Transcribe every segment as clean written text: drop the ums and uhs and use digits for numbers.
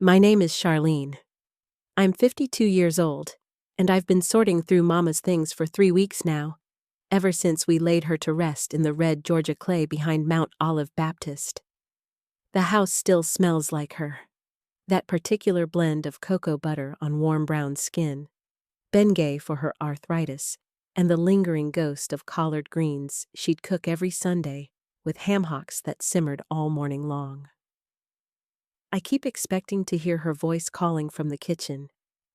My name is Charlene. I'm 52 years old, and I've been sorting through Mama's things for 3 weeks now, ever since we laid her to rest in the red Georgia clay behind Mount Olive Baptist. The house still smells like her. That particular blend of cocoa butter on warm brown skin, Bengay for her arthritis, and the lingering ghost of collard greens she'd cook every Sunday with ham hocks that simmered all morning long. I keep expecting to hear her voice calling from the kitchen,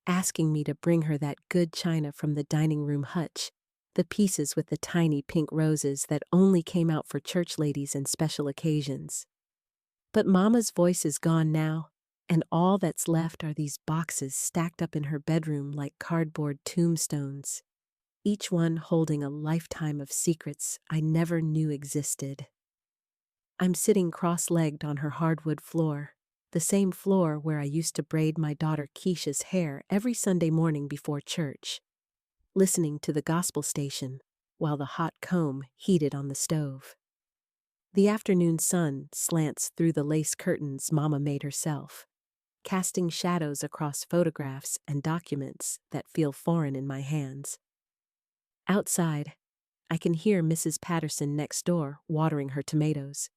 asking me to bring her that good china from the dining room hutch, the pieces with the tiny pink roses that only came out for church ladies and special occasions. But Mama's voice is gone now, and all that's left are these boxes stacked up in her bedroom like cardboard tombstones, each one holding a lifetime of secrets I never knew existed. I'm sitting cross-legged on her hardwood floor, the same floor where I used to braid my daughter Keisha's hair every Sunday morning before church, listening to the gospel station while the hot comb heated on the stove. The afternoon sun slants through the lace curtains Mama made herself, casting shadows across photographs and documents that feel foreign in my hands. Outside, I can hear Mrs. Patterson next door watering her tomatoes,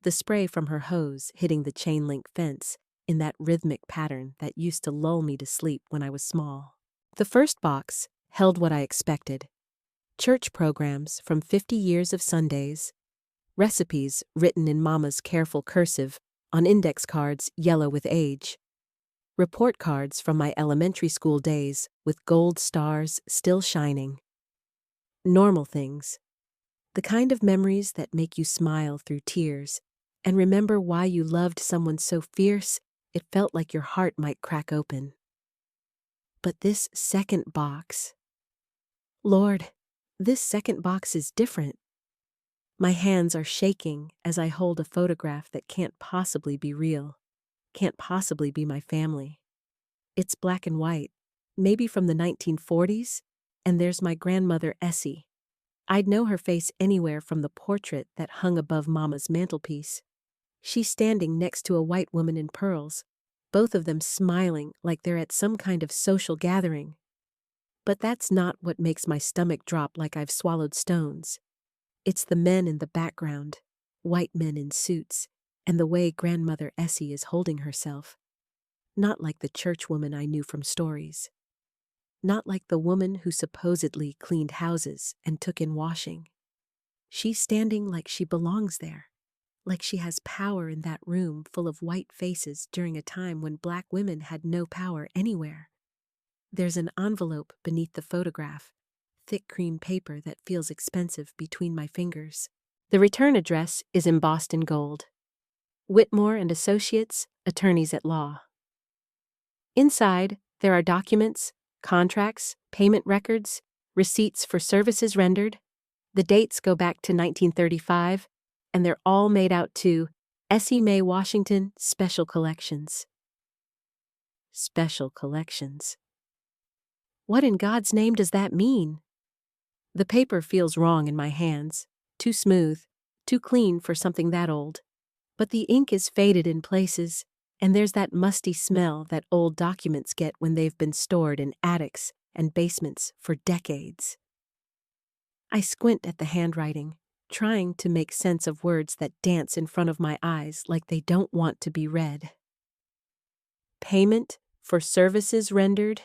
the spray from her hose hitting the chain-link fence in that rhythmic pattern that used to lull me to sleep when I was small. The first box held what I expected: church programs from 50 years of Sundays, recipes written in Mama's careful cursive on index cards yellow with age, report cards from my elementary school days with gold stars still shining. Normal things, the kind of memories that make you smile through tears and remember why you loved someone so fierce it felt like your heart might crack open. But this second box, Lord, this second box is different. My hands are shaking as I hold a photograph that can't possibly be real, can't possibly be my family. It's black and white, maybe from the 1940s, and there's my grandmother Essie. I'd know her face anywhere from the portrait that hung above Mama's mantelpiece. She's standing next to a white woman in pearls, both of them smiling like they're at some kind of social gathering. But that's not what makes my stomach drop like I've swallowed stones. It's the men in the background, white men in suits, and the way Grandmother Essie is holding herself. Not like the churchwoman I knew from stories. Not like the woman who supposedly cleaned houses and took in washing. She's standing like she belongs there, like she has power in that room full of white faces during a time when black women had no power anywhere. There's an envelope beneath the photograph, thick cream paper that feels expensive between my fingers. The return address is embossed in gold. Whitmore and Associates, Attorneys at Law. Inside, there are documents, contracts, payment records, receipts for services rendered. The dates go back to 1935, and they're all made out to Essie Mae Washington Special Collections. Special Collections. What in God's name does that mean? The paper feels wrong in my hands, too smooth, too clean for something that old. But the ink is faded in places, and there's that musty smell that old documents get when they've been stored in attics and basements for decades. I squint at the handwriting, trying to make sense of words that dance in front of my eyes like they don't want to be read. Payment for services rendered,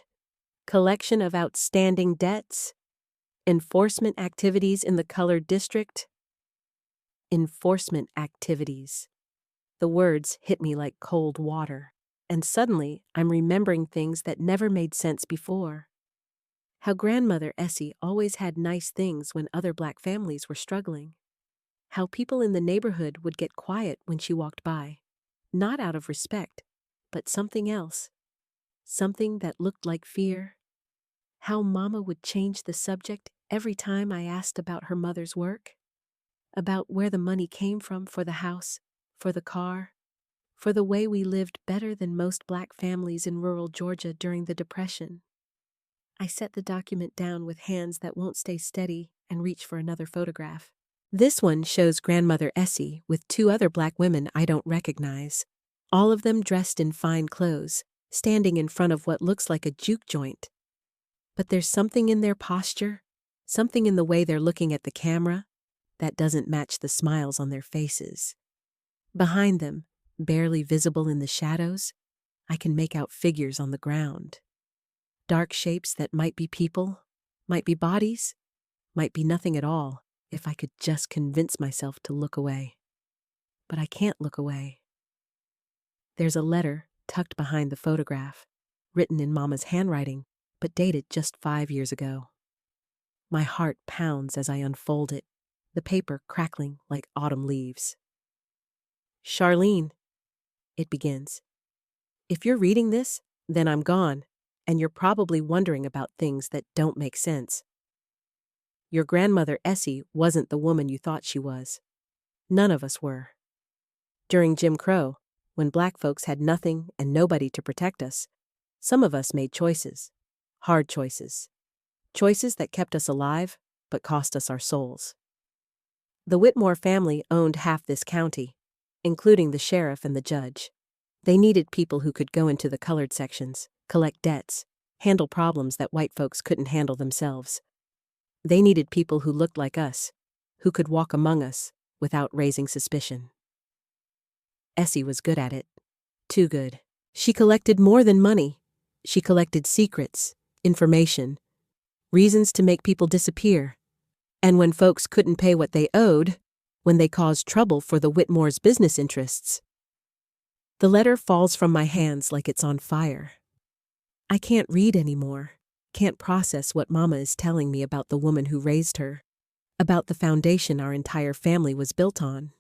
collection of outstanding debts, enforcement activities in the colored district. Enforcement activities. The words hit me like cold water, and suddenly I'm remembering things that never made sense before. How Grandmother Essie always had nice things when other black families were struggling. How people in the neighborhood would get quiet when she walked by, not out of respect, but something else, something that looked like fear. How Mama would change the subject every time I asked about her mother's work, about where the money came from for the house, for the car, for the way we lived better than most black families in rural Georgia during the Depression. I set the document down with hands that won't stay steady and reach for another photograph. This one shows Grandmother Essie with two other black women I don't recognize. All of them dressed in fine clothes, standing in front of what looks like a juke joint. But there's something in their posture, something in the way they're looking at the camera, that doesn't match the smiles on their faces. Behind them, barely visible in the shadows, I can make out figures on the ground. Dark shapes that might be people, might be bodies, might be nothing at all, if I could just convince myself to look away. But I can't look away. There's a letter tucked behind the photograph, written in Mama's handwriting, but dated just 5 years ago. My heart pounds as I unfold it, the paper crackling like autumn leaves. Charlene, it begins. If you're reading this, then I'm gone, and you're probably wondering about things that don't make sense. Your grandmother Essie wasn't the woman you thought she was. None of us were. During Jim Crow, when black folks had nothing and nobody to protect us, some of us made choices. Hard choices. Choices that kept us alive, but cost us our souls. The Whitmore family owned half this county, including the sheriff and the judge. They needed people who could go into the colored sections, collect debts, handle problems that white folks couldn't handle themselves. They needed people who looked like us, who could walk among us without raising suspicion. Essie was good at it. Too good. She collected more than money. She collected secrets, information, reasons to make people disappear. And when folks couldn't pay what they owed, when they caused trouble for the Whitmore's business interests. The letter falls from my hands like it's on fire. I can't read anymore, can't process what Mama is telling me about the woman who raised her, about the foundation our entire family was built on.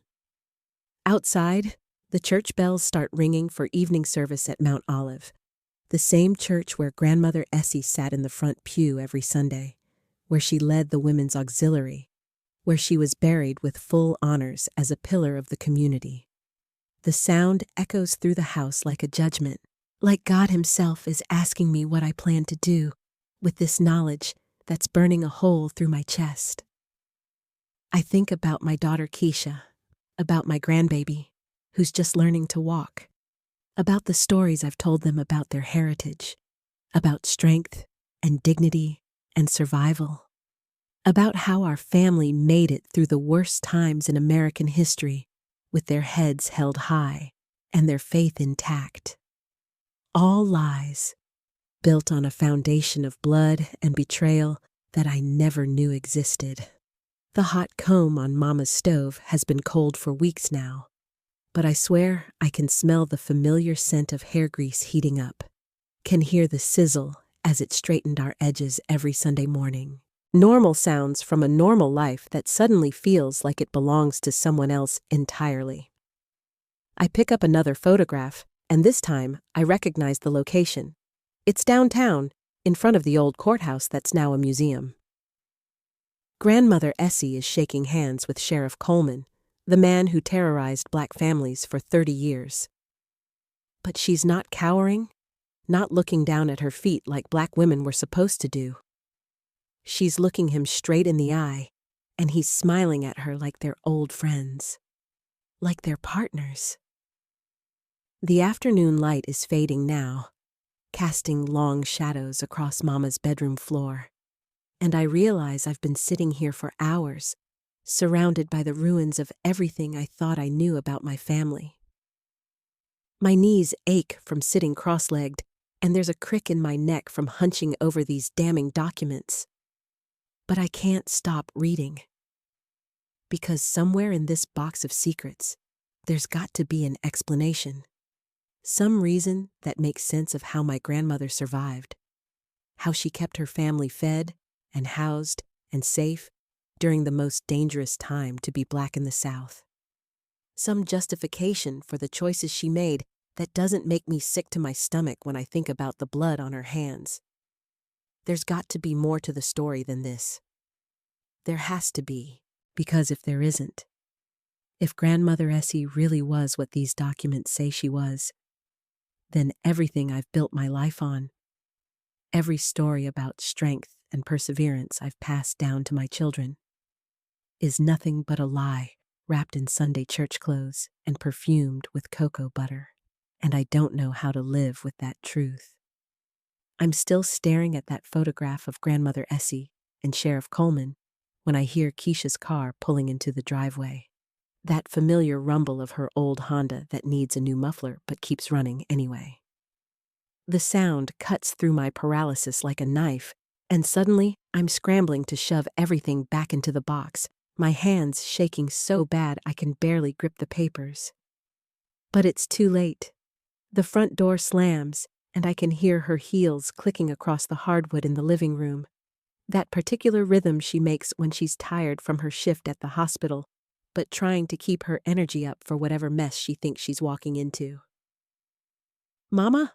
Outside, the church bells start ringing for evening service at Mount Olive, the same church where Grandmother Essie sat in the front pew every Sunday, where she led the women's auxiliary, where she was buried with full honors as a pillar of the community. The sound echoes through the house like a judgment, like God Himself is asking me what I plan to do with this knowledge that's burning a hole through my chest. I think about my daughter Keisha, about my grandbaby, who's just learning to walk, about the stories I've told them about their heritage, about strength and dignity and survival, about how our family made it through the worst times in American history with their heads held high and their faith intact. All lies, built on a foundation of blood and betrayal that I never knew existed. The hot comb on Mama's stove has been cold for weeks now, but I swear I can smell the familiar scent of hair grease heating up, can hear the sizzle as it straightened our edges every Sunday morning. Normal sounds from a normal life that suddenly feels like it belongs to someone else entirely. I pick up another photograph, and this time I recognize the location. It's downtown, in front of the old courthouse that's now a museum. Grandmother Essie is shaking hands with Sheriff Coleman, the man who terrorized black families for 30 years. But she's not cowering, not looking down at her feet like black women were supposed to do. She's looking him straight in the eye, and he's smiling at her like they're old friends, like they're partners. The afternoon light is fading now, casting long shadows across Mama's bedroom floor, and I realize I've been sitting here for hours, surrounded by the ruins of everything I thought I knew about my family. My knees ache from sitting cross-legged, and there's a crick in my neck from hunching over these damning documents. But I can't stop reading. Because somewhere in this box of secrets, there's got to be an explanation. Some reason that makes sense of how my grandmother survived. How she kept her family fed and housed and safe during the most dangerous time to be black in the South. Some justification for the choices she made that doesn't make me sick to my stomach when I think about the blood on her hands. There's got to be more to the story than this. There has to be, because if there isn't, if Grandmother Essie really was what these documents say she was, then everything I've built my life on, every story about strength and perseverance I've passed down to my children, is nothing but a lie wrapped in Sunday church clothes and perfumed with cocoa butter. and I don't know how to live with that truth. I'm still staring at that photograph of Grandmother Essie and Sheriff Coleman when I hear Keisha's car pulling into the driveway. That familiar rumble of her old Honda that needs a new muffler but keeps running anyway. The sound cuts through my paralysis like a knife, and suddenly I'm scrambling to shove everything back into the box, my hands shaking so bad I can barely grip the papers. But it's too late. The front door slams, and I can hear her heels clicking across the hardwood in the living room. That particular rhythm she makes when she's tired from her shift at the hospital, but trying to keep her energy up for whatever mess she thinks she's walking into. "Mama?"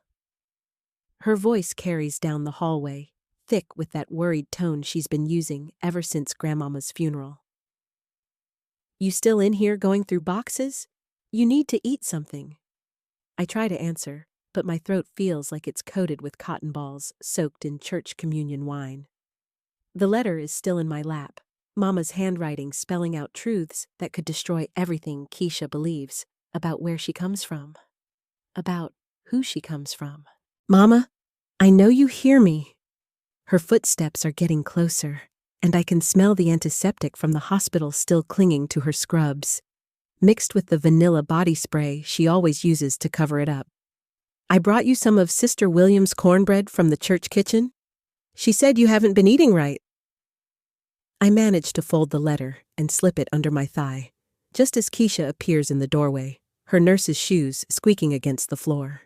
Her voice carries down the hallway, thick with that worried tone she's been using ever since Grandmama's funeral. "You still in here going through boxes? You need to eat something." I try to answer, but my throat feels like it's coated with cotton balls soaked in church communion wine. The letter is still in my lap, Mama's handwriting spelling out truths that could destroy everything Keisha believes about where she comes from, about who she comes from. "Mama, I know you hear me." Her footsteps are getting closer, and I can smell the antiseptic from the hospital still clinging to her scrubs, mixed with the vanilla body spray she always uses to cover it up. "I brought you some of Sister William's cornbread from the church kitchen. She said you haven't been eating right." I manage to fold the letter and slip it under my thigh, just as Keisha appears in the doorway, her nurse's shoes squeaking against the floor.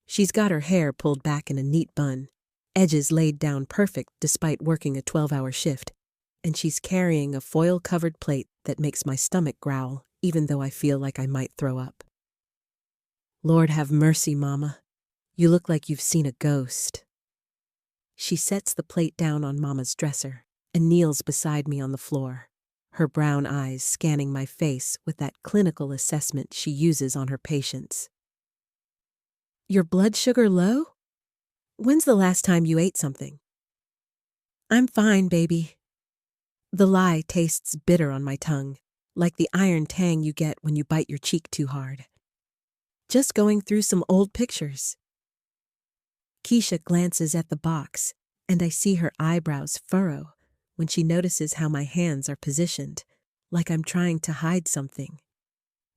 She's got her hair pulled back in a neat bun, edges laid down perfect despite working a 12-hour shift, and she's carrying a foil-covered plate that makes my stomach growl, even though I feel like I might throw up. "Lord have mercy, Mama. You look like you've seen a ghost." She sets the plate down on Mama's dresser and kneels beside me on the floor, her brown eyes scanning my face with that clinical assessment she uses on her patients. "Your blood sugar low? When's the last time you ate something?" "I'm fine, baby." The lie tastes bitter on my tongue, like the iron tang you get when you bite your cheek too hard. "Just going through some old pictures." Keisha glances at the box, and I see her eyebrows furrow when she notices how my hands are positioned, like I'm trying to hide something.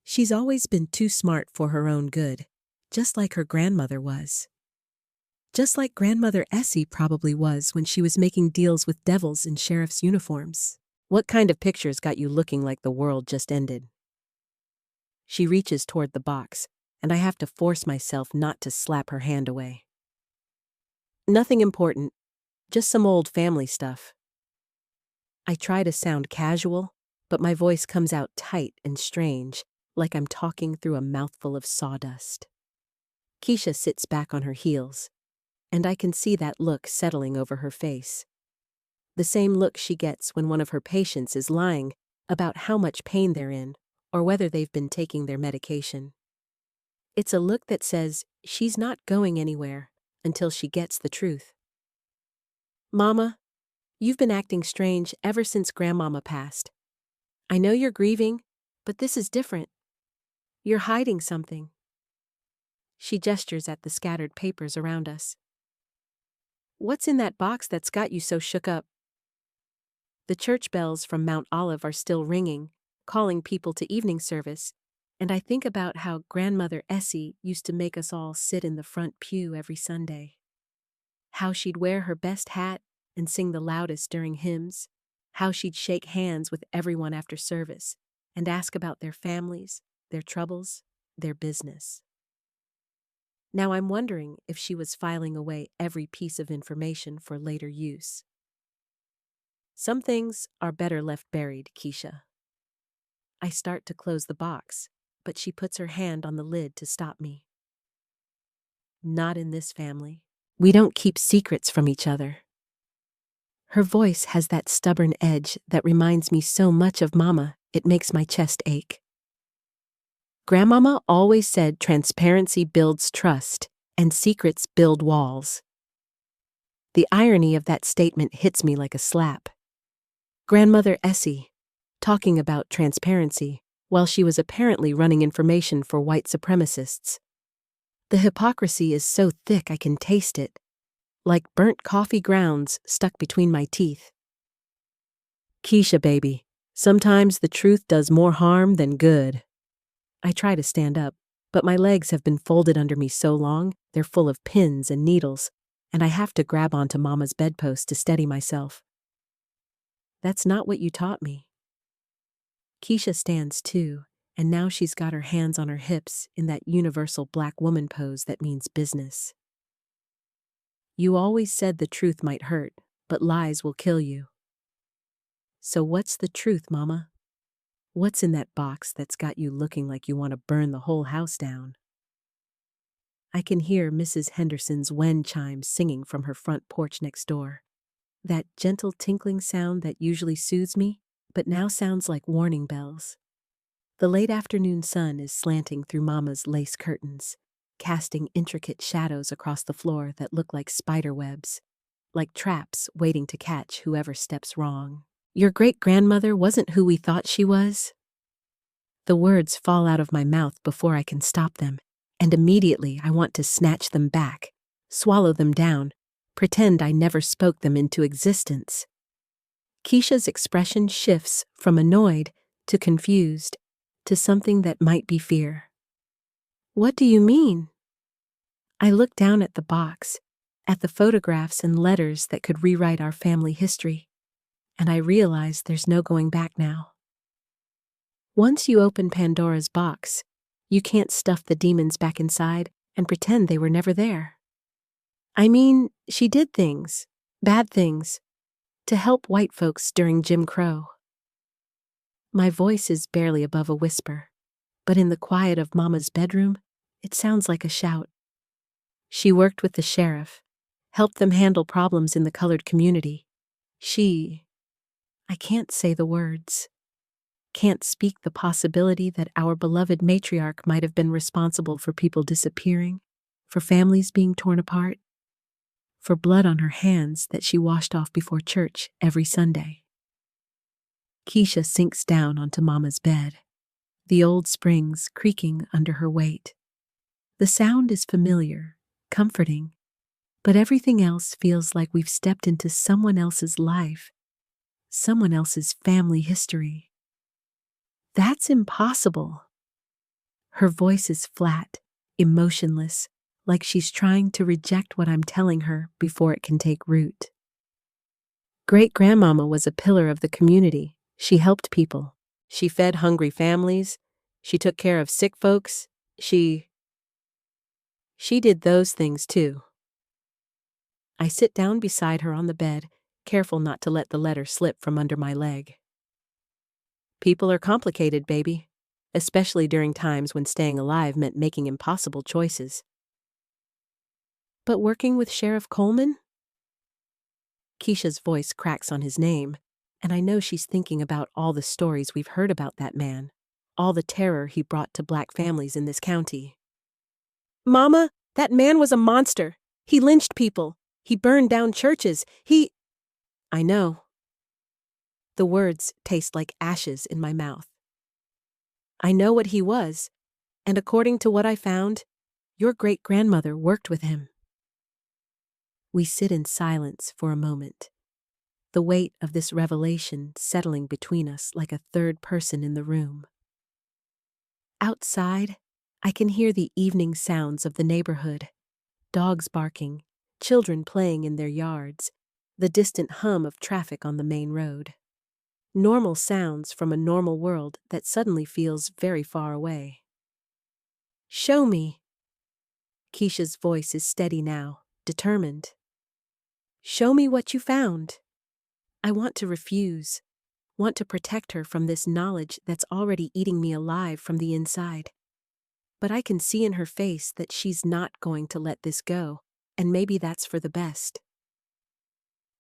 She's always been too smart for her own good, just like her grandmother was. Just like Grandmother Essie probably was when she was making deals with devils in sheriff's uniforms. "What kind of pictures got you looking like the world just ended?" She reaches toward the box, and I have to force myself not to slap her hand away. "Nothing important, just some old family stuff." I try to sound casual, but my voice comes out tight and strange, like I'm talking through a mouthful of sawdust. Keisha sits back on her heels, and I can see that look settling over her face. The same look she gets when one of her patients is lying about how much pain they're in or whether they've been taking their medication. It's a look that says she's not going anywhere until she gets the truth. "Mama, you've been acting strange ever since Grandmama passed. I know you're grieving, but this is different. You're hiding something." She gestures at the scattered papers around us. "What's in that box that's got you so shook up?" The church bells from Mount Olive are still ringing, calling people to evening service, and I think about how Grandmother Essie used to make us all sit in the front pew every Sunday. How she'd wear her best hat and sing the loudest during hymns, how she'd shake hands with everyone after service and ask about their families, their troubles, their business. Now I'm wondering if she was filing away every piece of information for later use. Some things are better left buried, Keisha. I start to close the box, but she puts her hand on the lid to stop me. Not in this family. We don't keep secrets from each other. Her voice has that stubborn edge that reminds me so much of Mama, it makes my chest ache. Grandmama always said transparency builds trust and secrets build walls. The irony of that statement hits me like a slap. Grandmother Essie, talking about transparency while she was apparently running information for white supremacists, The hypocrisy is so thick I can taste it, like burnt coffee grounds stuck between my teeth. Keisha, baby, sometimes the truth does more harm than good. I try to stand up, but my legs have been folded under me so long, they're full of pins and needles, and I have to grab onto Mama's bedpost to steady myself. That's not what you taught me. Keisha stands too, and now she's got her hands on her hips in that universal black woman pose that means business. You always said the truth might hurt, but lies will kill you. So what's the truth, Mama? What's in that box that's got you looking like you want to burn the whole house down? I can hear Mrs. Henderson's Wen chimes singing from her front porch next door. That gentle tinkling sound that usually soothes me, but now sounds like warning bells. The late afternoon sun is slanting through Mama's lace curtains, casting intricate shadows across the floor that look like spider webs, like traps waiting to catch whoever steps wrong. Your great-grandmother wasn't who we thought she was? The words fall out of my mouth before I can stop them, and immediately I want to snatch them back, swallow them down, pretend I never spoke them into existence. Keisha's expression shifts from annoyed to confused to something that might be fear. What do you mean? I look down at the box, at the photographs and letters that could rewrite our family history, and I realize there's no going back now. Once you open Pandora's box, you can't stuff the demons back inside and pretend they were never there. I mean, she did things, bad things, to help white folks during Jim Crow. My voice is barely above a whisper, but in the quiet of Mama's bedroom, it sounds like a shout. She worked with the sheriff, helped them handle problems in the colored community. I can't say the words, can't speak the possibility that our beloved matriarch might have been responsible for people disappearing, for families being torn apart, for blood on her hands that she washed off before church every Sunday. Keisha sinks down onto Mama's bed, the old springs creaking under her weight. The sound is familiar, comforting, but everything else feels like we've stepped into someone else's life, someone else's family history. That's impossible. Her voice is flat, emotionless, like she's trying to reject what I'm telling her before it can take root. Great-grandmama was a pillar of the community. She helped people. She fed hungry families. She took care of sick folks. She did those things too. I sit down beside her on the bed, careful not to let the letter slip from under my leg. People are complicated, baby, especially during times when staying alive meant making impossible choices. But working with Sheriff Coleman? Keisha's voice cracks on his name, and I know she's thinking about all the stories we've heard about that man, all the terror he brought to black families in this county. Mama, that man was a monster. He lynched people. He burned down churches. I know. The words taste like ashes in my mouth. I know what he was, and according to what I found, your great-grandmother worked with him. We sit in silence for a moment, the weight of this revelation settling between us like a third person in the room. Outside, I can hear the evening sounds of the neighborhood, dogs barking, children playing in their yards, the distant hum of traffic on the main road. Normal sounds from a normal world that suddenly feels very far away. Show me. Keisha's voice is steady now, determined. Show me what you found. I want to refuse, want to protect her from this knowledge that's already eating me alive from the inside. But I can see in her face that she's not going to let this go, and maybe that's for the best.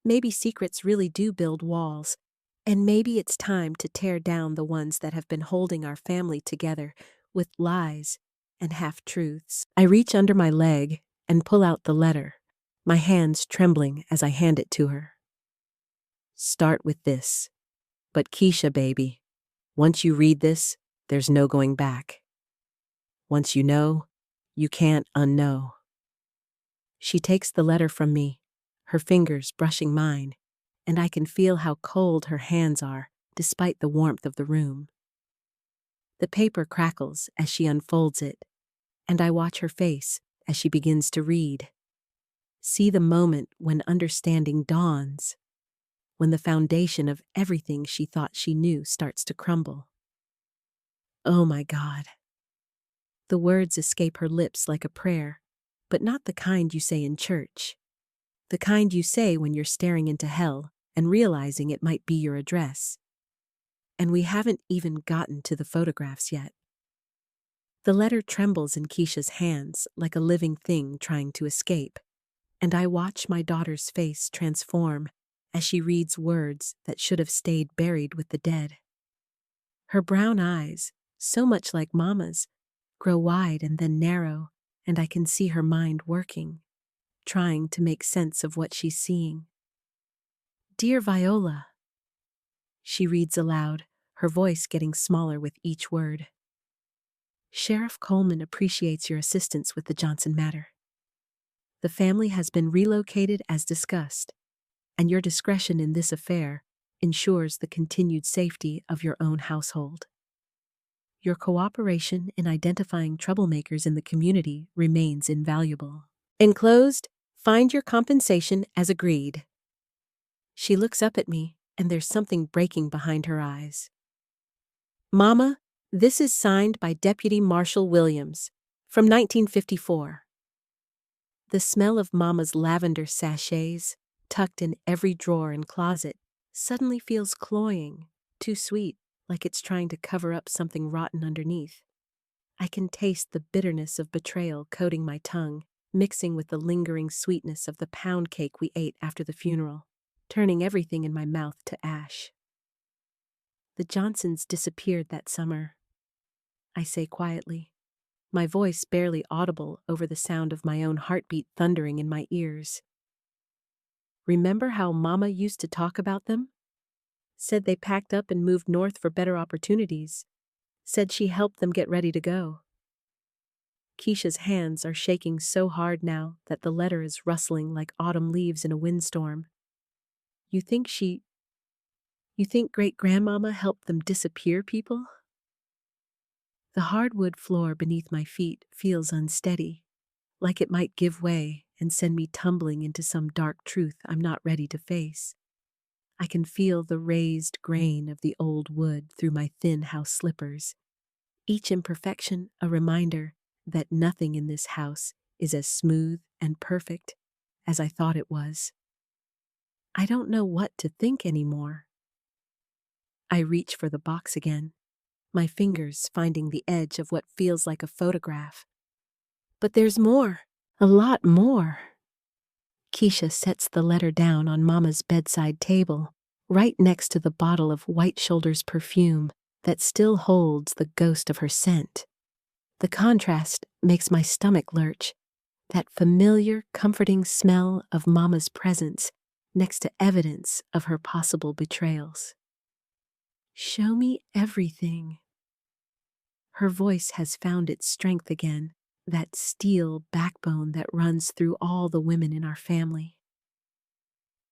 Maybe secrets really do build walls, and maybe it's time to tear down the ones that have been holding our family together with lies and half-truths. I reach under my leg and pull out the letter, my hands trembling as I hand it to her. Start with this. But Keisha, baby, once you read this, there's no going back. Once you know, you can't unknow. She takes the letter from me, her fingers brushing mine, and I can feel how cold her hands are, despite the warmth of the room. The paper crackles as she unfolds it, and I watch her face as she begins to read. See the moment when understanding dawns, when the foundation of everything she thought she knew starts to crumble. Oh my God. The words escape her lips like a prayer, but not the kind you say in church. The kind you say when you're staring into hell and realizing it might be your address. And we haven't even gotten to the photographs yet. The letter trembles in Keisha's hands like a living thing trying to escape, and I watch my daughter's face transform as she reads words that should have stayed buried with the dead. Her brown eyes, so much like Mama's, grow wide and then narrow, and I can see her mind working, trying to make sense of what she's seeing. Dear Viola, she reads aloud, her voice getting smaller with each word. Sheriff Coleman appreciates your assistance with the Johnson matter. The family has been relocated as discussed, and your discretion in this affair ensures the continued safety of your own household. Your cooperation in identifying troublemakers in the community remains invaluable. Enclosed, find your compensation as agreed. She looks up at me, and there's something breaking behind her eyes. Mama, this is signed by Deputy Marshal Williams, from 1954. The smell of Mama's lavender sachets, tucked in every drawer and closet, suddenly feels cloying, too sweet, like it's trying to cover up something rotten underneath. I can taste the bitterness of betrayal coating my tongue, mixing with the lingering sweetness of the pound cake we ate after the funeral, turning everything in my mouth to ash. The Johnsons disappeared that summer, I say quietly, my voice barely audible over the sound of my own heartbeat thundering in my ears. Remember how Mama used to talk about them? Said they packed up and moved north for better opportunities. Said she helped them get ready to go. Keisha's hands are shaking so hard now that the letter is rustling like autumn leaves in a windstorm. You think great-grandmama helped them disappear people? The hardwood floor beneath my feet feels unsteady, like it might give way and send me tumbling into some dark truth I'm not ready to face. I can feel the raised grain of the old wood through my thin house slippers, each imperfection a reminder that nothing in this house is as smooth and perfect as I thought it was. I don't know what to think anymore. I reach for the box again, my fingers finding the edge of what feels like a photograph. But there's more, a lot more. Keisha sets the letter down on Mama's bedside table, right next to the bottle of White Shoulder's perfume that still holds the ghost of her scent. The contrast makes my stomach lurch, that familiar, comforting smell of Mama's presence next to evidence of her possible betrayals. Show me everything. Her voice has found its strength again, that steel backbone that runs through all the women in our family.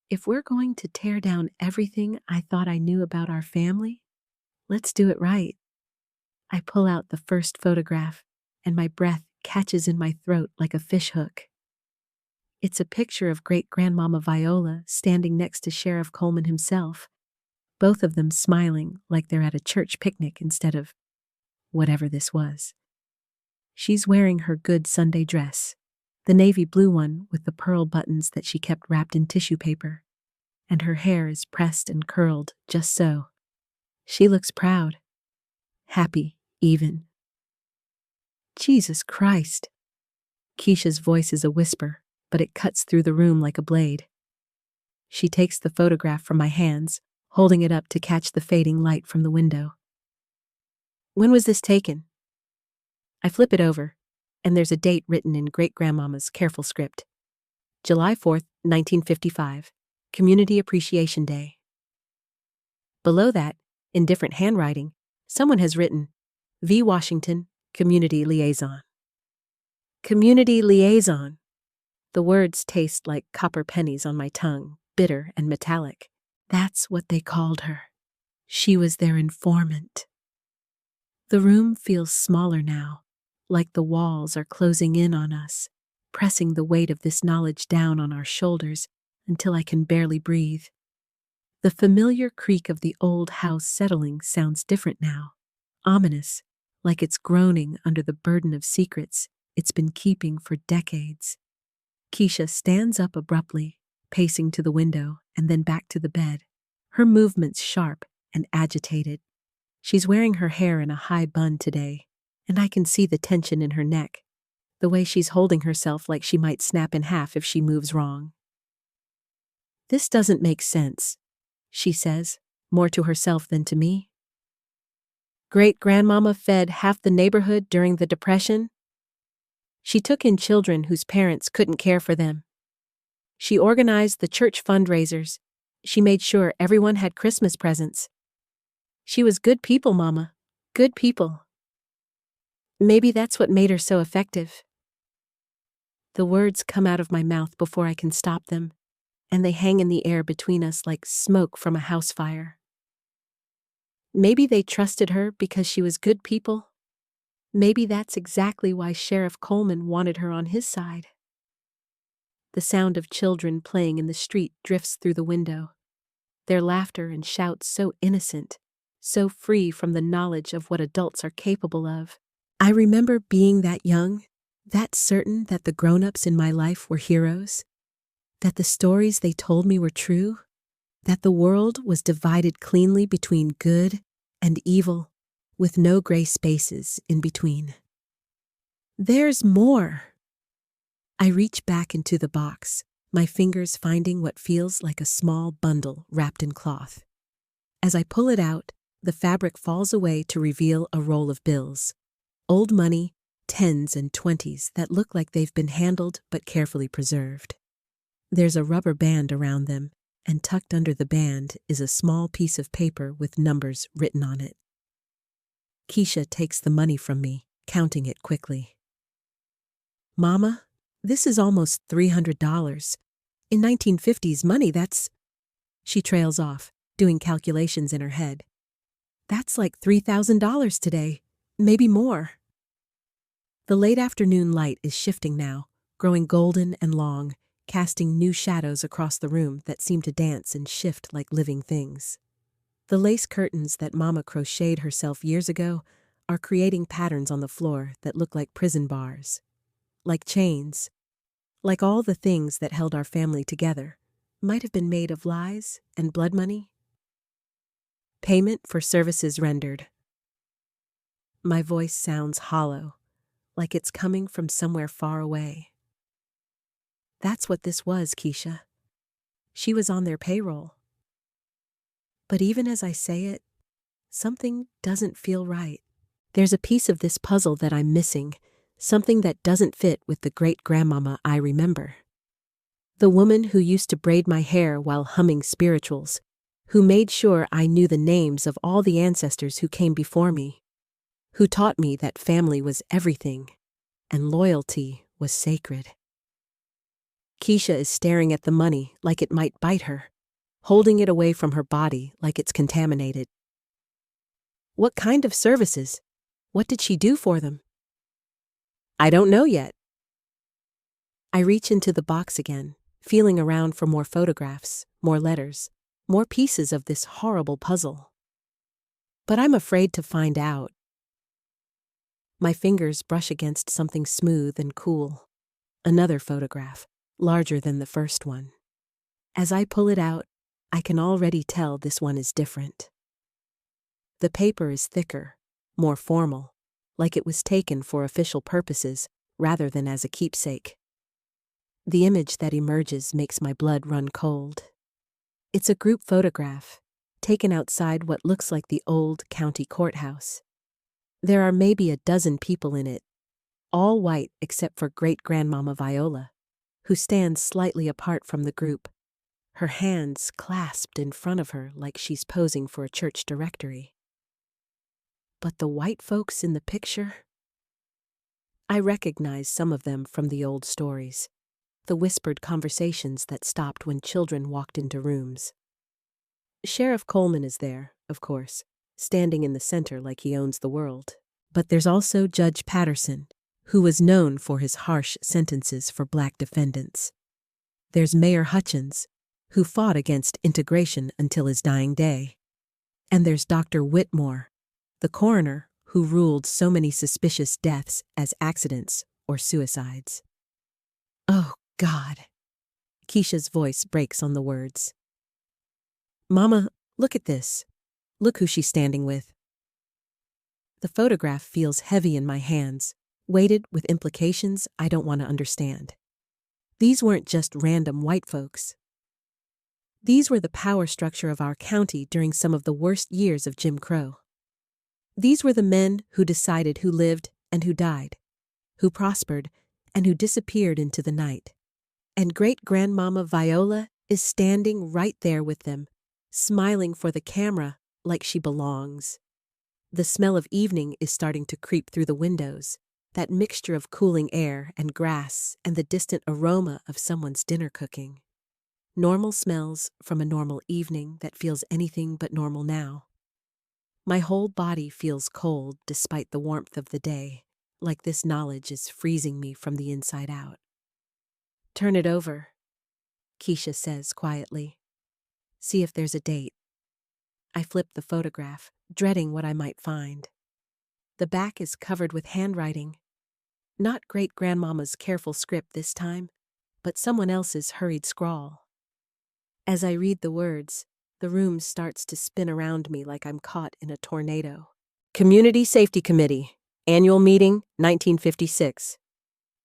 If we're going to tear down everything I thought I knew about our family, let's do it right. I pull out the first photograph, and my breath catches in my throat like a fishhook. It's a picture of great-grandmama Viola standing next to Sheriff Coleman himself, both of them smiling like they're at a church picnic instead of whatever this was. She's wearing her good Sunday dress, the navy blue one with the pearl buttons that she kept wrapped in tissue paper, and her hair is pressed and curled just so. She looks proud, happy, even. Jesus Christ. Keisha's voice is a whisper, but it cuts through the room like a blade. She takes the photograph from my hands, holding it up to catch the fading light from the window. When was this taken? I flip it over, and there's a date written in great-grandmama's careful script. July 4th, 1955, Community Appreciation Day. Below that, in different handwriting, someone has written, V. Washington, Community Liaison. Community liaison. The words taste like copper pennies on my tongue, bitter and metallic. That's what they called her. She was their informant. The room feels smaller now, like the walls are closing in on us, pressing the weight of this knowledge down on our shoulders until I can barely breathe. The familiar creak of the old house settling sounds different now, ominous, like it's groaning under the burden of secrets it's been keeping for decades. Keisha stands up abruptly, pacing to the window and then back to the bed, her movements sharp and agitated. She's wearing her hair in a high bun today, and I can see the tension in her neck, the way she's holding herself like she might snap in half if she moves wrong. "This doesn't make sense," she says, more to herself than to me. "Great-grandmama fed half the neighborhood during the Depression. She took in children whose parents couldn't care for them. She organized the church fundraisers. She made sure everyone had Christmas presents. She was good people, Mama. Good people. Maybe that's what made her so effective." The words come out of my mouth before I can stop them, and they hang in the air between us like smoke from a house fire. Maybe they trusted her because she was good people. Maybe that's exactly why Sheriff Coleman wanted her on his side. The sound of children playing in the street drifts through the window, their laughter and shouts so innocent, so free from the knowledge of what adults are capable of. I remember being that young, that certain that the grown-ups in my life were heroes, that the stories they told me were true, that the world was divided cleanly between good and evil, with no gray spaces in between. There's more. I reach back into the box, my fingers finding what feels like a small bundle wrapped in cloth. As I pull it out, the fabric falls away to reveal a roll of bills. Old money, 10s and 20s that look like they've been handled but carefully preserved. There's a rubber band around them, and tucked under the band is a small piece of paper with numbers written on it. Keisha takes the money from me, counting it quickly. "Mama, this is almost $300. In 1950s money, that's..." She trails off, doing calculations in her head. "That's like $3,000 today, maybe more." The late afternoon light is shifting now, growing golden and long, casting new shadows across the room that seem to dance and shift like living things. The lace curtains that Mama crocheted herself years ago are creating patterns on the floor that look like prison bars, like chains, like all the things that held our family together, might have been made of lies and blood money. Payment for services rendered. My voice sounds hollow, like it's coming from somewhere far away. That's what this was, Keisha. She was on their payroll. But even as I say it, something doesn't feel right. There's a piece of this puzzle that I'm missing, something that doesn't fit with the great-grandmama I remember. The woman who used to braid my hair while humming spirituals, who made sure I knew the names of all the ancestors who came before me, who taught me that family was everything and loyalty was sacred. Keisha is staring at the money like it might bite her, holding it away from her body like it's contaminated. What kind of services? What did she do for them? I don't know yet. I reach into the box again, feeling around for more photographs, more letters, more pieces of this horrible puzzle. But I'm afraid to find out. My fingers brush against something smooth and cool. Another photograph, larger than the first one. As I pull it out, I can already tell this one is different. The paper is thicker, more formal, like it was taken for official purposes rather than as a keepsake. The image that emerges makes my blood run cold. It's a group photograph, taken outside what looks like the old county courthouse. There are maybe a dozen people in it, all white except for great-grandmama Viola, who stands slightly apart from the group, her hands clasped in front of her like she's posing for a church directory. But the white folks in the picture? I recognize some of them from the old stories, the whispered conversations that stopped when children walked into rooms. Sheriff Coleman is there, of course, standing in the center like he owns the world. But there's also Judge Patterson, who was known for his harsh sentences for black defendants. There's Mayor Hutchins, who fought against integration until his dying day. And there's Dr. Whitmore, the coroner who ruled so many suspicious deaths as accidents or suicides. Oh, God. Keisha's voice breaks on the words. Mama, look at this. Look who she's standing with. The photograph feels heavy in my hands, weighted with implications I don't want to understand. These weren't just random white folks. These were the power structure of our county during some of the worst years of Jim Crow. These were the men who decided who lived and who died, who prospered and who disappeared into the night. And great-grandmama Viola is standing right there with them, smiling for the camera like she belongs. The smell of evening is starting to creep through the windows, that mixture of cooling air and grass and the distant aroma of someone's dinner cooking. Normal smells from a normal evening that feels anything but normal now. My whole body feels cold despite the warmth of the day, like this knowledge is freezing me from the inside out. Turn it over, Keisha says quietly. See if there's a date. I flip the photograph, dreading what I might find. The back is covered with handwriting. Not great-grandmama's careful script this time, but someone else's hurried scrawl. As I read the words, the room starts to spin around me like I'm caught in a tornado. Community Safety Committee, Annual Meeting, 1956.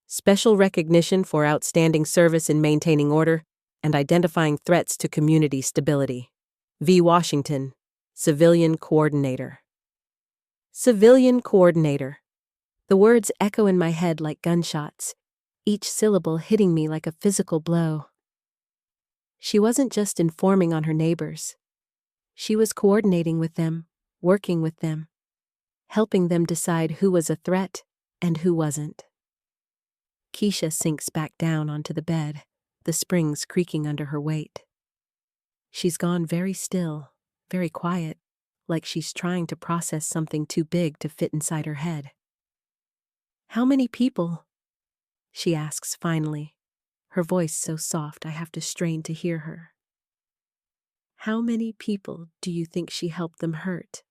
Special recognition for outstanding service in maintaining order and identifying threats to community stability. V. Washington, Civilian Coordinator. Civilian Coordinator. The words echo in my head like gunshots, each syllable hitting me like a physical blow. She wasn't just informing on her neighbors. She was coordinating with them, working with them, helping them decide who was a threat and who wasn't. Keisha sinks back down onto the bed, the springs creaking under her weight. She's gone very still, very quiet, like she's trying to process something too big to fit inside her head. How many people? She asks finally, her voice so soft I have to strain to hear her. How many people do you think she helped them hurt?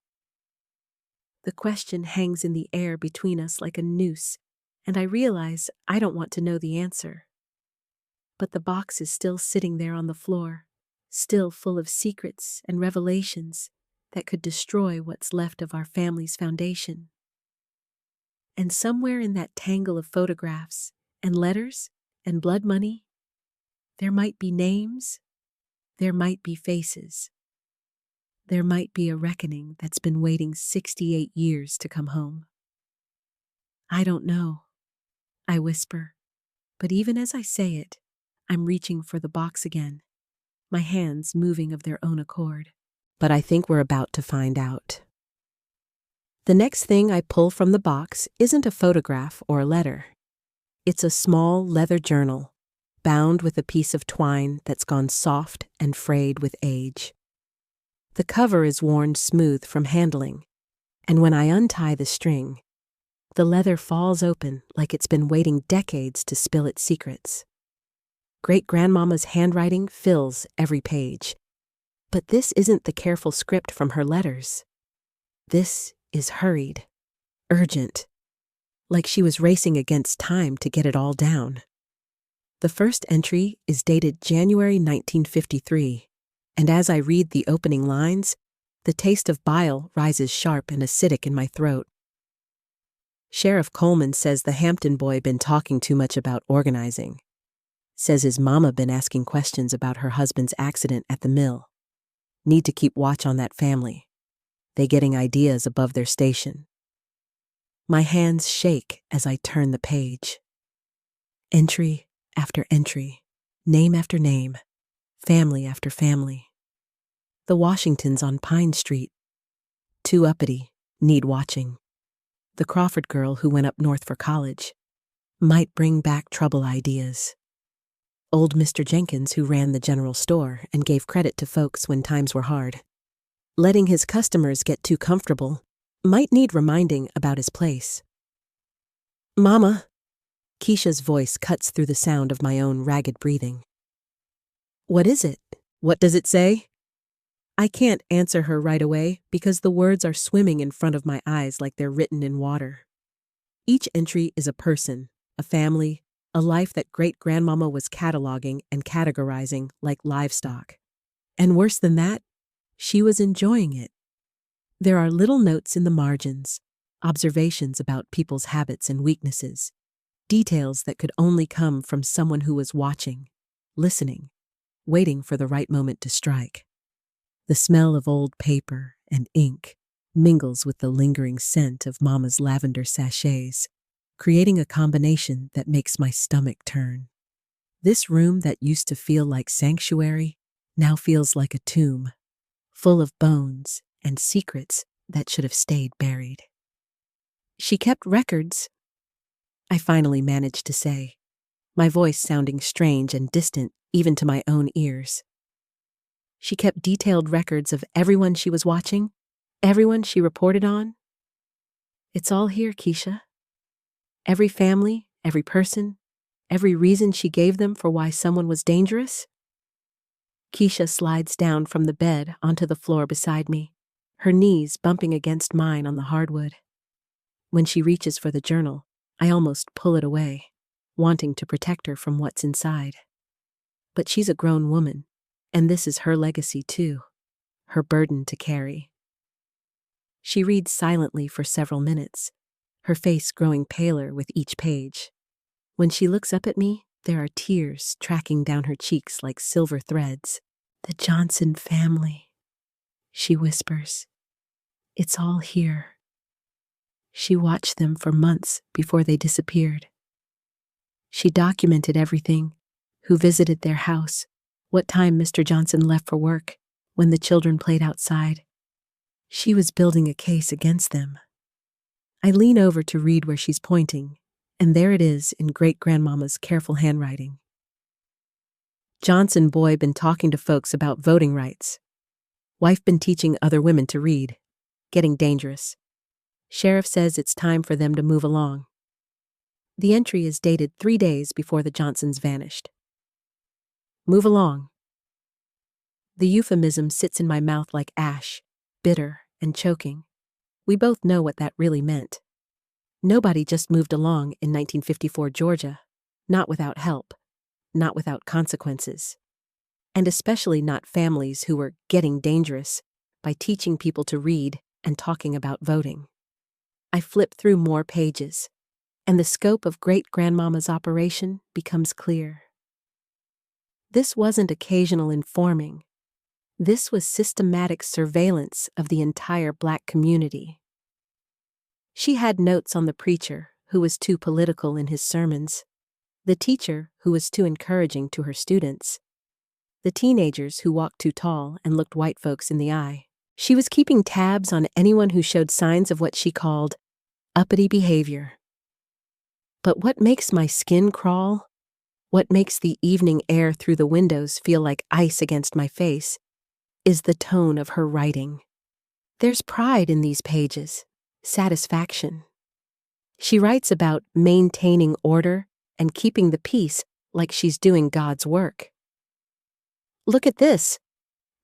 The question hangs in the air between us like a noose, and I realize I don't want to know the answer. But the box is still sitting there on the floor, still full of secrets and revelations that could destroy what's left of our family's foundation. And somewhere in that tangle of photographs and letters and blood money, there might be names, there might be faces. There might be a reckoning that's been waiting 68 years to come home. I don't know, I whisper, but even as I say it, I'm reaching for the box again, my hands moving of their own accord. But I think we're about to find out. The next thing I pull from the box isn't a photograph or a letter. It's a small leather journal, bound with a piece of twine that's gone soft and frayed with age. The cover is worn smooth from handling, and when I untie the string, the leather falls open like it's been waiting decades to spill its secrets. Great-grandmama's handwriting fills every page, but this isn't the careful script from her letters. This is hurried, urgent, like she was racing against time to get it all down. The first entry is dated January 1953, and as I read the opening lines, the taste of bile rises sharp and acidic in my throat. Sheriff Coleman says the Hampton boy been talking too much about organizing. Says his mama been asking questions about her husband's accident at the mill. Need to keep watch on that family. They getting ideas above their station. My hands shake as I turn the page. Entry after entry, name after name, family after family. The Washingtons on Pine Street. Too uppity, need watching. The Crawford girl who went up north for college. might bring back trouble ideas. Old Mr. Jenkins, who ran the general store and gave credit to folks when times were hard. Letting his customers get too comfortable might need reminding about his place. Mama, Keisha's voice cuts through the sound of my own ragged breathing. What is it? What does it say? I can't answer her right away because the words are swimming in front of my eyes like they're written in water. Each entry is a person, a family, a life that great-grandmama was cataloging and categorizing like livestock. And worse than that, she was enjoying it. There are little notes in the margins, observations about people's habits and weaknesses, details that could only come from someone who was watching, listening, waiting for the right moment to strike. The smell of old paper and ink mingles with the lingering scent of Mama's lavender sachets, creating a combination that makes my stomach turn. This room that used to feel like sanctuary now feels like a tomb, full of bones and secrets that should have stayed buried. She kept records, I finally managed to say, my voice sounding strange and distant even to my own ears. She kept detailed records of everyone she was watching, everyone she reported on. It's all here, Keisha. Every family, every person, every reason she gave them for why someone was dangerous. Keisha slides down from the bed onto the floor beside me, her knees bumping against mine on the hardwood. When she reaches for the journal, I almost pull it away, wanting to protect her from what's inside. But she's a grown woman, and this is her legacy too, her burden to carry. She reads silently for several minutes, her face growing paler with each page. When she looks up at me, there are tears tracking down her cheeks like silver threads. The Johnson family, she whispers. It's all here. She watched them for months before they disappeared. She documented everything, who visited their house, what time Mr. Johnson left for work, when the children played outside. She was building a case against them. I lean over to read where she's pointing, and there it is in great-grandmama's careful handwriting. Johnson boy been talking to folks about voting rights. Wife been teaching other women to read. Getting dangerous. Sheriff says it's time for them to move along. The entry is dated 3 days before the Johnsons vanished. Move along. The euphemism sits in my mouth like ash, bitter and choking. We both know what that really meant. Nobody just moved along in 1954 Georgia, not without help, not without consequences, and especially not families who were getting dangerous by teaching people to read and talking about voting. I flip through more pages, and the scope of great-grandmama's operation becomes clear. This wasn't occasional informing. This was systematic surveillance of the entire Black community. She had notes on the preacher, who was too political in his sermons, the teacher, who was too encouraging to her students, the teenagers who walked too tall and looked white folks in the eye. She was keeping tabs on anyone who showed signs of what she called uppity behavior. But what makes my skin crawl, what makes the evening air through the windows feel like ice against my face, is the tone of her writing. There's pride in these pages, satisfaction. She writes about maintaining order and keeping the peace like she's doing God's work. Look at this,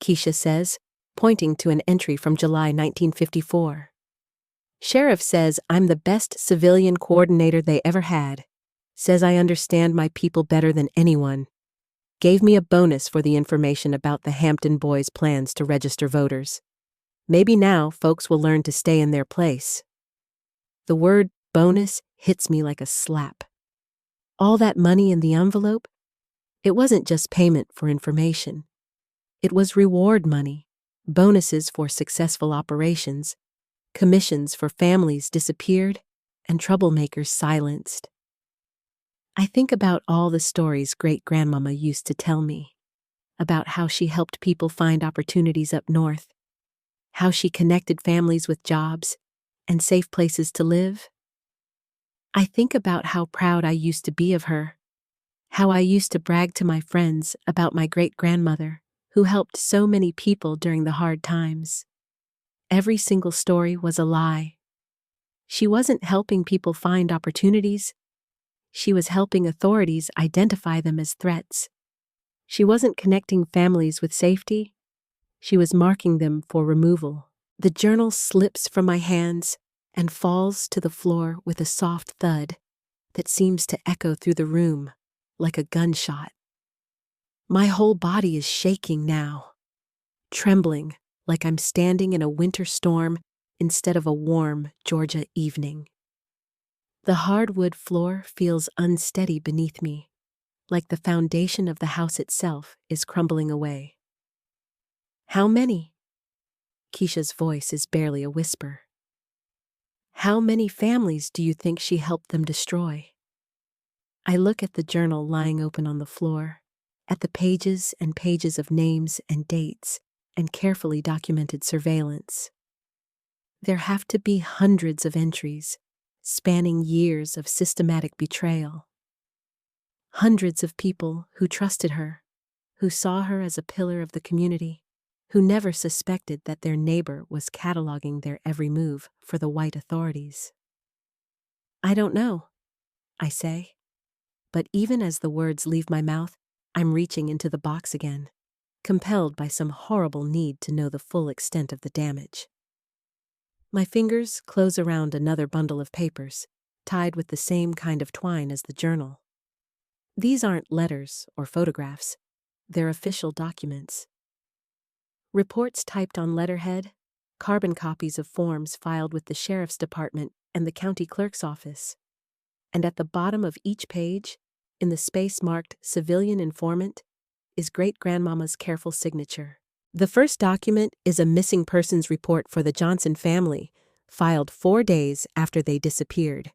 Keisha says, pointing to an entry from July 1954. Sheriff says I'm the best civilian coordinator they ever had. Says I understand my people better than anyone. Gave me a bonus for the information about the Hampton boys' plans to register voters. Maybe now folks will learn to stay in their place. The word bonus hits me like a slap. All that money in the envelope? It wasn't just payment for information. It was reward money, bonuses for successful operations, commissions for families disappeared, and troublemakers silenced. I think about all the stories great-grandmama used to tell me, about how she helped people find opportunities up north, how she connected families with jobs and safe places to live. I think about how proud I used to be of her, how I used to brag to my friends about my great-grandmother, who helped so many people during the hard times. Every single story was a lie. She wasn't helping people find opportunities. She was helping authorities identify them as threats. She wasn't connecting families with safety. She was marking them for removal. The journal slips from my hands and falls to the floor with a soft thud that seems to echo through the room like a gunshot. My whole body is shaking now, trembling like I'm standing in a winter storm instead of a warm Georgia evening. The hardwood floor feels unsteady beneath me, like the foundation of the house itself is crumbling away. How many? Keisha's voice is barely a whisper. How many families do you think she helped them destroy? I look at the journal lying open on the floor, at the pages and pages of names and dates and carefully documented surveillance. There have to be hundreds of entries, spanning years of systematic betrayal. Hundreds of people who trusted her, who saw her as a pillar of the community, who never suspected that their neighbor was cataloging their every move for the white authorities. I don't know, I say. But even as the words leave my mouth, I'm reaching into the box again, compelled by some horrible need to know the full extent of the damage. My fingers close around another bundle of papers, tied with the same kind of twine as the journal. These aren't letters or photographs. They're official documents. Reports typed on letterhead, carbon copies of forms filed with the sheriff's department and the county clerk's office. And at the bottom of each page, in the space marked Civilian Informant, is great-grandmama's careful signature. The first document is a missing persons report for the Johnson family, filed 4 days after they disappeared.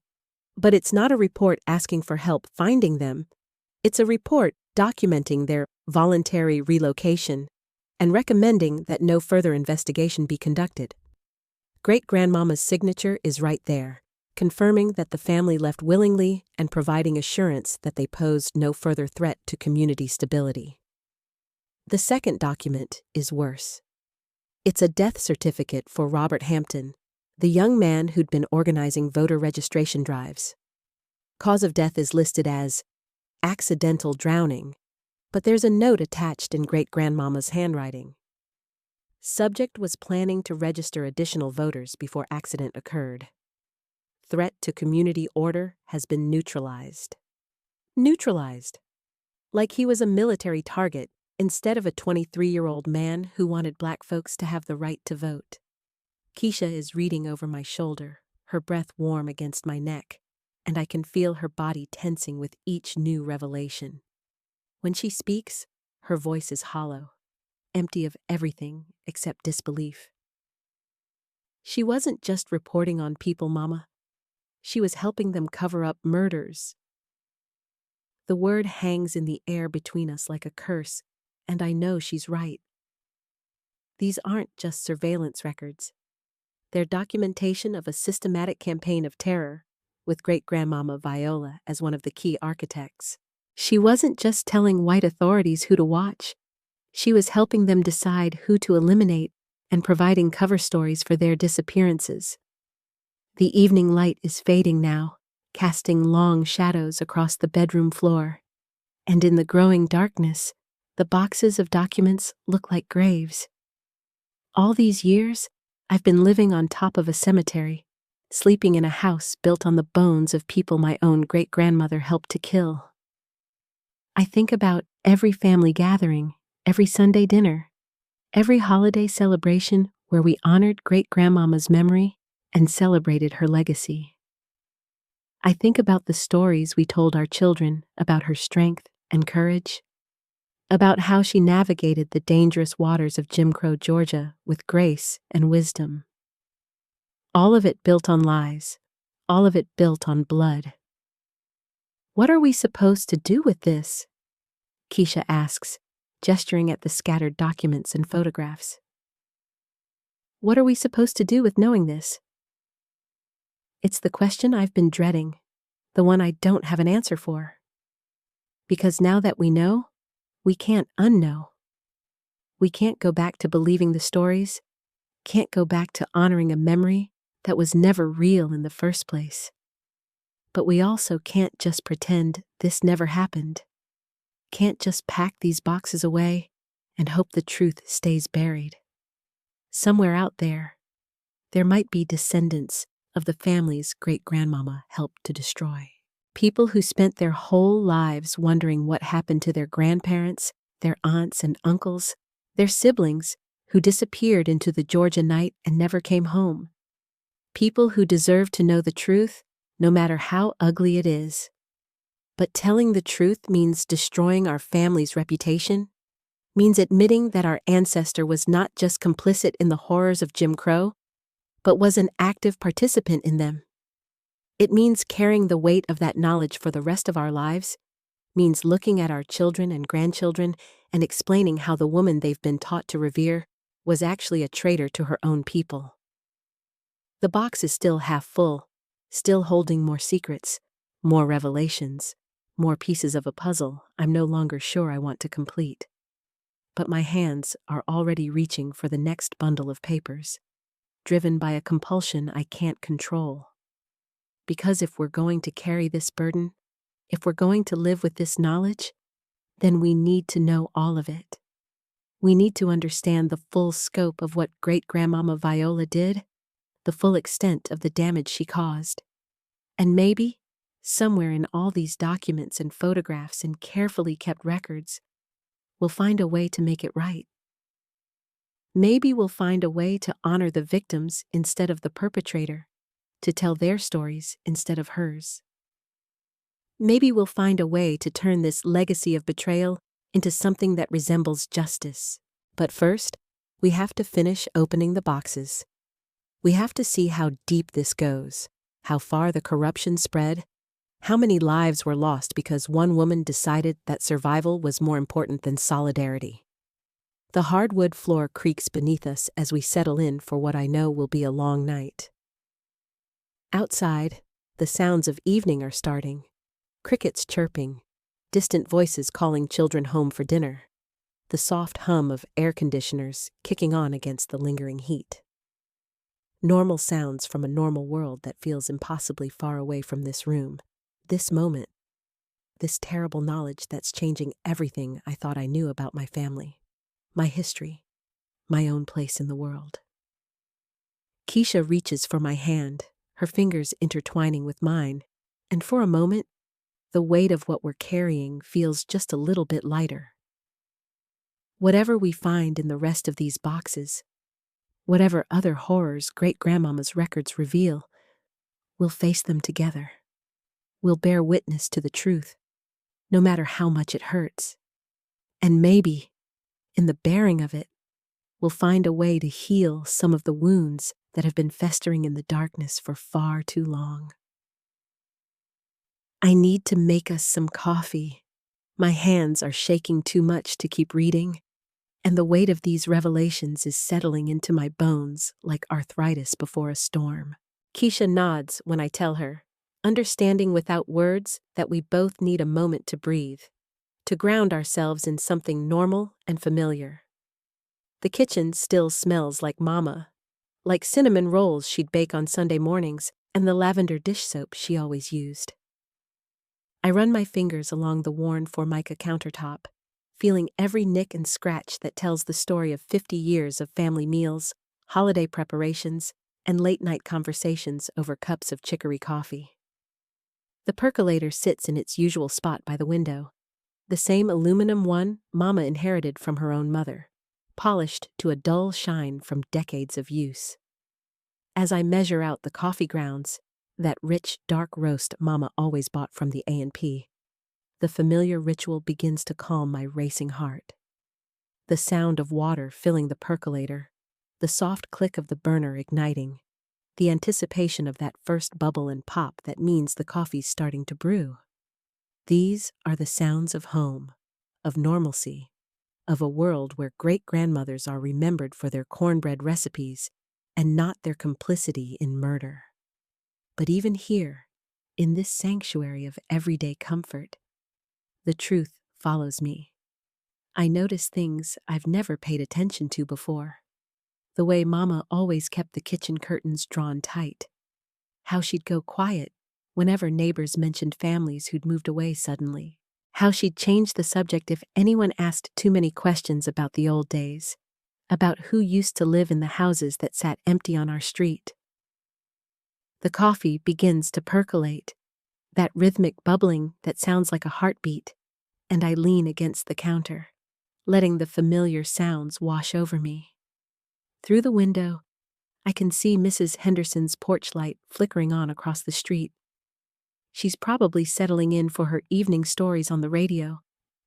But it's not a report asking for help finding them. It's a report documenting their voluntary relocation and recommending that no further investigation be conducted. Great-grandmama's signature is right there, confirming that the family left willingly and providing assurance that they posed no further threat to community stability. The second document is worse. It's a death certificate for Robert Hampton, the young man who'd been organizing voter registration drives. Cause of death is listed as accidental drowning, but there's a note attached in great-grandmama's handwriting. Subject was planning to register additional voters before accident occurred. Threat to community order has been neutralized. Neutralized. Like he was a military target instead of a 23-year-old man who wanted black folks to have the right to vote. Keisha is reading over my shoulder, her breath warm against my neck, and I can feel her body tensing with each new revelation. When she speaks, her voice is hollow, empty of everything except disbelief. She wasn't just reporting on people, Mama. She was helping them cover up murders. The word hangs in the air between us like a curse, and I know she's right. These aren't just surveillance records. They're documentation of a systematic campaign of terror, with great-grandmama Viola as one of the key architects. She wasn't just telling white authorities who to watch. She was helping them decide who to eliminate and providing cover stories for their disappearances. The evening light is fading now, casting long shadows across the bedroom floor. And in the growing darkness, the boxes of documents look like graves. All these years, I've been living on top of a cemetery, sleeping in a house built on the bones of people my own great-grandmother helped to kill. I think about every family gathering, every Sunday dinner, every holiday celebration where we honored great-grandmama's memory and celebrated her legacy. I think about the stories we told our children about her strength and courage, about how she navigated the dangerous waters of Jim Crow Georgia with grace and wisdom. All of it built on lies, all of it built on blood. What are we supposed to do with this? Keisha asks, gesturing at the scattered documents and photographs. What are we supposed to do with knowing this? It's the question I've been dreading, the one I don't have an answer for. Because now that we know, we can't unknow. We can't go back to believing the stories, can't go back to honoring a memory that was never real in the first place. But we also can't just pretend this never happened. Can't just pack these boxes away and hope the truth stays buried. Somewhere out there might be descendants of the families great-grandmama helped to destroy. People who spent their whole lives wondering what happened to their grandparents, their aunts and uncles, their siblings who disappeared into the Georgia night and never came home. People who deserve to know the truth, no matter how ugly it is. But telling the truth means destroying our family's reputation, means admitting that our ancestor was not just complicit in the horrors of Jim Crow, but was an active participant in them. It means carrying the weight of that knowledge for the rest of our lives, means looking at our children and grandchildren and explaining how the woman they've been taught to revere was actually a traitor to her own people. The box is still half full, still holding more secrets, more revelations, more pieces of a puzzle I'm no longer sure I want to complete. But my hands are already reaching for the next bundle of papers, driven by a compulsion I can't control. Because if we're going to carry this burden, if we're going to live with this knowledge, then we need to know all of it. We need to understand the full scope of what great-grandmama Viola did, the full extent of the damage she caused. And maybe, somewhere in all these documents and photographs and carefully kept records, we'll find a way to make it right. Maybe we'll find a way to honor the victims instead of the perpetrator, to tell their stories instead of hers. Maybe we'll find a way to turn this legacy of betrayal into something that resembles justice. But first, we have to finish opening the boxes. We have to see how deep this goes, how far the corruption spread, how many lives were lost because one woman decided that survival was more important than solidarity. The hardwood floor creaks beneath us as we settle in for what I know will be a long night. Outside, the sounds of evening are starting. Crickets chirping, distant voices calling children home for dinner, the soft hum of air conditioners kicking on against the lingering heat. Normal sounds from a normal world that feels impossibly far away from this room, this moment, this terrible knowledge that's changing everything I thought I knew about my family, my history, my own place in the world. Keisha reaches for my hand, her fingers intertwining with mine, and for a moment, the weight of what we're carrying feels just a little bit lighter. Whatever we find in the rest of these boxes, whatever other horrors great-grandmama's records reveal, we'll face them together. We'll bear witness to the truth, no matter how much it hurts. And maybe, in the bearing of it, we'll find a way to heal some of the wounds that have been festering in the darkness for far too long. I need to make us some coffee. My hands are shaking too much to keep reading, and the weight of these revelations is settling into my bones like arthritis before a storm. Keisha nods when I tell her, understanding without words that we both need a moment to breathe, to ground ourselves in something normal and familiar. The kitchen still smells like Mama, like cinnamon rolls she'd bake on Sunday mornings and the lavender dish soap she always used. I run my fingers along the worn Formica countertop, feeling every nick and scratch that tells the story of 50 years of family meals, holiday preparations, and late-night conversations over cups of chicory coffee. The percolator sits in its usual spot by the window, the same aluminum one Mama inherited from her own mother, polished to a dull shine from decades of use. As I measure out the coffee grounds, that rich, dark roast Mama always bought from the A&P, the familiar ritual begins to calm my racing heart. The sound of water filling the percolator, the soft click of the burner igniting, the anticipation of that first bubble and pop that means the coffee's starting to brew. These are the sounds of home, of normalcy, of a world where great-grandmothers are remembered for their cornbread recipes and not their complicity in murder. But even here, in this sanctuary of everyday comfort, the truth follows me. I notice things I've never paid attention to before. The way Mama always kept the kitchen curtains drawn tight. How she'd go quiet whenever neighbors mentioned families who'd moved away suddenly. How she'd change the subject if anyone asked too many questions about the old days, about who used to live in the houses that sat empty on our street. The coffee begins to percolate, that rhythmic bubbling that sounds like a heartbeat, and I lean against the counter, letting the familiar sounds wash over me. Through the window, I can see Mrs. Henderson's porch light flickering on across the street. She's probably settling in for her evening stories on the radio,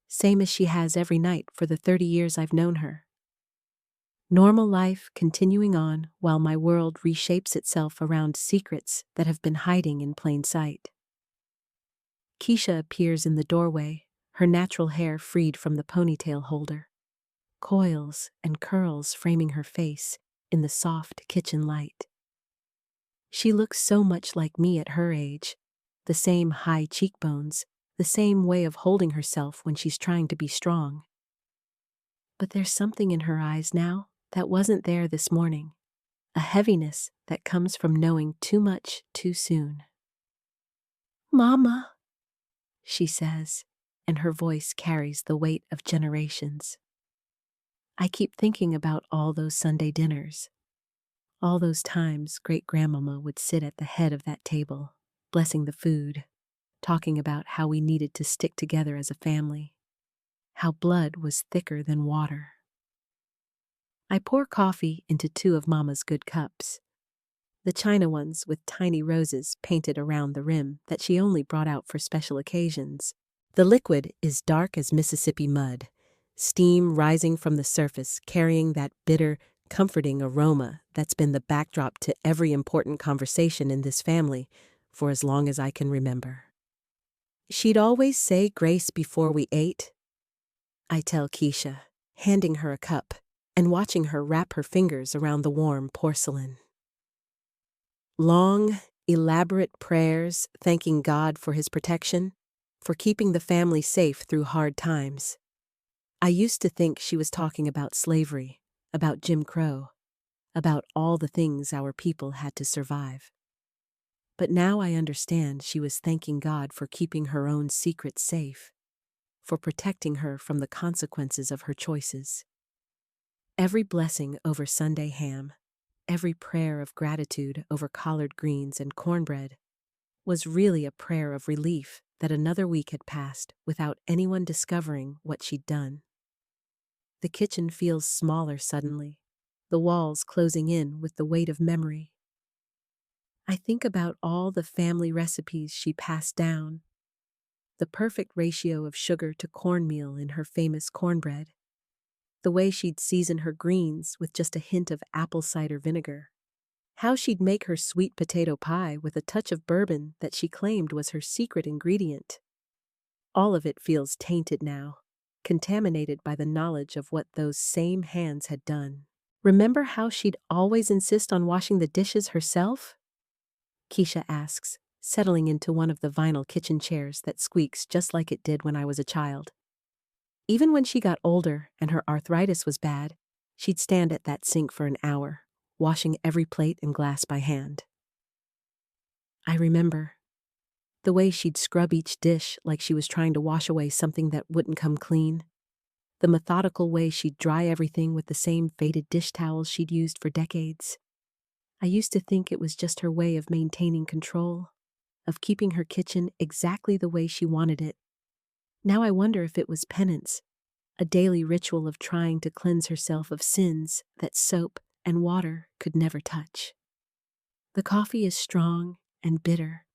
same as she has every night for the 30 years I've known her. Normal life continuing on while my world reshapes itself around secrets that have been hiding in plain sight. Keisha appears in the doorway, her natural hair freed from the ponytail holder, coils and curls framing her face in the soft kitchen light. She looks so much like me at her age, the same high cheekbones, the same way of holding herself when she's trying to be strong. But there's something in her eyes now that wasn't there this morning, a heaviness that comes from knowing too much too soon. "Mama," she says, and her voice carries the weight of generations. I keep thinking about all those Sunday dinners, all those times great-grandmama would sit at the head of that table, blessing the food, talking about how we needed to stick together as a family, how blood was thicker than water. I pour coffee into 2 of Mama's good cups, the china ones with tiny roses painted around the rim that she only brought out for special occasions. The liquid is dark as Mississippi mud, steam rising from the surface carrying that bitter, comforting aroma that's been the backdrop to every important conversation in this family for as long as I can remember. She'd always say grace before we ate, I tell Keisha, handing her a cup and watching her wrap her fingers around the warm porcelain. Long, elaborate prayers thanking God for his protection, for keeping the family safe through hard times. I used to think she was talking about slavery, about Jim Crow, about all the things our people had to survive. But now I understand she was thanking God for keeping her own secrets safe, for protecting her from the consequences of her choices. Every blessing over Sunday ham, every prayer of gratitude over collard greens and cornbread, was really a prayer of relief that another week had passed without anyone discovering what she'd done. The kitchen feels smaller suddenly, the walls closing in with the weight of memory. I think about all the family recipes she passed down, the perfect ratio of sugar to cornmeal in her famous cornbread, the way she'd season her greens with just a hint of apple cider vinegar, how she'd make her sweet potato pie with a touch of bourbon that she claimed was her secret ingredient. All of it feels tainted now, contaminated by the knowledge of what those same hands had done. Remember how she'd always insist on washing the dishes herself? Keisha asks, settling into one of the vinyl kitchen chairs that squeaks just like it did when I was a child. Even when she got older and her arthritis was bad, she'd stand at that sink for an hour, washing every plate and glass by hand. I remember the way she'd scrub each dish like she was trying to wash away something that wouldn't come clean, the methodical way she'd dry everything with the same faded dish towels she'd used for decades. I used to think it was just her way of maintaining control, of keeping her kitchen exactly the way she wanted it. Now I wonder if it was penance, a daily ritual of trying to cleanse herself of sins that soap and water could never touch. The coffee is strong and bitter,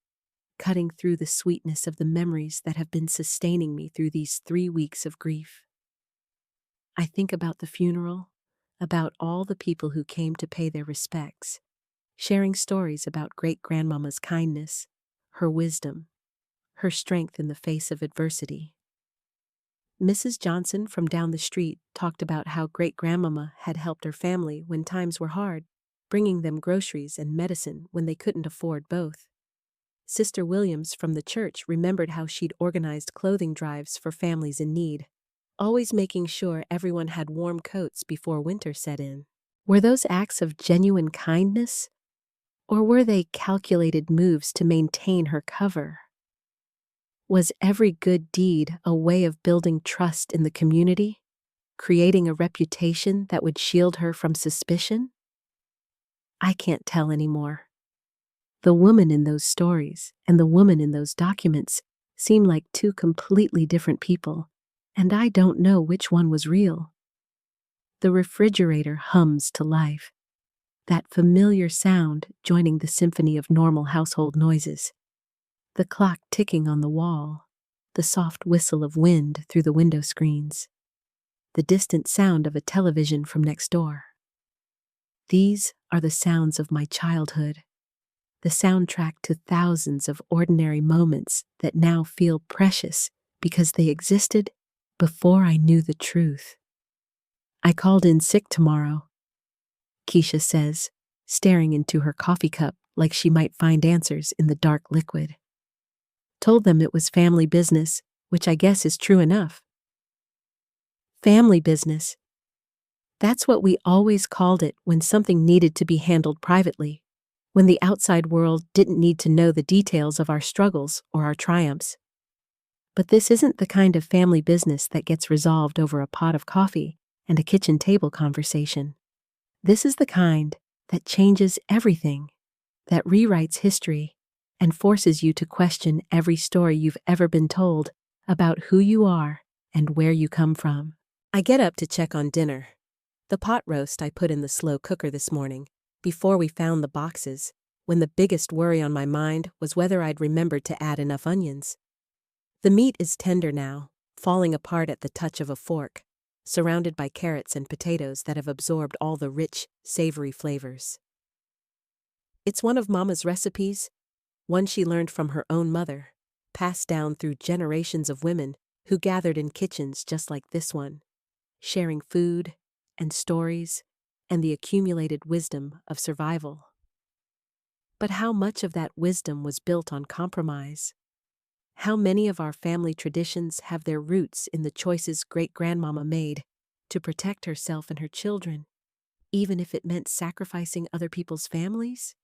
cutting through the sweetness of the memories that have been sustaining me through these 3 weeks of grief. I think about the funeral, about all the people who came to pay their respects, sharing stories about great-grandmama's kindness, her wisdom, her strength in the face of adversity. Mrs. Johnson from down the street talked about how great-grandmama had helped her family when times were hard, bringing them groceries and medicine when they couldn't afford both. Sister Williams from the church remembered how she'd organized clothing drives for families in need, always making sure everyone had warm coats before winter set in. Were those acts of genuine kindness, or were they calculated moves to maintain her cover? Was every good deed a way of building trust in the community, creating a reputation that would shield her from suspicion? I can't tell anymore. The woman in those stories and the woman in those documents seem like two completely different people, and I don't know which one was real. The refrigerator hums to life, that familiar sound joining the symphony of normal household noises. The clock ticking on the wall, the soft whistle of wind through the window screens, the distant sound of a television from next door. These are the sounds of my childhood, the soundtrack to thousands of ordinary moments that now feel precious because they existed before I knew the truth. I called in sick tomorrow, Keisha says, staring into her coffee cup like she might find answers in the dark liquid. Told them it was family business, which I guess is true enough. Family business. That's what we always called it when something needed to be handled privately, when the outside world didn't need to know the details of our struggles or our triumphs. But this isn't the kind of family business that gets resolved over a pot of coffee and a kitchen table conversation. This is the kind that changes everything, that rewrites history, and forces you to question every story you've ever been told about who you are and where you come from. I get up to check on dinner. The pot roast I put in the slow cooker this morning, before we found the boxes, when the biggest worry on my mind was whether I'd remembered to add enough onions. The meat is tender now, falling apart at the touch of a fork, surrounded by carrots and potatoes that have absorbed all the rich, savory flavors. It's one of Mama's recipes, one she learned from her own mother, passed down through generations of women who gathered in kitchens just like this one, sharing food and stories and the accumulated wisdom of survival. But how much of that wisdom was built on compromise? How many of our family traditions have their roots in the choices great-grandmama made to protect herself and her children, even if it meant sacrificing other people's families?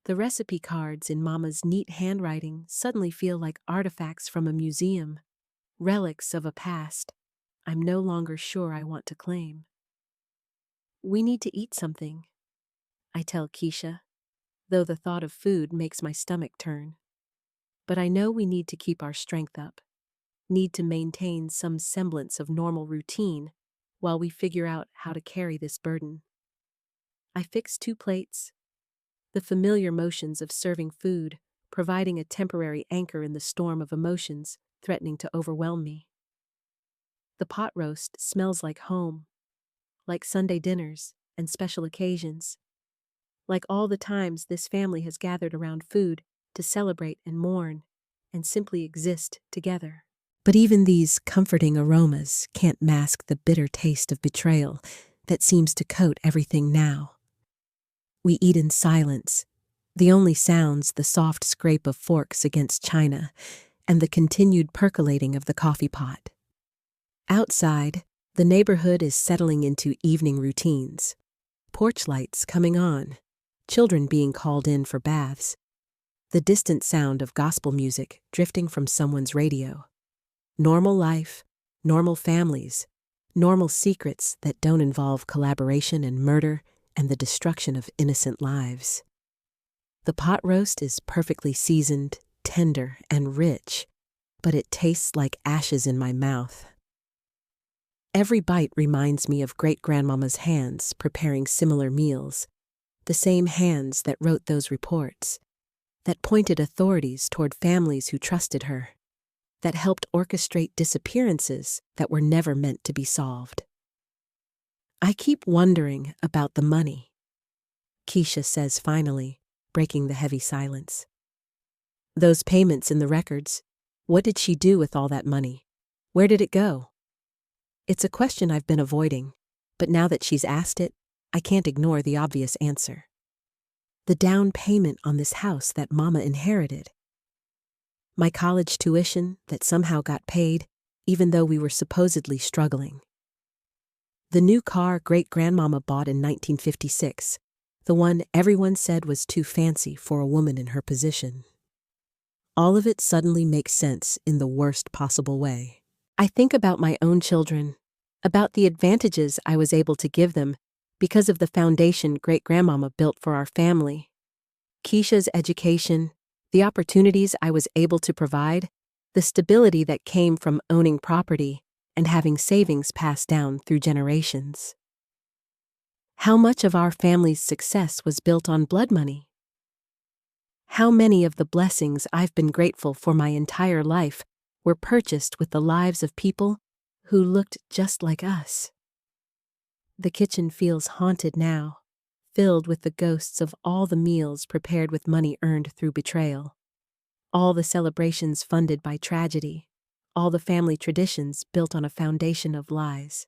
The recipe cards in Mama's neat handwriting suddenly feel like artifacts from a museum, relics of a past I'm no longer sure I want to claim. We need to eat something, I tell Keisha, though the thought of food makes my stomach turn. But I know we need to keep our strength up, need to maintain some semblance of normal routine while we figure out how to carry this burden. I fix 2 plates, the familiar motions of serving food, providing a temporary anchor in the storm of emotions threatening to overwhelm me. The pot roast smells like home, like Sunday dinners and special occasions, like all the times this family has gathered around food to celebrate and mourn and simply exist together. But even these comforting aromas can't mask the bitter taste of betrayal that seems to coat everything now. We eat in silence, the only sounds the soft scrape of forks against china and the continued percolating of the coffee pot. Outside, the neighborhood is settling into evening routines. Porch lights coming on, children being called in for baths, the distant sound of gospel music drifting from someone's radio. Normal life, normal families, normal secrets that don't involve collaboration and murder and the destruction of innocent lives. The pot roast is perfectly seasoned, tender, and rich, but it tastes like ashes in my mouth. Every bite reminds me of great-grandmama's hands preparing similar meals, the same hands that wrote those reports, that pointed authorities toward families who trusted her, that helped orchestrate disappearances that were never meant to be solved. I keep wondering about the money, Keisha says finally, breaking the heavy silence. Those payments in the records, what did she do with all that money? Where did it go? It's a question I've been avoiding, but now that she's asked it, I can't ignore the obvious answer. The down payment on this house that Mama inherited. My college tuition that somehow got paid, even though we were supposedly struggling. The new car great-grandmama bought in 1956, the one everyone said was too fancy for a woman in her position. All of it suddenly makes sense in the worst possible way. I think about my own children, about the advantages I was able to give them because of the foundation great-grandmama built for our family. Keisha's education, the opportunities I was able to provide, the stability that came from owning property and having savings passed down through generations. How much of our family's success was built on blood money? How many of the blessings I've been grateful for my entire life were purchased with the lives of people who looked just like us? The kitchen feels haunted now, filled with the ghosts of all the meals prepared with money earned through betrayal, all the celebrations funded by tragedy, all the family traditions built on a foundation of lies.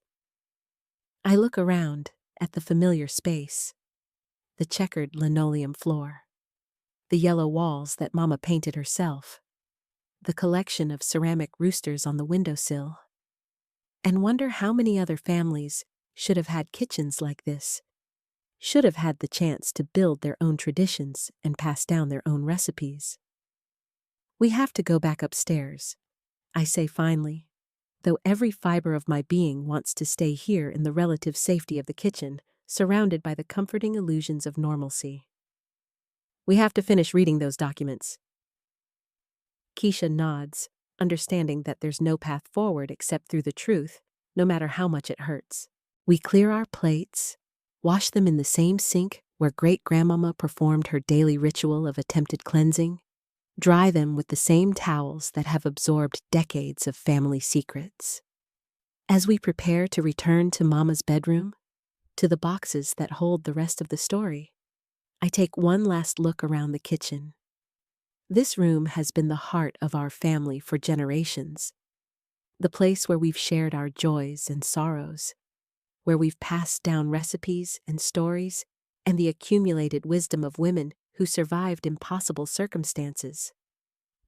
I look around at the familiar space, the checkered linoleum floor, the yellow walls that Mama painted herself, the collection of ceramic roosters on the windowsill, and wonder how many other families should have had kitchens like this, should have had the chance to build their own traditions and pass down their own recipes. We have to go back upstairs, I say finally, though every fiber of my being wants to stay here in the relative safety of the kitchen, surrounded by the comforting illusions of normalcy. We have to finish reading those documents. Keisha nods, understanding that there's no path forward except through the truth, no matter how much it hurts. We clear our plates, wash them in the same sink where great-grandmama performed her daily ritual of attempted cleansing, dry them with the same towels that have absorbed decades of family secrets. As we prepare to return to Mama's bedroom, to the boxes that hold the rest of the story, I take one last look around the kitchen. This room has been the heart of our family for generations, the place where we've shared our joys and sorrows, where we've passed down recipes and stories and the accumulated wisdom of women who survived impossible circumstances.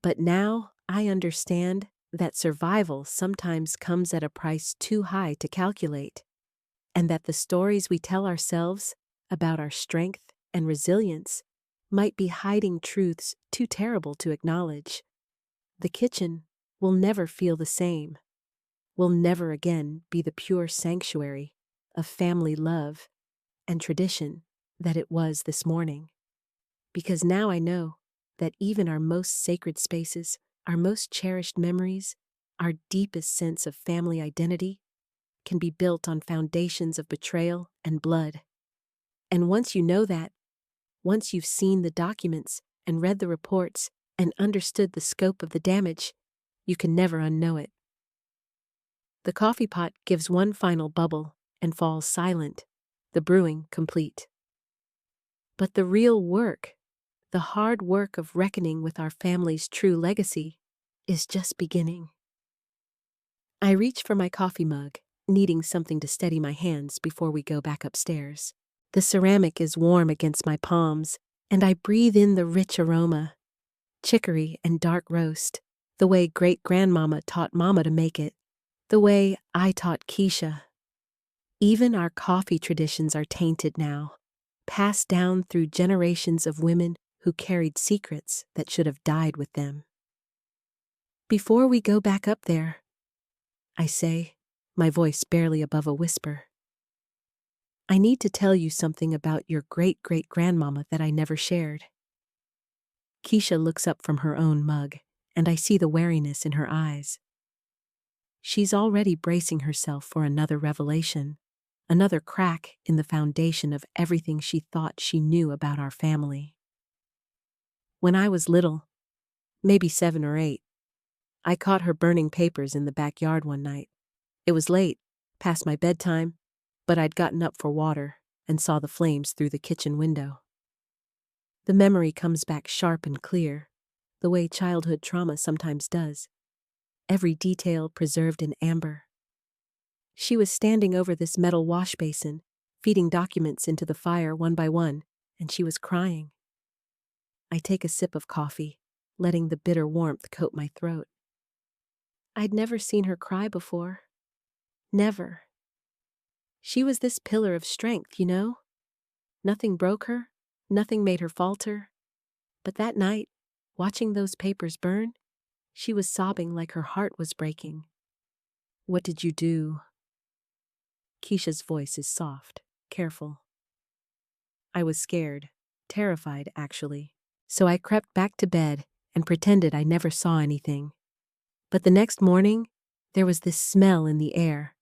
But now I understand that survival sometimes comes at a price too high to calculate, and that the stories we tell ourselves about our strength and resilience might be hiding truths too terrible to acknowledge. The kitchen will never feel the same, will never again be the pure sanctuary of family love and tradition that it was this morning. Because now I know that even our most sacred spaces, our most cherished memories, our deepest sense of family identity can be built on foundations of betrayal and blood. And once you know that, once you've seen the documents and read the reports and understood the scope of the damage, you can never unknow it. The coffee pot gives one final bubble and falls silent, the brewing complete. But the real work, the hard work of reckoning with our family's true legacy, is just beginning. I reach for my coffee mug, needing something to steady my hands before we go back upstairs. The ceramic is warm against my palms, and I breathe in the rich aroma, chicory and dark roast, the way great-grandmama taught Mama to make it, the way I taught Keisha. Even our coffee traditions are tainted now, passed down through generations of women who carried secrets that should have died with them. Before we go back up there, I say, my voice barely above a whisper, I need to tell you something about your great-great-grandmama that I never shared. Keisha looks up from her own mug, and I see the wariness in her eyes. She's already bracing herself for another revelation, another crack in the foundation of everything she thought she knew about our family. When I was little, maybe 7 or 8, I caught her burning papers in the backyard one night. It was late, past my bedtime, but I'd gotten up for water and saw the flames through the kitchen window. The memory comes back sharp and clear, the way childhood trauma sometimes does, every detail preserved in amber. She was standing over this metal wash basin, feeding documents into the fire one by one, and she was crying. I take a sip of coffee, letting the bitter warmth coat my throat. I'd never seen her cry before. Never. She was this pillar of strength, you know? Nothing broke her, nothing made her falter. But that night, watching those papers burn, she was sobbing like her heart was breaking. "What did you do?" Keisha's voice is soft, careful. I was scared, terrified actually, so I crept back to bed and pretended I never saw anything. But the next morning, there was this smell in the air.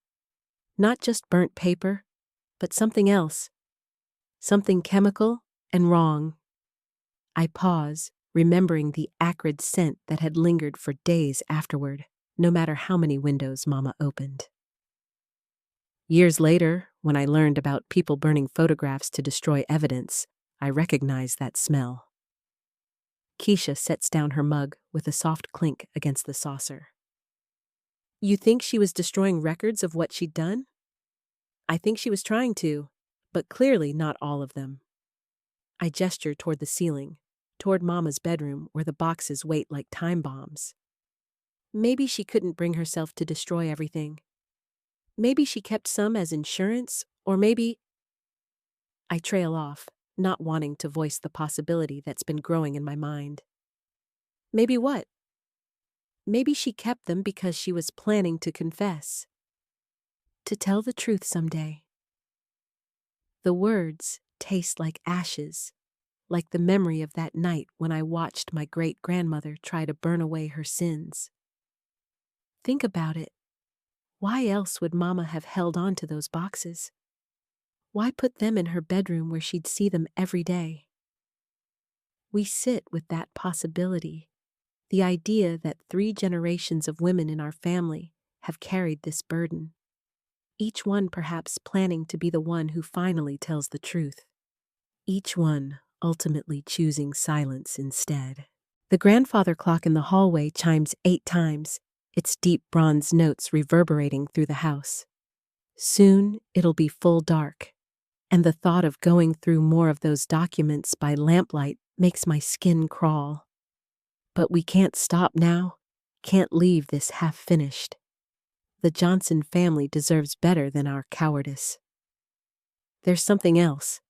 Not just burnt paper, but something else. Something chemical and wrong. I pause, remembering the acrid scent that had lingered for days afterward, no matter how many windows Mama opened. Years later, when I learned about people burning photographs to destroy evidence, I recognized that smell. Keisha sets down her mug with a soft clink against the saucer. "You think she was destroying records of what she'd done?" "I think she was trying to, but clearly not all of them." I gesture toward the ceiling, toward Mama's bedroom where the boxes wait like time bombs. Maybe she couldn't bring herself to destroy everything. Maybe she kept some as insurance, or maybe... I trail off, not wanting to voice the possibility that's been growing in my mind. Maybe what? Maybe she kept them because she was planning to confess. To tell the truth someday. The words taste like ashes, like the memory of that night when I watched my great-grandmother try to burn away her sins. Think about it. Why else would Mama have held on to those boxes? Why put them in her bedroom where she'd see them every day? We sit with that possibility, the idea that 3 generations of women in our family have carried this burden, each one perhaps planning to be the one who finally tells the truth, each one ultimately choosing silence instead. The grandfather clock in the hallway chimes 8 times, its deep bronze notes reverberating through the house. Soon it'll be full dark, and the thought of going through more of those documents by lamplight makes my skin crawl. But we can't stop now, can't leave this half-finished. The Johnson family deserves better than our cowardice. "There's something else,"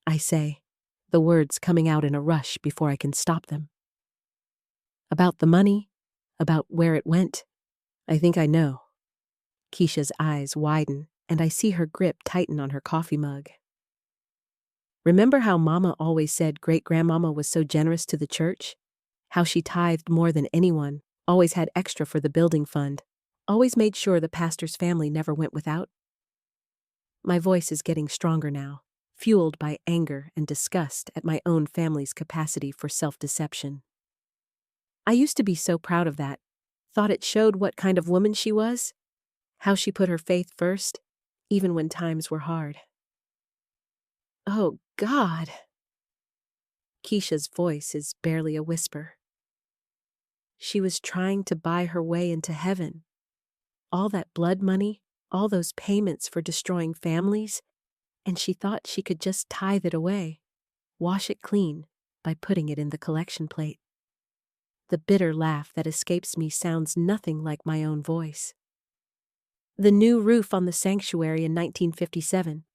I say, the words coming out in a rush before I can stop them. "About the money, about where it went, I think I know." Keisha's eyes widen, and I see her grip tighten on her coffee mug. "Remember how Mama always said great-grandmama was so generous to the church? How she tithed more than anyone, always had extra for the building fund, always made sure the pastor's family never went without?" My voice is getting stronger now, fueled by anger and disgust at my own family's capacity for self-deception. I used to be so proud of that, thought it showed what kind of woman she was, how she put her faith first, even when times were hard. "Oh, God!" Keisha's voice is barely a whisper. She was trying to buy her way into heaven. All that blood money, all those payments for destroying families, and she thought she could just tithe it away, wash it clean by putting it in the collection plate. The bitter laugh that escapes me sounds nothing like my own voice. The new roof on the sanctuary in 1957,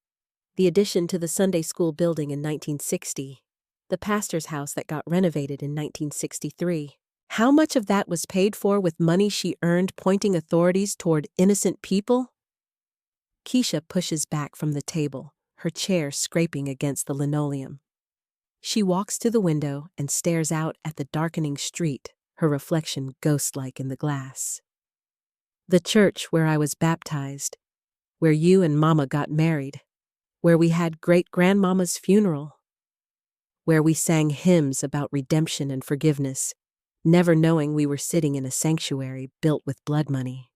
the addition to the Sunday school building in 1960, the pastor's house that got renovated in 1963. How much of that was paid for with money she earned pointing authorities toward innocent people? Keisha pushes back from the table, her chair scraping against the linoleum. She walks to the window and stares out at the darkening street, her reflection ghost-like in the glass. "The church where I was baptized, where you and Mama got married, where we had great-grandmama's funeral, where we sang hymns about redemption and forgiveness, never knowing we were sitting in a sanctuary built with blood money."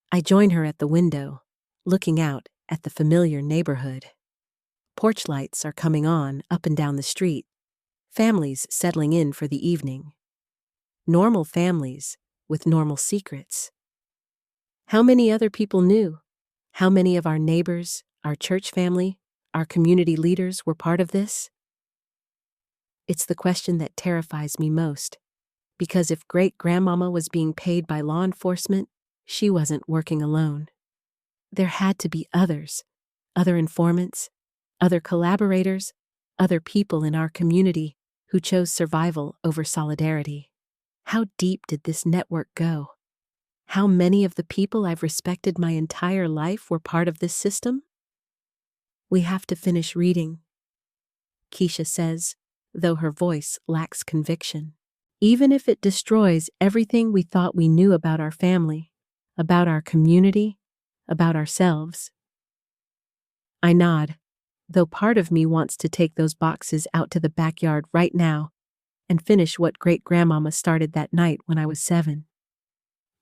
I join her at the window, looking out at the familiar neighborhood. Porch lights are coming on up and down the street, families settling in for the evening. Normal families with normal secrets. How many other people knew? How many of our neighbors, our church family, our community leaders were part of this? It's the question that terrifies me most. Because if great-grandmama was being paid by law enforcement, she wasn't working alone. There had to be others, other informants, other collaborators, other people in our community who chose survival over solidarity. How deep did this network go? How many of the people I've respected my entire life were part of this system? We have to finish reading, Keisha says, though her voice lacks conviction. Even if it destroys everything we thought we knew about our family, about our community, about ourselves. I nod, though part of me wants to take those boxes out to the backyard right now and finish what great-grandmama started that night when I was 7.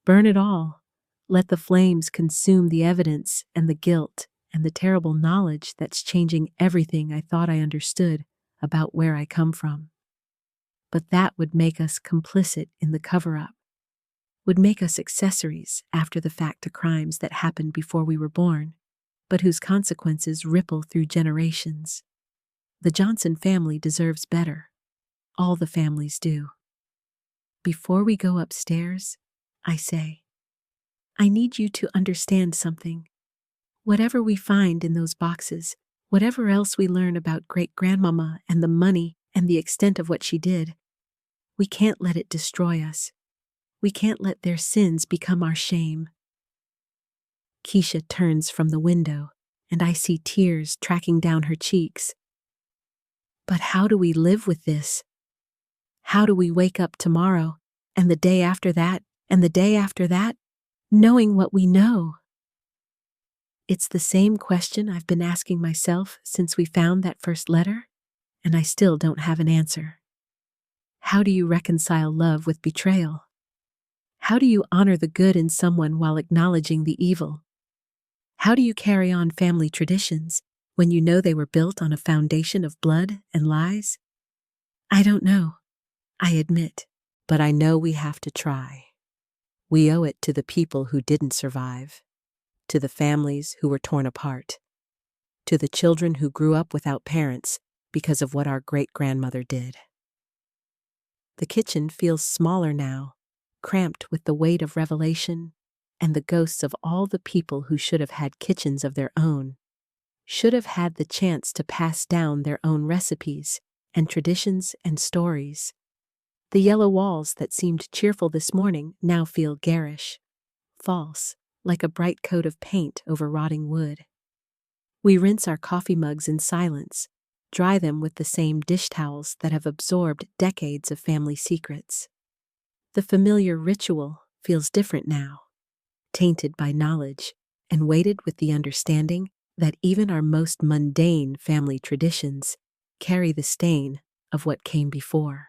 Burn it all. Let the flames consume the evidence and the guilt and the terrible knowledge that's changing everything I thought I understood about where I come from. But that would make us complicit in the cover-up, would make us accessories after the fact to crimes that happened before we were born, but whose consequences ripple through generations. The Johnson family deserves better. All the families do. Before we go upstairs, I say, I need you to understand something. Whatever we find in those boxes, whatever else we learn about great-grandmama and the money and the extent of what she did, we can't let it destroy us. We can't let their sins become our shame. Keisha turns from the window, and I see tears tracking down her cheeks. But how do we live with this? How do we wake up tomorrow, and the day after that, and the day after that, knowing what we know? It's the same question I've been asking myself since we found that first letter, and I still don't have an answer. How do you reconcile love with betrayal? How do you honor the good in someone while acknowledging the evil? How do you carry on family traditions when you know they were built on a foundation of blood and lies? I don't know, I admit, but I know we have to try. We owe it to the people who didn't survive, to the families who were torn apart, to the children who grew up without parents because of what our great-grandmother did. The kitchen feels smaller now, cramped with the weight of revelation and the ghosts of all the people who should have had kitchens of their own, should have had the chance to pass down their own recipes and traditions and stories. The yellow walls that seemed cheerful this morning now feel garish, false, like a bright coat of paint over rotting wood. We rinse our coffee mugs in silence, dry them with the same dish towels that have absorbed decades of family secrets. The familiar ritual feels different now, tainted by knowledge and weighted with the understanding that even our most mundane family traditions carry the stain of what came before.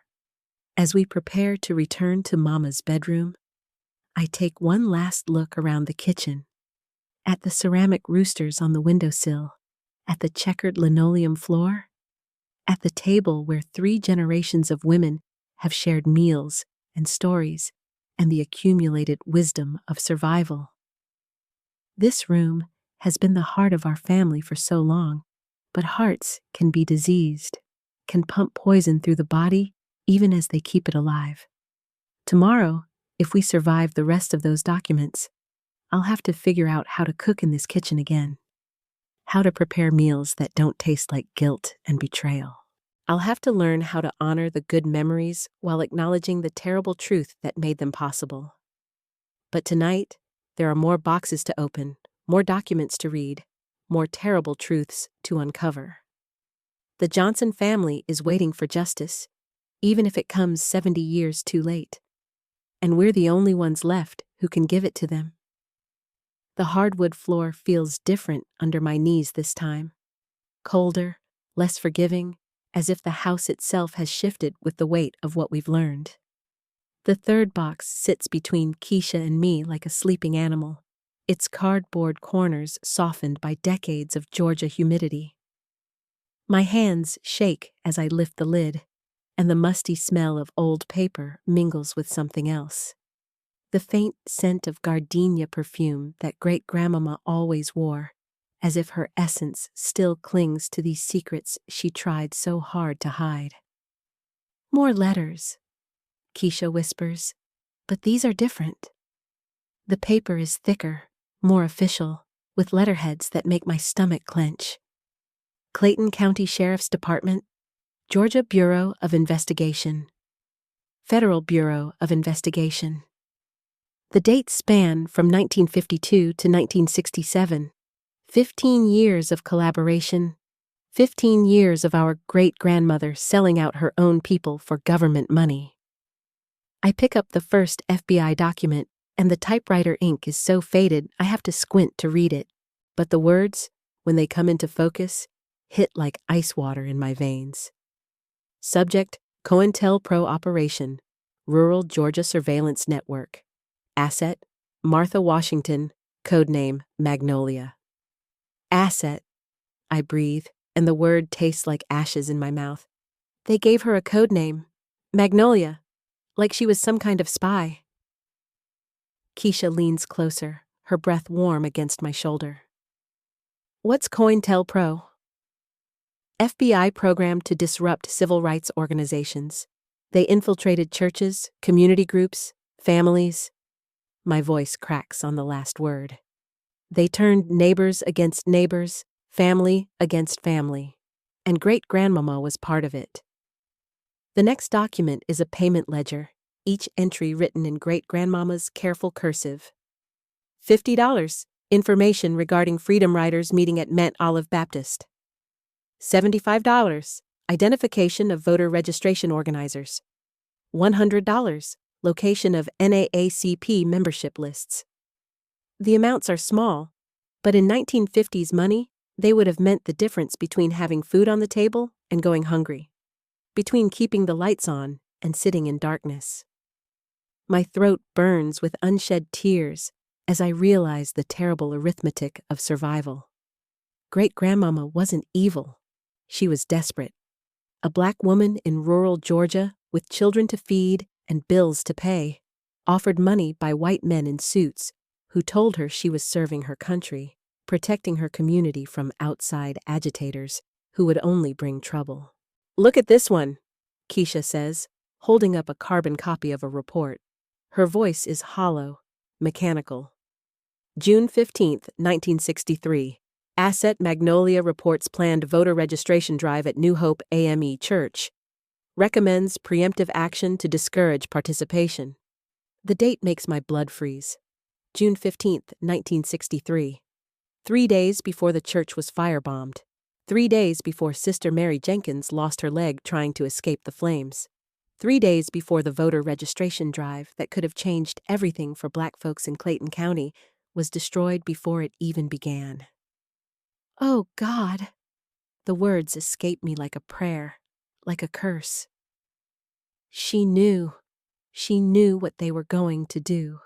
As we prepare to return to Mama's bedroom, I take one last look around the kitchen, at the ceramic roosters on the windowsill, at the checkered linoleum floor, at the table where 3 generations of women have shared meals and stories and the accumulated wisdom of survival. This room has been the heart of our family for so long, but hearts can be diseased, can pump poison through the body even as they keep it alive. Tomorrow, if we survive the rest of those documents, I'll have to figure out how to cook in this kitchen again. How to prepare meals that don't taste like guilt and betrayal. I'll have to learn how to honor the good memories while acknowledging the terrible truth that made them possible. But tonight, there are more boxes to open, more documents to read, more terrible truths to uncover. The Johnson family is waiting for justice, even if it comes 70 years too late. And we're the only ones left who can give it to them. The hardwood floor feels different under my knees this time. Colder, less forgiving, as if the house itself has shifted with the weight of what we've learned. The third box sits between Keisha and me like a sleeping animal, its cardboard corners softened by decades of Georgia humidity. My hands shake as I lift the lid, and the musty smell of old paper mingles with something else. The faint scent of gardenia perfume that great-grandmama always wore, as if her essence still clings to these secrets she tried so hard to hide. More letters, Keisha whispers, but these are different. The paper is thicker, more official, with letterheads that make my stomach clench. Clayton County Sheriff's Department, Georgia Bureau of Investigation, Federal Bureau of Investigation. The dates span from 1952 to 1967, 15 years of collaboration, 15 years of our great-grandmother selling out her own people for government money. I pick up the first FBI document, and the typewriter ink is so faded I have to squint to read it. But the words, when they come into focus, hit like ice water in my veins. Subject, COINTELPRO Operation, Rural Georgia Surveillance Network. Asset, Martha Washington, codename Magnolia. Asset, I breathe, and the word tastes like ashes in my mouth. They gave her a codename, Magnolia, like she was some kind of spy. Keisha leans closer, her breath warm against my shoulder. What's COINTELPRO? FBI program to disrupt civil rights organizations. They infiltrated churches, community groups, families. My voice cracks on the last word. They turned neighbors against neighbors, family against family, and great-grandmama was part of it. The next document is a payment ledger, each entry written in great-grandmama's careful cursive. $50, information regarding Freedom Riders meeting at Mount Olive Baptist. $75, identification of voter registration organizers. $100, location of NAACP membership lists. The amounts are small, but in 1950s money, they would have meant the difference between having food on the table and going hungry, between keeping the lights on and sitting in darkness. My throat burns with unshed tears as I realize the terrible arithmetic of survival. Great-grandmama wasn't evil. She was desperate. A black woman in rural Georgia with children to feed and bills to pay, offered money by white men in suits who told her she was serving her country, protecting her community from outside agitators who would only bring trouble. Look at this one, Keisha says, holding up a carbon copy of a report. Her voice is hollow, mechanical. June 15, 1963. Asset Magnolia reports planned voter registration drive at New Hope AME Church. Recommends preemptive action to discourage participation. The date makes my blood freeze. June 15, 1963. 3 days before the church was firebombed. 3 days before Sister Mary Jenkins lost her leg trying to escape the flames. 3 days before the voter registration drive that could have changed everything for black folks in Clayton County was destroyed before it even began. Oh, God! The words escape me like a prayer, like a curse. She knew what they were going to do.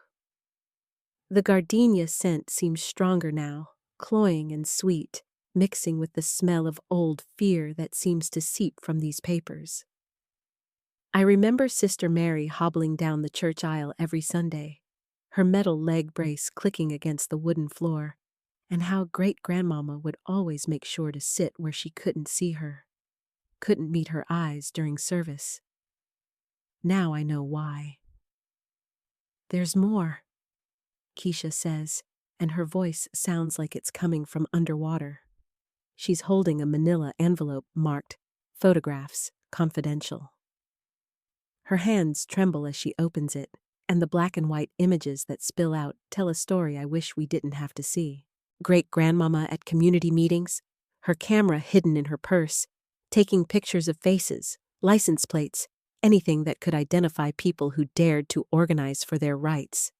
The gardenia scent seems stronger now, cloying and sweet, mixing with the smell of old fear that seems to seep from these papers. I remember Sister Mary hobbling down the church aisle every Sunday, her metal leg brace clicking against the wooden floor, and how great-grandmama would always make sure to sit where she couldn't see her, couldn't meet her eyes during service. Now I know why. There's more, Keisha says, and her voice sounds like it's coming from underwater. She's holding a manila envelope marked, Photographs, Confidential. Her hands tremble as she opens it, and the black and white images that spill out tell a story I wish we didn't have to see. Great-grandmama at community meetings, her camera hidden in her purse, taking pictures of faces, license plates, anything that could identify people who dared to organize for their rights.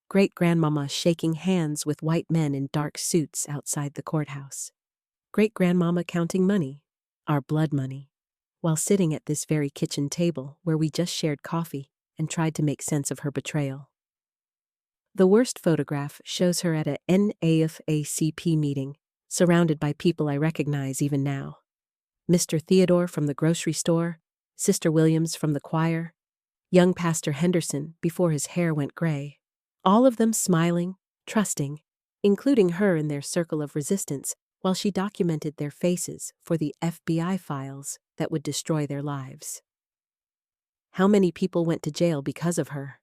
Great-grandmama shaking hands with white men in dark suits outside the courthouse. Great-grandmama counting money, our blood money, while sitting at this very kitchen table where we just shared coffee and tried to make sense of her betrayal. The worst photograph shows her at a NAACP meeting, surrounded by people I recognize even now. Mr. Theodore from the grocery store, Sister Williams from the choir, young Pastor Henderson before his hair went gray. All of them smiling, trusting, including her in their circle of resistance while she documented their faces for the FBI files that would destroy their lives. How many people went to jail because of her?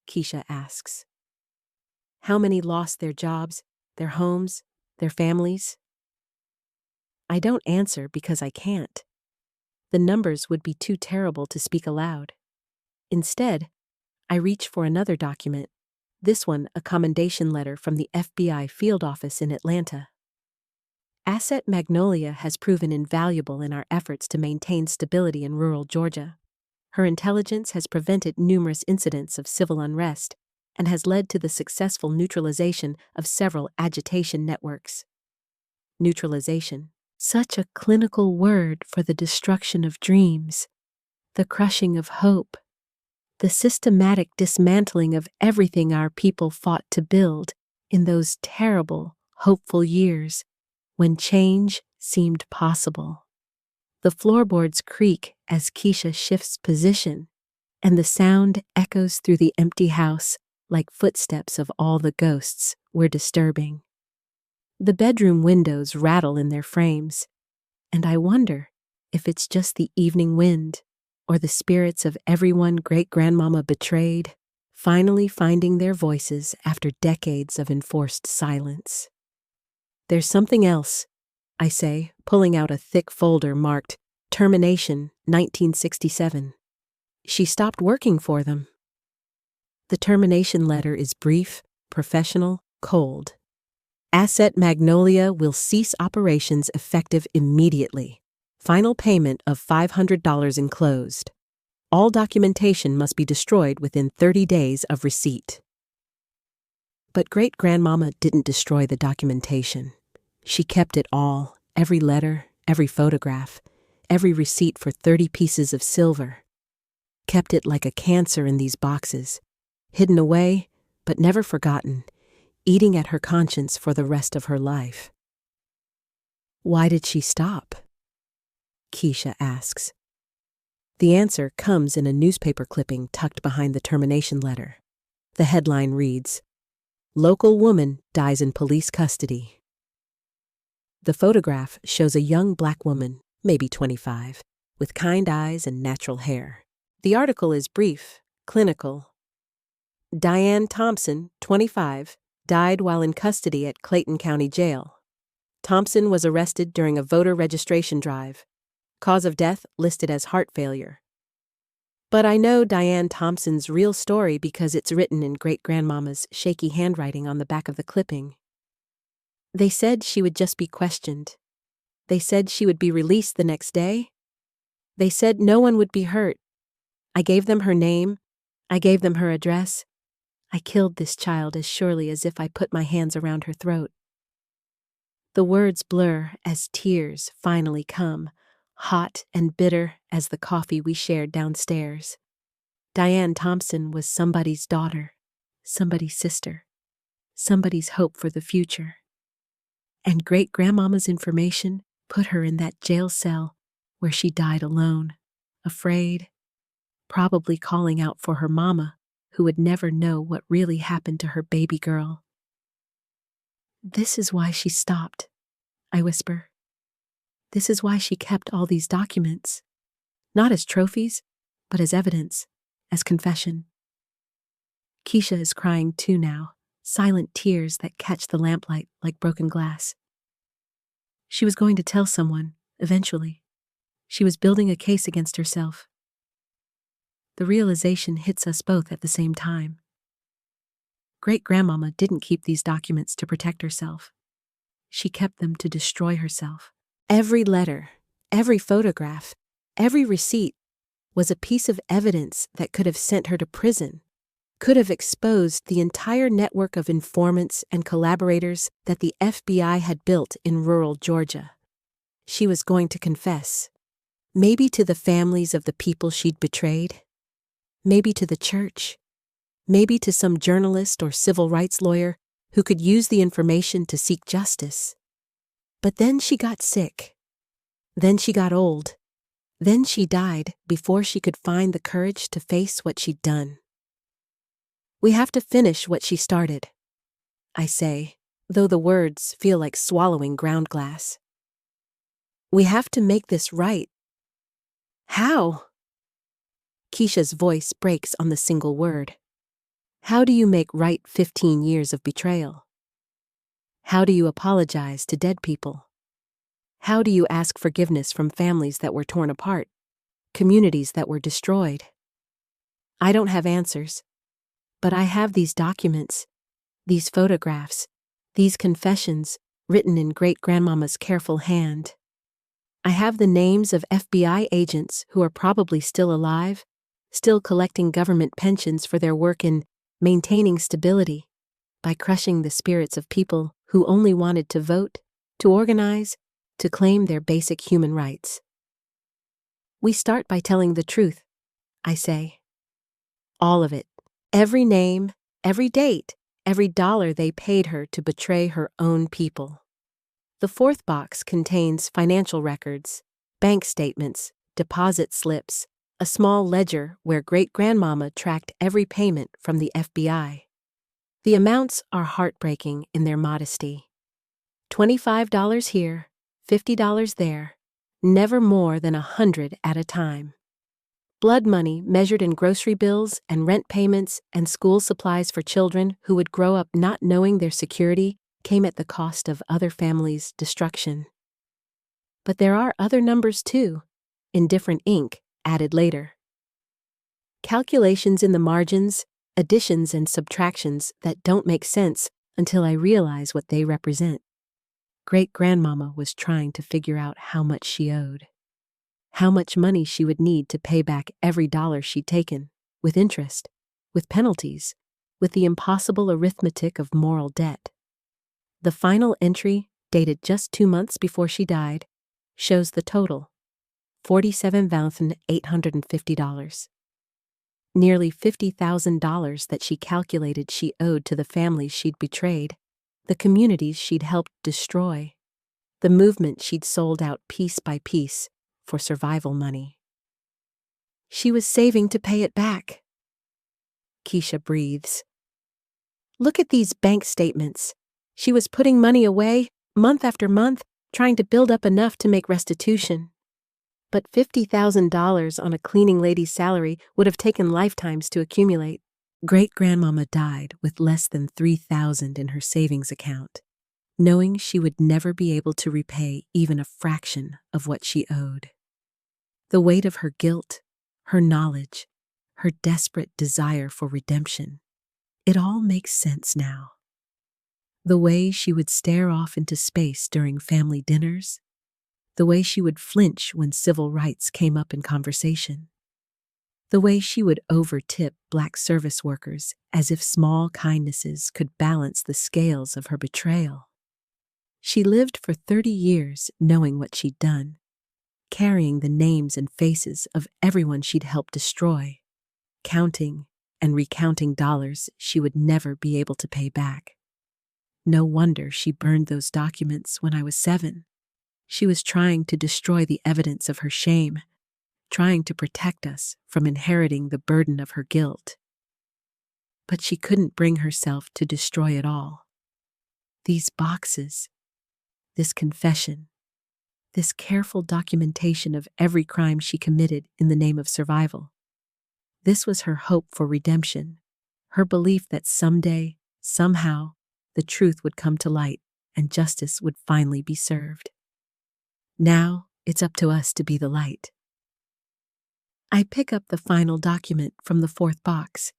Keisha asks. How many lost their jobs, their homes, their families? I don't answer because I can't. The numbers would be too terrible to speak aloud. Instead, I reach for another document, this one a commendation letter from the FBI field office in Atlanta. Asset Magnolia has proven invaluable in our efforts to maintain stability in rural Georgia. Her intelligence has prevented numerous incidents of civil unrest and has led to the successful neutralization of several agitation networks. Neutralization, such a clinical word for the destruction of dreams, the crushing of hope, the systematic dismantling of everything our people fought to build in those terrible, hopeful years when change seemed possible. The floorboards creak as Keisha shifts position, and the sound echoes through the empty house like footsteps of all the ghosts we're disturbing. The bedroom windows rattle in their frames, and I wonder if it's just the evening wind or the spirits of everyone great-grandmama betrayed, finally finding their voices after decades of enforced silence. There's something else, I say, pulling out a thick folder marked Termination 1967. She stopped working for them. The termination letter is brief, professional, cold. Asset Magnolia will cease operations effective immediately. Final payment of $500 enclosed. All documentation must be destroyed within 30 days of receipt. But great-grandmama didn't destroy the documentation. She kept it all, every letter, every photograph, every receipt for 30 pieces of silver. Kept it like a cancer in these boxes, hidden away, but never forgotten, eating at her conscience for the rest of her life. Why did she stop? Keisha asks. The answer comes in a newspaper clipping tucked behind the termination letter. The headline reads, "Local woman dies in police custody." The photograph shows a young black woman, maybe 25, with kind eyes and natural hair. The article is brief, clinical. Diane Thompson, 25, died while in custody at Clayton County Jail. Thompson was arrested during a voter registration drive. Cause of death listed as heart failure. But I know Diane Thompson's real story because it's written in great-grandmama's shaky handwriting on the back of the clipping. They said she would just be questioned. They said she would be released the next day. They said no one would be hurt. I gave them her name. I gave them her address. I killed this child as surely as if I put my hands around her throat. The words blur as tears finally come, hot and bitter as the coffee we shared downstairs. Diane Thompson was somebody's daughter, somebody's sister, somebody's hope for the future. And great-grandmama's information put her in that jail cell where she died alone, afraid, probably calling out for her mama, who would never know what really happened to her baby girl. This is why she stopped, I whisper. This is why she kept all these documents, not as trophies, but as evidence, as confession. Keisha is crying too now, silent tears that catch the lamplight like broken glass. She was going to tell someone, eventually. She was building a case against herself. The realization hits us both at the same time. Great-grandmama didn't keep these documents to protect herself. She kept them to destroy herself. Every letter, every photograph, every receipt was a piece of evidence that could have sent her to prison, could have exposed the entire network of informants and collaborators that the FBI had built in rural Georgia. She was going to confess, maybe to the families of the people she'd betrayed, maybe to the church, maybe to some journalist or civil rights lawyer who could use the information to seek justice. But then she got sick. Then she got old. Then she died before she could find the courage to face what she'd done. We have to finish what she started, I say, though the words feel like swallowing ground glass. We have to make this right. How? Keisha's voice breaks on the single word. How do you make right 15 years of betrayal? How do you apologize to dead people? How do you ask forgiveness from families that were torn apart, communities that were destroyed? I don't have answers, but I have these documents, these photographs, these confessions written in great-grandmama's careful hand. I have the names of FBI agents who are probably still alive, still collecting government pensions for their work in maintaining stability by crushing the spirits of people who only wanted to vote, to organize, to claim their basic human rights. We start by telling the truth, I say. All of it. Every name, every date, every dollar they paid her to betray her own people. The fourth box contains financial records, bank statements, deposit slips, a small ledger where great-grandmama tracked every payment from the FBI. The amounts are heartbreaking in their modesty. $25 here, $50 there, never more than 100 at a time. Blood money measured in grocery bills and rent payments and school supplies for children who would grow up not knowing their security came at the cost of other families' destruction. But there are other numbers too, in different ink, added later. Calculations in the margins, additions and subtractions that don't make sense until I realize what they represent. Great-grandmama was trying to figure out how much she owed. How much money she would need to pay back every dollar she'd taken, with interest, with penalties, with the impossible arithmetic of moral debt. The final entry, dated just 2 months before she died, shows the total, $47,850. Nearly $50,000 that she calculated she owed to the families she'd betrayed, the communities she'd helped destroy, the movement she'd sold out piece by piece for survival money. She was saving to pay it back. Keisha breathes. Look at these bank statements. She was putting money away, month after month, trying to build up enough to make restitution. But $50,000 on a cleaning lady's salary would have taken lifetimes to accumulate. Great-grandmama died with less than $3,000 in her savings account, knowing she would never be able to repay even a fraction of what she owed. The weight of her guilt, her knowledge, her desperate desire for redemption, it all makes sense now. The way she would stare off into space during family dinners, the way she would flinch when civil rights came up in conversation, the way she would over-tip Black service workers as if small kindnesses could balance the scales of her betrayal. She lived for 30 years knowing what she'd done, carrying the names and faces of everyone she'd helped destroy, counting and recounting dollars she would never be able to pay back. No wonder she burned those documents when I was 7. She was trying to destroy the evidence of her shame, trying to protect us from inheriting the burden of her guilt. But she couldn't bring herself to destroy it all. These boxes, this confession, this careful documentation of every crime she committed in the name of survival. This was her hope for redemption, her belief that someday, somehow, the truth would come to light and justice would finally be served. Now, it's up to us to be the light. I pick up the final document from the fourth box,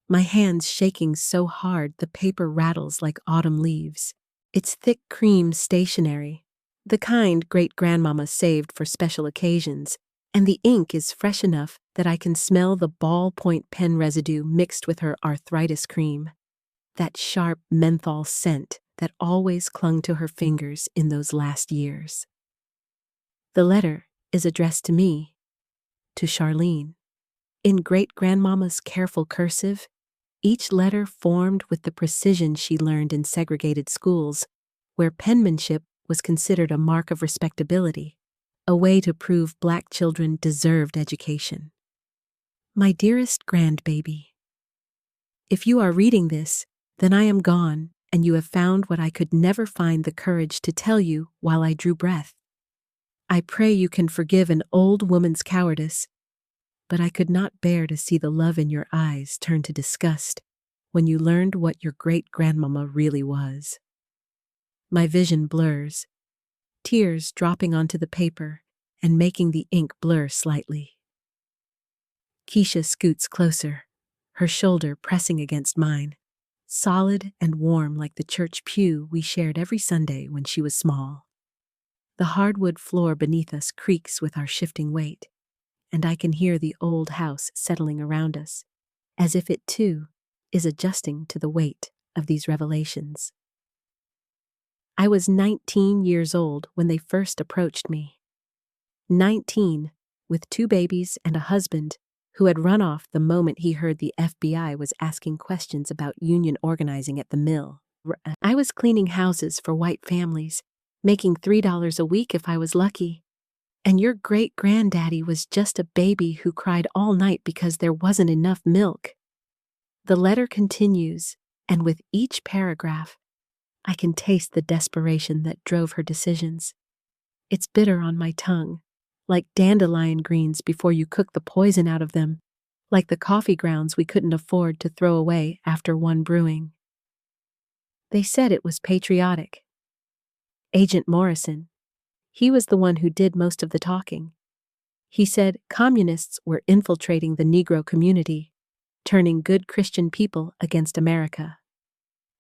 my hands shaking so hard the paper rattles like autumn leaves. It's thick cream stationery, the kind great-grandmama saved for special occasions, and the ink is fresh enough that I can smell the ballpoint pen residue mixed with her arthritis cream, that sharp menthol scent that always clung to her fingers in those last years. The letter is addressed to me, to Charlene. In great-grandmama's careful cursive, each letter formed with the precision she learned in segregated schools, where penmanship was considered a mark of respectability, a way to prove Black children deserved education. My dearest grandbaby, if you are reading this, then I am gone, and you have found what I could never find the courage to tell you while I drew breath. I pray you can forgive an old woman's cowardice, but I could not bear to see the love in your eyes turn to disgust when you learned what your great-grandmama really was. My vision blurs, tears dropping onto the paper and making the ink blur slightly. Keisha scoots closer, her shoulder pressing against mine, solid and warm like the church pew we shared every Sunday when she was small. The hardwood floor beneath us creaks with our shifting weight, and I can hear the old house settling around us, as if it too is adjusting to the weight of these revelations. I was 19 years old when they first approached me. 19, with 2 babies and a husband who had run off the moment he heard the FBI was asking questions about union organizing at the mill. I was cleaning houses for white families, making $3 a week if I was lucky. And your great-granddaddy was just a baby who cried all night because there wasn't enough milk. The letter continues, and with each paragraph, I can taste the desperation that drove her decisions. It's bitter on my tongue, like dandelion greens before you cook the poison out of them, like the coffee grounds we couldn't afford to throw away after one brewing. They said it was patriotic. Agent Morrison, he was the one who did most of the talking. He said communists were infiltrating the Negro community, turning good Christian people against America.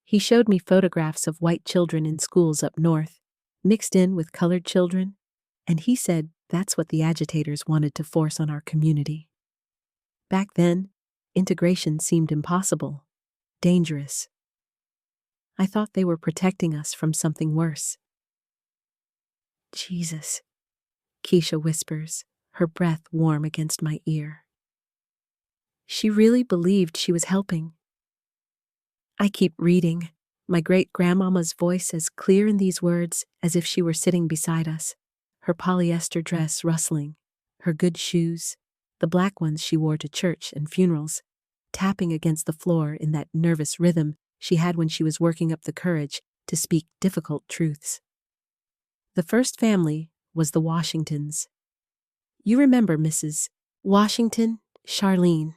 He showed me photographs of white children in schools up north, mixed in with colored children, and he said that's what the agitators wanted to force on our community. Back then, integration seemed impossible, dangerous. I thought they were protecting us from something worse. Jesus, Keisha whispers, her breath warm against my ear. She really believed she was helping. I keep reading, my great-grandmama's voice as clear in these words as if she were sitting beside us, her polyester dress rustling, her good shoes, the black ones she wore to church and funerals, tapping against the floor in that nervous rhythm she had when she was working up the courage to speak difficult truths. The first family was the Washingtons. You remember Mrs. Washington, Charlene.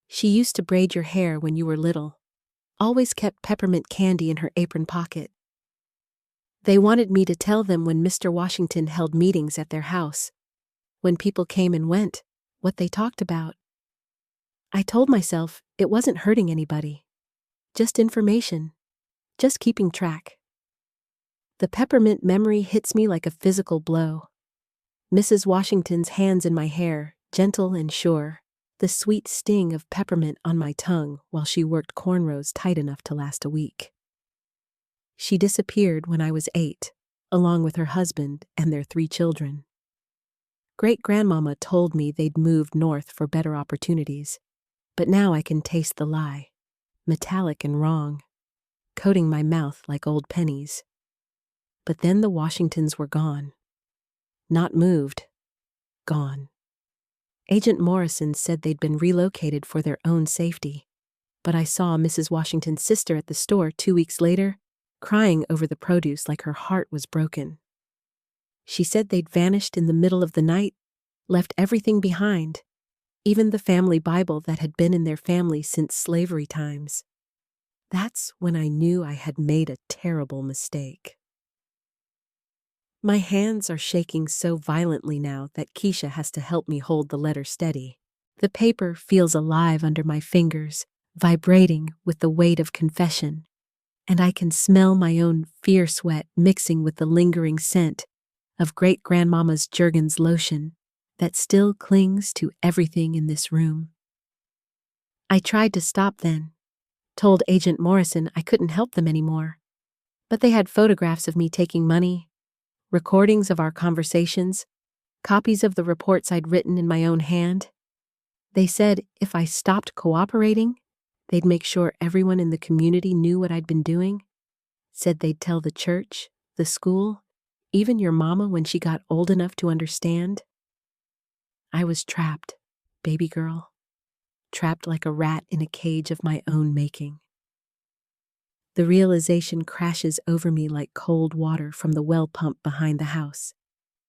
She used to braid your hair when you were little, always kept peppermint candy in her apron pocket. They wanted me to tell them when Mr. Washington held meetings at their house, when people came and went, what they talked about. I told myself it wasn't hurting anybody, just information, just keeping track. The peppermint memory hits me like a physical blow. Mrs. Washington's hands in my hair, gentle and sure, the sweet sting of peppermint on my tongue while she worked cornrows tight enough to last a week. She disappeared when I was 8, along with her husband and their 3 children. Great-grandmama told me they'd moved north for better opportunities, but now I can taste the lie, metallic and wrong, coating my mouth like old pennies. But then the Washingtons were gone. Not moved, gone. Agent Morrison said they'd been relocated for their own safety, but I saw Mrs. Washington's sister at the store 2 weeks later, crying over the produce like her heart was broken. She said they'd vanished in the middle of the night, left everything behind, even the family Bible that had been in their family since slavery times. That's when I knew I had made a terrible mistake. My hands are shaking so violently now that Keisha has to help me hold the letter steady. The paper feels alive under my fingers, vibrating with the weight of confession, and I can smell my own fear sweat mixing with the lingering scent of great-grandmama's Jergens lotion that still clings to everything in this room. I tried to stop then, told Agent Morrison I couldn't help them anymore, but they had photographs of me taking money, recordings of our conversations, copies of the reports I'd written in my own hand. They said if I stopped cooperating, they'd make sure everyone in the community knew what I'd been doing. Said they'd tell the church, the school, even your mama when she got old enough to understand. I was trapped, baby girl, trapped like a rat in a cage of my own making. The realization crashes over me like cold water from the well pump behind the house.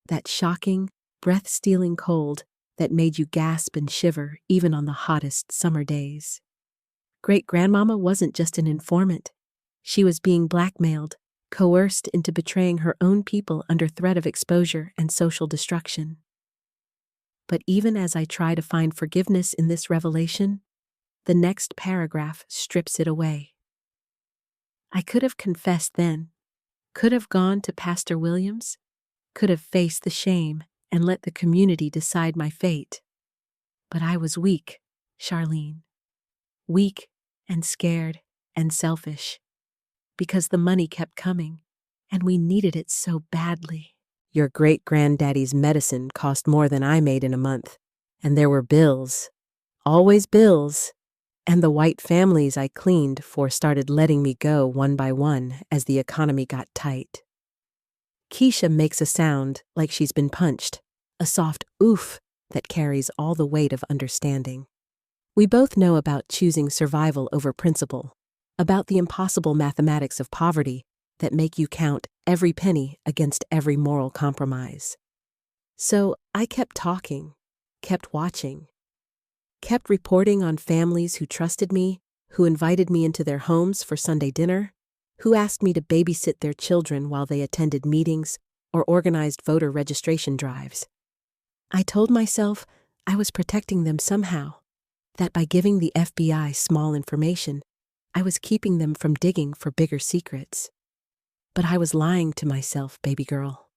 That shocking, breath-stealing cold that made you gasp and shiver even on the hottest summer days. Great-grandmama wasn't just an informant. She was being blackmailed, coerced into betraying her own people under threat of exposure and social destruction. But even as I try to find forgiveness in this revelation, the next paragraph strips it away. I could have confessed then, could have gone to Pastor Williams, could have faced the shame and let the community decide my fate. But I was weak, Charlene. Weak and scared and selfish. Because the money kept coming, and we needed it so badly. Your great-granddaddy's medicine cost more than I made in a month, and there were bills. Always bills. And the white families I cleaned for started letting me go one by one as the economy got tight. Keisha makes a sound like she's been punched, a soft oof that carries all the weight of understanding. We both know about choosing survival over principle, about the impossible mathematics of poverty that make you count every penny against every moral compromise. So I kept talking, kept watching, kept reporting on families who trusted me, who invited me into their homes for Sunday dinner, who asked me to babysit their children while they attended meetings or organized voter registration drives. I told myself I was protecting them somehow, that by giving the FBI small information, I was keeping them from digging for bigger secrets. But I was lying to myself, baby girl.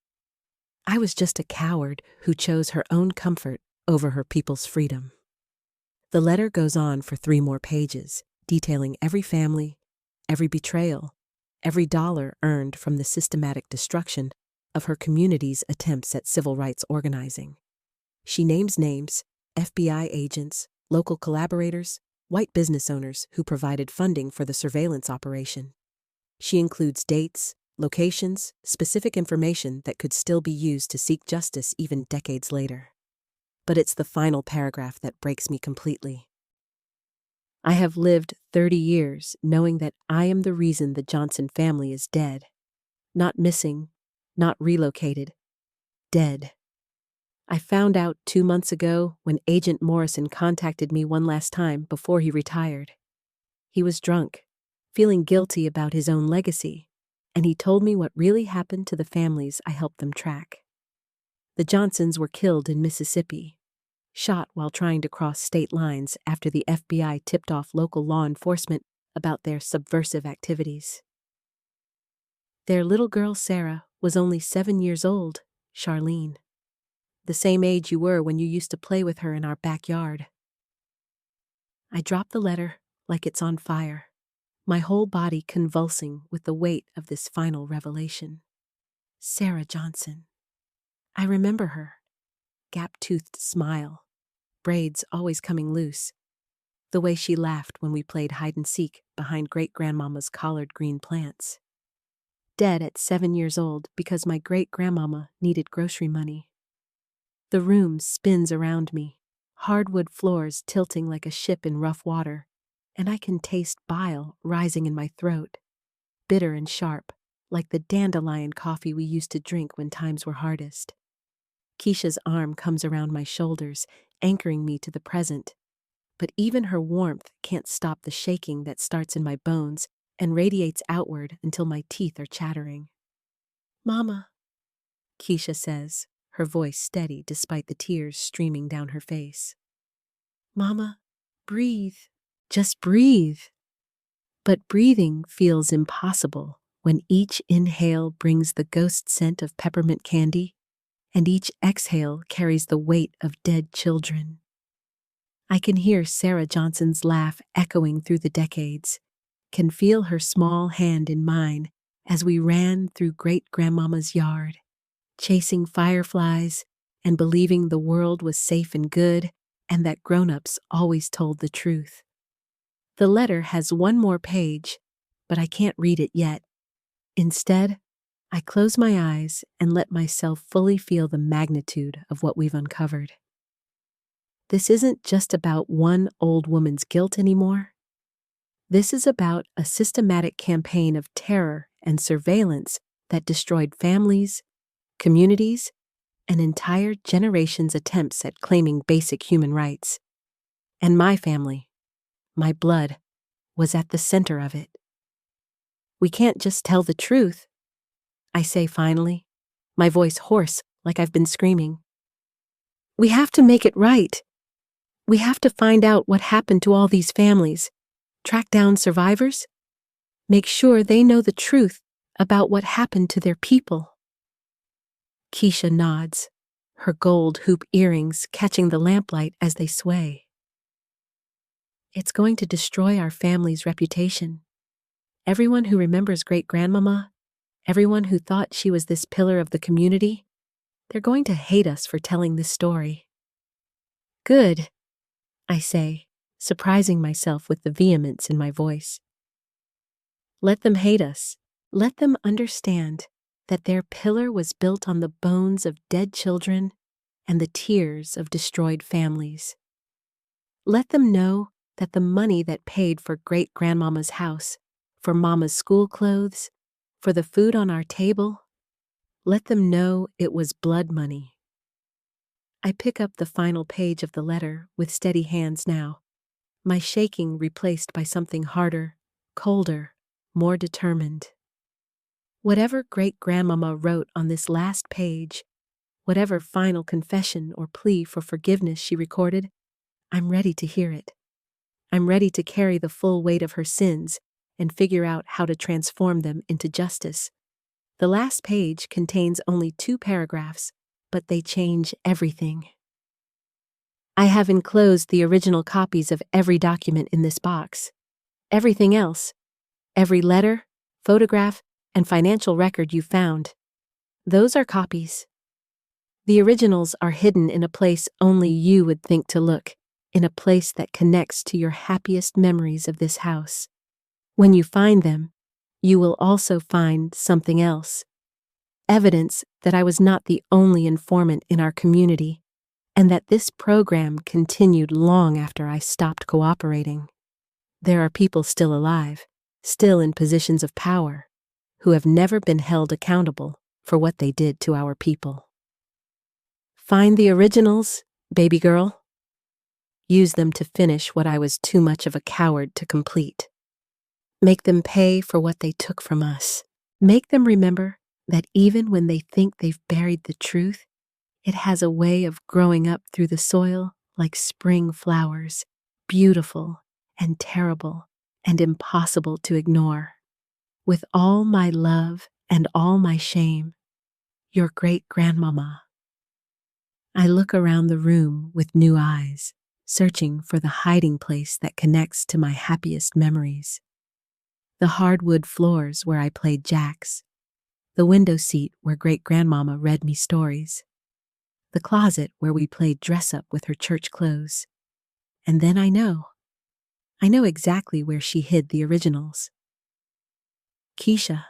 I was just a coward who chose her own comfort over her people's freedom. The letter goes on for 3 more pages, detailing every family, every betrayal, every dollar earned from the systematic destruction of her community's attempts at civil rights organizing. She names names, FBI agents, local collaborators, white business owners who provided funding for the surveillance operation. She includes dates, locations, specific information that could still be used to seek justice even decades later. But it's the final paragraph that breaks me completely. I have lived 30 years knowing that I am the reason the Johnson family is dead. Not missing, not relocated, dead. I found out 2 months ago when Agent Morrison contacted me one last time before he retired. He was drunk, feeling guilty about his own legacy, and he told me what really happened to the families I helped them track. The Johnsons were killed in Mississippi, shot while trying to cross state lines after the FBI tipped off local law enforcement about their subversive activities. Their little girl Sarah was only 7 years old, Charlene. The same age you were when you used to play with her in our backyard. I drop the letter like it's on fire, my whole body convulsing with the weight of this final revelation. Sarah Johnson. I remember her. Gap-toothed smile, braids always coming loose, the way she laughed when we played hide-and-seek behind great-grandmama's collard green plants. Dead at 7 years old because my great-grandmama needed grocery money. The room spins around me, hardwood floors tilting like a ship in rough water, and I can taste bile rising in my throat, bitter and sharp, like the dandelion coffee we used to drink when times were hardest. Keisha's arm comes around my shoulders, anchoring me to the present, but even her warmth can't stop the shaking that starts in my bones and radiates outward until my teeth are chattering. "Mama," Keisha says, her voice steady despite the tears streaming down her face. "Mama, breathe. Just breathe." But breathing feels impossible when each inhale brings the ghost scent of peppermint candy, and each exhale carries the weight of dead children. I can hear Sarah Johnson's laugh echoing through the decades, can feel her small hand in mine as we ran through great-grandmama's yard, chasing fireflies and believing the world was safe and good and that grown-ups always told the truth. The letter has 1 more page, but I can't read it yet. Instead, I close my eyes and let myself fully feel the magnitude of what we've uncovered. This isn't just about one old woman's guilt anymore. This is about a systematic campaign of terror and surveillance that destroyed families, communities, an entire generation's attempts at claiming basic human rights. And my family, my blood, was at the center of it. We can't just tell the truth, I say finally, my voice hoarse like I've been screaming. We have to make it right. We have to find out what happened to all these families, track down survivors, make sure they know the truth about what happened to their people. Keisha nods, her gold hoop earrings catching the lamplight as they sway. It's going to destroy our family's reputation. Everyone who remembers great-grandmama, everyone who thought she was this pillar of the community, they're going to hate us for telling this story. Good, I say, surprising myself with the vehemence in my voice. Let them hate us. Let them understand that their pillar was built on the bones of dead children and the tears of destroyed families. Let them know that the money that paid for great-grandmama's house, for mama's school clothes, for the food on our table, let them know it was blood money. I pick up the final page of the letter with steady hands now, my shaking replaced by something harder, colder, more determined. Whatever great-grandmama wrote on this last page, whatever final confession or plea for forgiveness she recorded, I'm ready to hear it. I'm ready to carry the full weight of her sins and figure out how to transform them into justice. The last page contains only 2 paragraphs, but they change everything. I have enclosed the original copies of every document in this box. Everything else, every letter, photograph, and financial record you found, those are copies. The originals are hidden in a place only you would think to look, in a place that connects to your happiest memories of this house. When you find them, you will also find something else. Evidence that I was not the only informant in our community, and that this program continued long after I stopped cooperating. There are people still alive, still in positions of power, who have never been held accountable for what they did to our people. Find the originals, baby girl. Use them to finish what I was too much of a coward to complete. Make them pay for what they took from us. Make them remember that even when they think they've buried the truth, it has a way of growing up through the soil like spring flowers, beautiful and terrible and impossible to ignore. With all my love and all my shame, your great-grandmama. I look around the room with new eyes, searching for the hiding place that connects to my happiest memories. The hardwood floors where I played jacks, the window seat where great-grandmama read me stories, the closet where we played dress-up with her church clothes. And then I know exactly where she hid the originals. Keisha,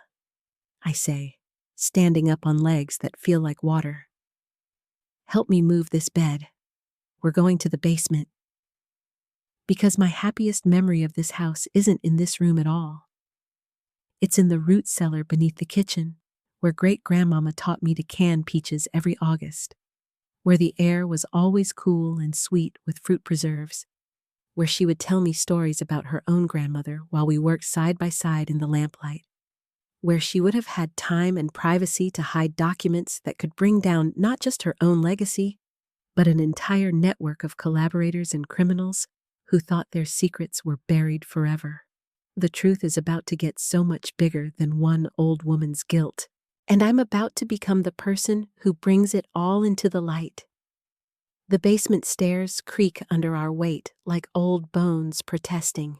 I say, standing up on legs that feel like water. Help me move this bed. We're going to the basement. Because my happiest memory of this house isn't in this room at all. It's in the root cellar beneath the kitchen, where great-grandmama taught me to can peaches every August, where the air was always cool and sweet with fruit preserves, where she would tell me stories about her own grandmother while we worked side by side in the lamplight, where she would have had time and privacy to hide documents that could bring down not just her own legacy, but an entire network of collaborators and criminals who thought their secrets were buried forever. The truth is about to get so much bigger than one old woman's guilt, and I'm about to become the person who brings it all into the light. The basement stairs creak under our weight like old bones protesting,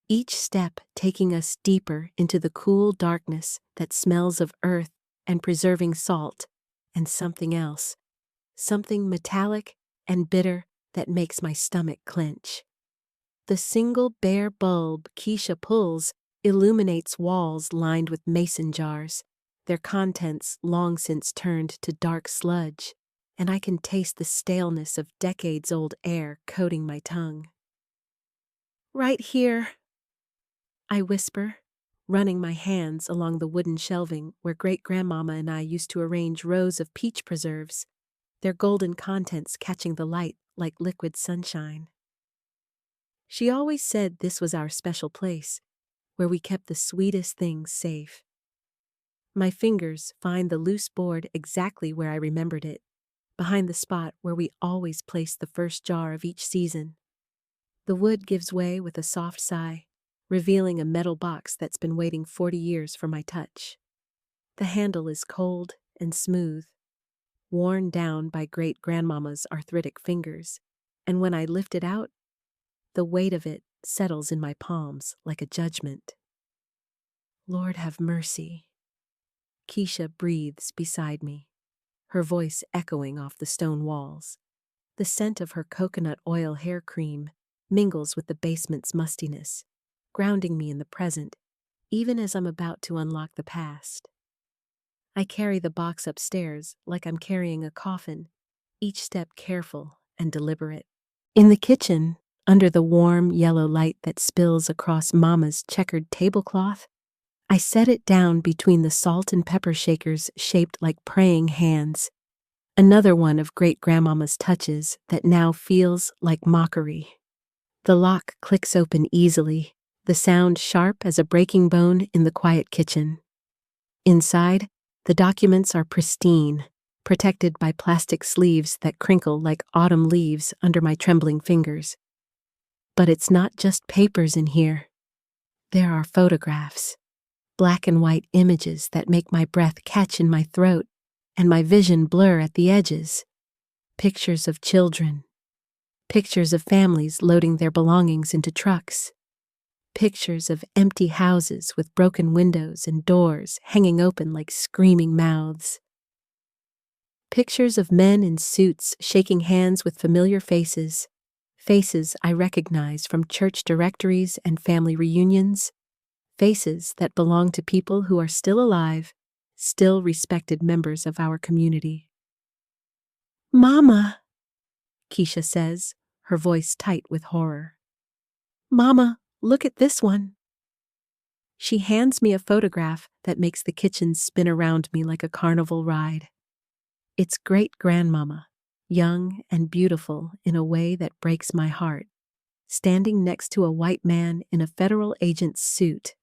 each step taking us deeper into the cool darkness that smells of earth and preserving salt and something else, something metallic and bitter that makes my stomach clench. The single bare bulb Keisha pulls illuminates walls lined with mason jars, their contents long since turned to dark sludge, and I can taste the staleness of decades-old air coating my tongue. Right here, I whisper, running my hands along the wooden shelving where great-grandmama and I used to arrange rows of peach preserves, their golden contents catching the light like liquid sunshine. She always said this was our special place, where we kept the sweetest things safe. My fingers find the loose board exactly where I remembered it, behind the spot where we always placed the first jar of each season. The wood gives way with a soft sigh, revealing a metal box that's been waiting 40 years for my touch. The handle is cold and smooth, worn down by great-grandmama's arthritic fingers, and when I lift it out, the weight of it settles in my palms like a judgment. Lord have mercy. Keisha breathes beside me, her voice echoing off the stone walls. The scent of her coconut oil hair cream mingles with the basement's mustiness, grounding me in the present, even as I'm about to unlock the past. I carry the box upstairs like I'm carrying a coffin, each step careful and deliberate. In the kitchen, under the warm yellow light that spills across Mama's checkered tablecloth, I set it down between the salt and pepper shakers shaped like praying hands, another one of great-grandmama's touches that now feels like mockery. The lock clicks open easily, the sound sharp as a breaking bone in the quiet kitchen. Inside, the documents are pristine, protected by plastic sleeves that crinkle like autumn leaves under my trembling fingers. But it's not just papers in here. There are photographs, black and white images that make my breath catch in my throat and my vision blur at the edges. Pictures of children, pictures of families loading their belongings into trucks, pictures of empty houses with broken windows and doors hanging open like screaming mouths. Pictures of men in suits shaking hands with familiar faces, faces I recognize from church directories and family reunions, faces that belong to people who are still alive, still respected members of our community. "Mama," Keisha says, her voice tight with horror. "Mama, look at this one." She hands me a photograph that makes the kitchen spin around me like a carnival ride. It's great-grandmama, young and beautiful in a way that breaks my heart, standing next to a white man in a federal agent's suit.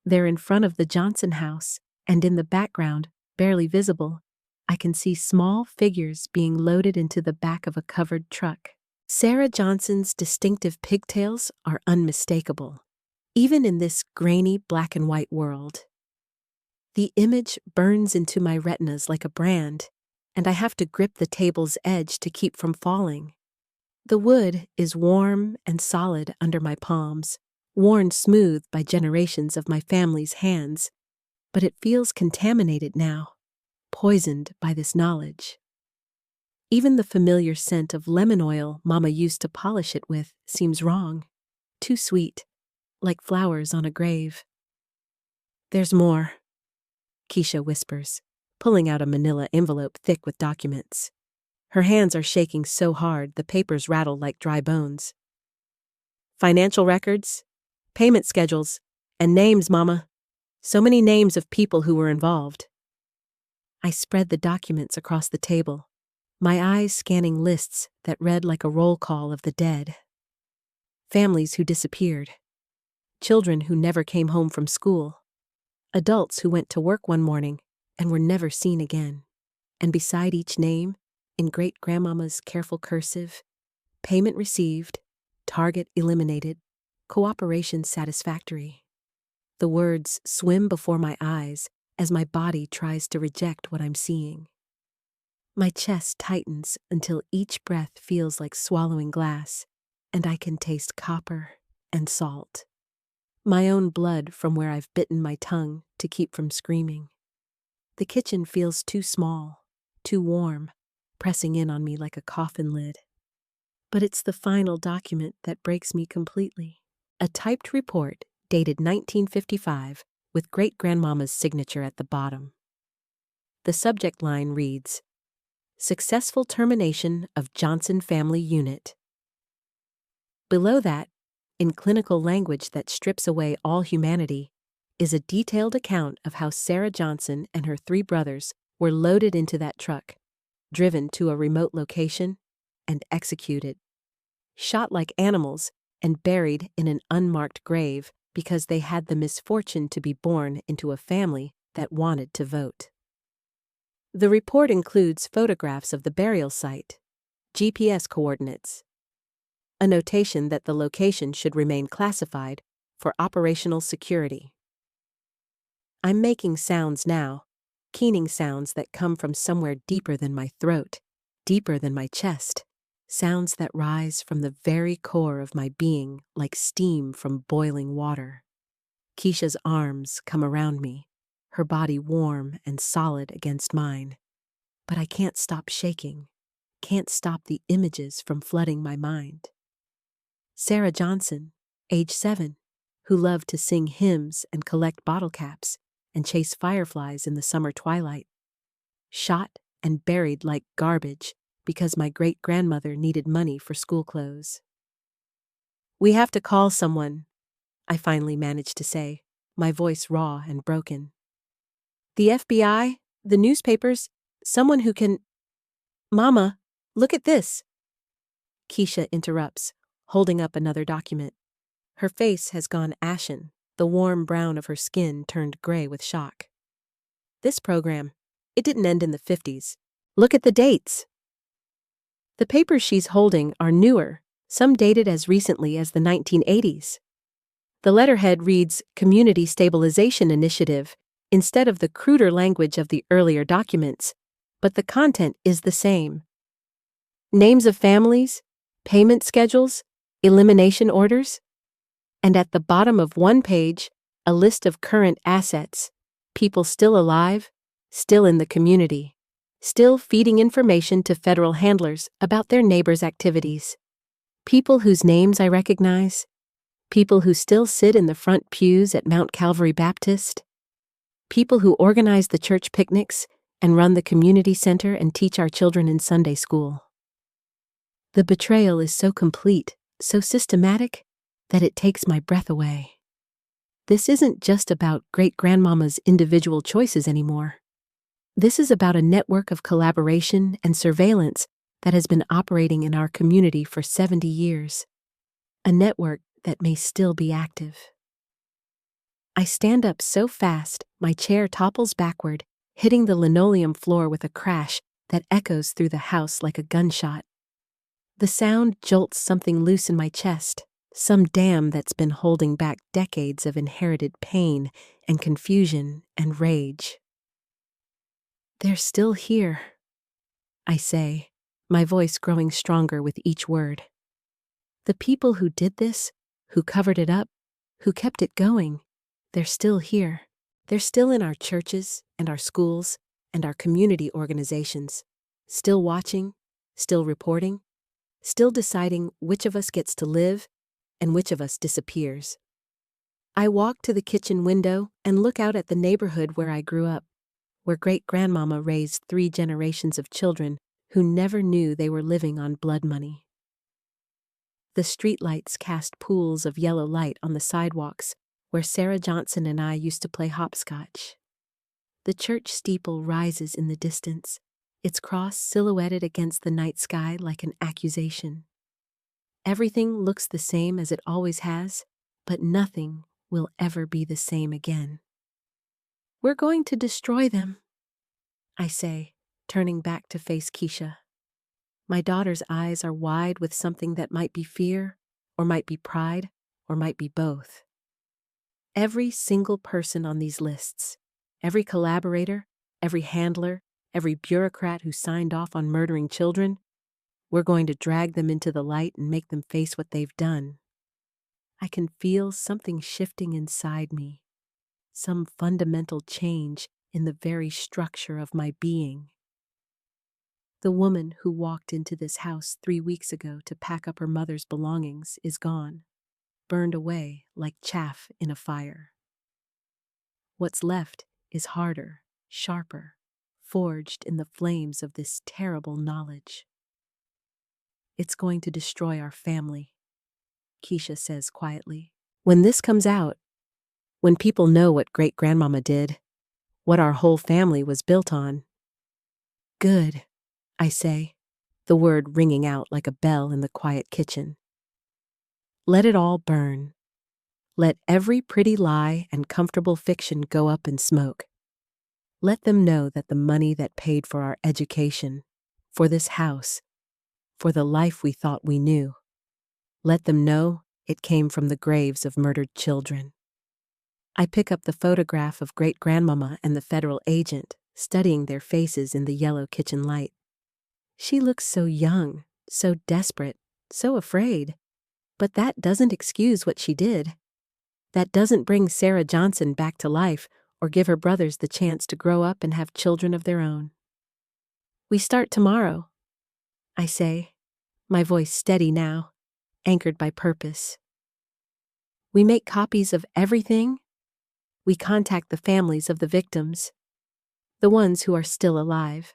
They're in front of the Johnson house, and in the background, barely visible, I can see small figures being loaded into the back of a covered truck. Sarah Johnson's distinctive pigtails are unmistakable, even in this grainy black and white world. The image burns into my retinas like a brand, and I have to grip the table's edge to keep from falling. The wood is warm and solid under my palms, worn smooth by generations of my family's hands, but it feels contaminated now, poisoned by this knowledge. Even the familiar scent of lemon oil Mama used to polish it with seems wrong, too sweet, like flowers on a grave. "There's more," Keisha whispers, pulling out a manila envelope thick with documents. Her hands are shaking so hard the papers rattle like dry bones. "Financial records, payment schedules, and names, Mama. So many names of people who were involved." I spread the documents across the table, my eyes scanning lists that read like a roll call of the dead. Families who disappeared, children who never came home from school, adults who went to work one morning and were never seen again. And beside each name, in great-grandmama's careful cursive, payment received, target eliminated, cooperation satisfactory. The words swim before my eyes as my body tries to reject what I'm seeing. My chest tightens until each breath feels like swallowing glass, and I can taste copper and salt. My own blood from where I've bitten my tongue to keep from screaming. The kitchen feels too small, too warm, pressing in on me like a coffin lid. But it's the final document that breaks me completely. A typed report dated 1955 with great-grandmama's signature at the bottom. The subject line reads, "Successful termination of Johnson Family Unit." Below that, in clinical language that strips away all humanity, is a detailed account of how Sarah Johnson and her 3 brothers were loaded into that truck, driven to a remote location, and executed. Shot like animals and buried in an unmarked grave because they had the misfortune to be born into a family that wanted to vote. The report includes photographs of the burial site, GPS coordinates, a notation that the location should remain classified for operational security. I'm making sounds now, keening sounds that come from somewhere deeper than my throat, deeper than my chest, sounds that rise from the very core of my being like steam from boiling water. Keisha's arms come around me, her body warm and solid against mine. But I can't stop shaking, can't stop the images from flooding my mind. Sarah Johnson, age 7, who loved to sing hymns and collect bottle caps and chase fireflies in the summer twilight, shot and buried like garbage because my great-grandmother needed money for school clothes. "We have to call someone," I finally managed to say, my voice raw and broken. "The FBI, the newspapers, someone who can—" "Mama, look at this," Keisha interrupts, holding up another document. Her face has gone ashen, the warm brown of her skin turned gray with shock. "This program, it didn't end in the 50s. Look at the dates." The papers she's holding are newer, some dated as recently as the 1980s. The letterhead reads Community Stabilization Initiative instead of the cruder language of the earlier documents, but the content is the same. Names of families, payment schedules, elimination orders, and at the bottom of one page, a list of current assets, people still alive, still in the community, still feeding information to federal handlers about their neighbors' activities. People whose names I recognize, people who still sit in the front pews at Mount Calvary Baptist, people who organize the church picnics and run the community center and teach our children in Sunday school. The betrayal is so complete, so systematic, that it takes my breath away. This isn't just about great-grandmama's individual choices anymore. This is about a network of collaboration and surveillance that has been operating in our community for 70 years. A network that may still be active. I stand up so fast, my chair topples backward, hitting the linoleum floor with a crash that echoes through the house like a gunshot. The sound jolts something loose in my chest, some dam that's been holding back decades of inherited pain and confusion and rage. "They're still here," I say, my voice growing stronger with each word. The people who did this, who covered it up, who kept it going, they're still here. They're still in our churches and our schools and our community organizations, still watching, still reporting, still deciding which of us gets to live and which of us disappears. I walk to the kitchen window and look out at the neighborhood where I grew up, where great-grandmama raised 3 generations of children who never knew they were living on blood money. The streetlights cast pools of yellow light on the sidewalks where Sarah Johnson and I used to play hopscotch. The church steeple rises in the distance, its cross silhouetted against the night sky like an accusation. Everything looks the same as it always has, but nothing will ever be the same again. "We're going to destroy them," I say, turning back to face Keisha. My daughter's eyes are wide with something that might be fear, or might be pride, or might be both. Every single person on these lists, every collaborator, every handler, every bureaucrat who signed off on murdering children, we're going to drag them into the light and make them face what they've done. I can feel something shifting inside me, some fundamental change in the very structure of my being. The woman who walked into this house 3 weeks ago to pack up her mother's belongings is gone, burned away like chaff in a fire. What's left is harder, sharper, forged in the flames of this terrible knowledge. "It's going to destroy our family," Keisha says quietly. "When this comes out, when people know what great-grandmama did, what our whole family was built on." "Good," I say, the word ringing out like a bell in the quiet kitchen. Let it all burn. Let every pretty lie and comfortable fiction go up in smoke. Let them know that the money that paid for our education, for this house, for the life we thought we knew, let them know it came from the graves of murdered children. I pick up the photograph of great-grandmama and the federal agent, studying their faces in the yellow kitchen light. She looks so young, so desperate, so afraid. But that doesn't excuse what she did. That doesn't bring Sarah Johnson back to life or give her brothers the chance to grow up and have children of their own. We start tomorrow, I say, my voice steady now, anchored by purpose. We make copies of everything. We contact the families of the victims, the ones who are still alive.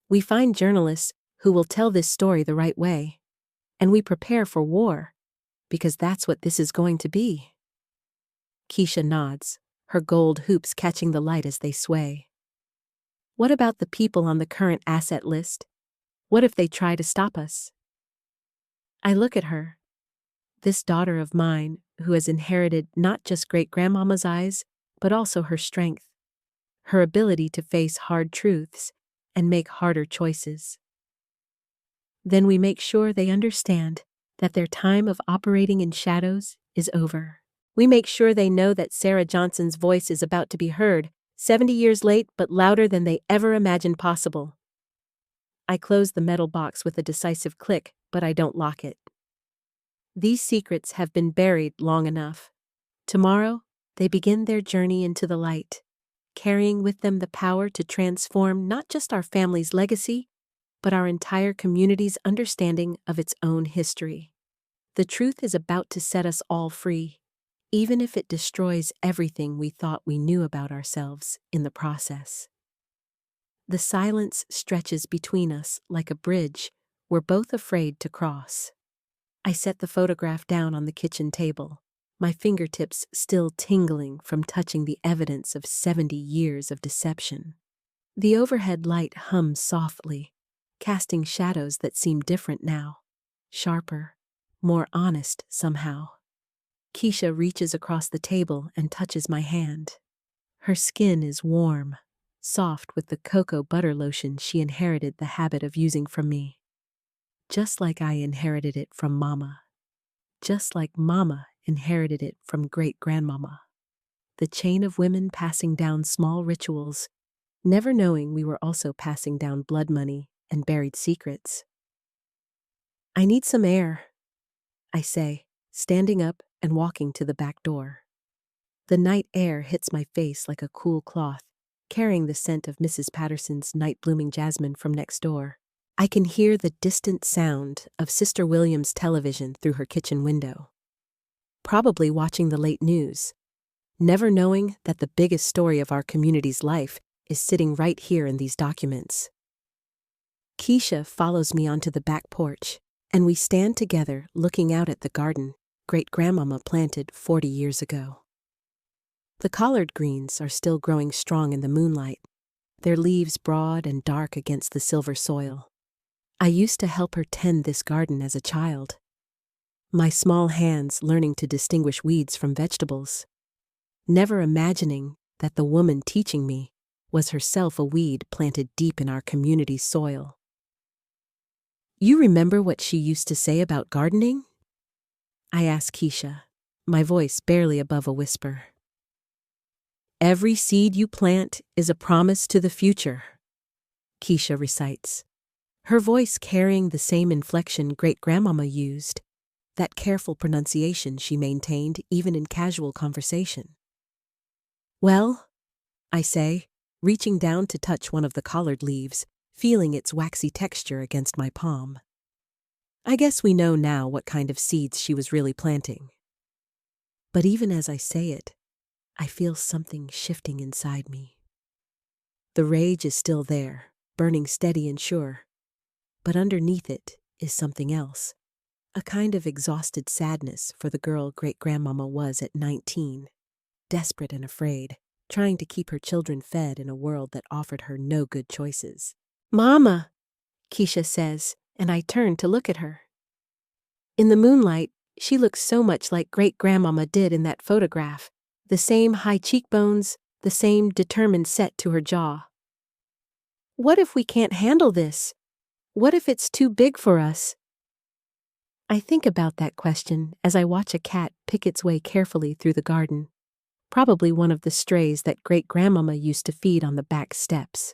We find journalists who will tell this story the right way, and we prepare for war, because that's what this is going to be. Keisha nods, her gold hoops catching the light as they sway. What about the people on the current asset list? What if they try to stop us? I look at her, this daughter of mine who has inherited not just great-grandmama's eyes, but also her strength, her ability to face hard truths and make harder choices. Then we make sure they understand that their time of operating in shadows is over. We make sure they know that Sarah Johnson's voice is about to be heard, 70 years late but louder than they ever imagined possible. I close the metal box with a decisive click, but I don't lock it. These secrets have been buried long enough. Tomorrow, they begin their journey into the light, carrying with them the power to transform not just our family's legacy, but our entire community's understanding of its own history. The truth is about to set us all free, even if it destroys everything we thought we knew about ourselves in the process. The silence stretches between us like a bridge we're both afraid to cross. I set the photograph down on the kitchen table, my fingertips still tingling from touching the evidence of 70 years of deception. The overhead light hums softly, casting shadows that seem different now, sharper, more honest somehow. Keisha reaches across the table and touches my hand. Her skin is warm, soft with the cocoa butter lotion she inherited the habit of using from me. Just like I inherited it from Mama. Just like Mama inherited it from great-grandmama. The chain of women passing down small rituals, never knowing we were also passing down blood money and buried secrets. I need some air, I say, standing up and walking to the back door. The night air hits my face like a cool cloth, carrying the scent of Mrs. Patterson's night-blooming jasmine from next door. I can hear the distant sound of Sister William's television through her kitchen window. Probably watching the late news, never knowing that the biggest story of our community's life is sitting right here in these documents. Keisha follows me onto the back porch, and we stand together looking out at the garden great-grandmama planted 40 years ago. The collard greens are still growing strong in the moonlight, their leaves broad and dark against the silver soil. I used to help her tend this garden as a child, my small hands learning to distinguish weeds from vegetables, never imagining that the woman teaching me was herself a weed planted deep in our community's soil. You remember what she used to say about gardening? I ask Keisha, my voice barely above a whisper. Every seed you plant is a promise to the future, Keisha recites, her voice carrying the same inflection great-grandmama used, that careful pronunciation she maintained even in casual conversation. Well, I say, reaching down to touch one of the collard leaves, feeling its waxy texture against my palm. I guess we know now what kind of seeds she was really planting. But even as I say it, I feel something shifting inside me. The rage is still there, burning steady and sure, but underneath it is something else, a kind of exhausted sadness for the girl great-grandmama was at 19, desperate and afraid, trying to keep her children fed in a world that offered her no good choices. Mama, Keisha says, and I turn to look at her. In the moonlight, she looks so much like great-grandmama did in that photograph. The same high cheekbones, the same determined set to her jaw. What if we can't handle this? What if it's too big for us? I think about that question as I watch a cat pick its way carefully through the garden. Probably one of the strays that great-grandmama used to feed on the back steps.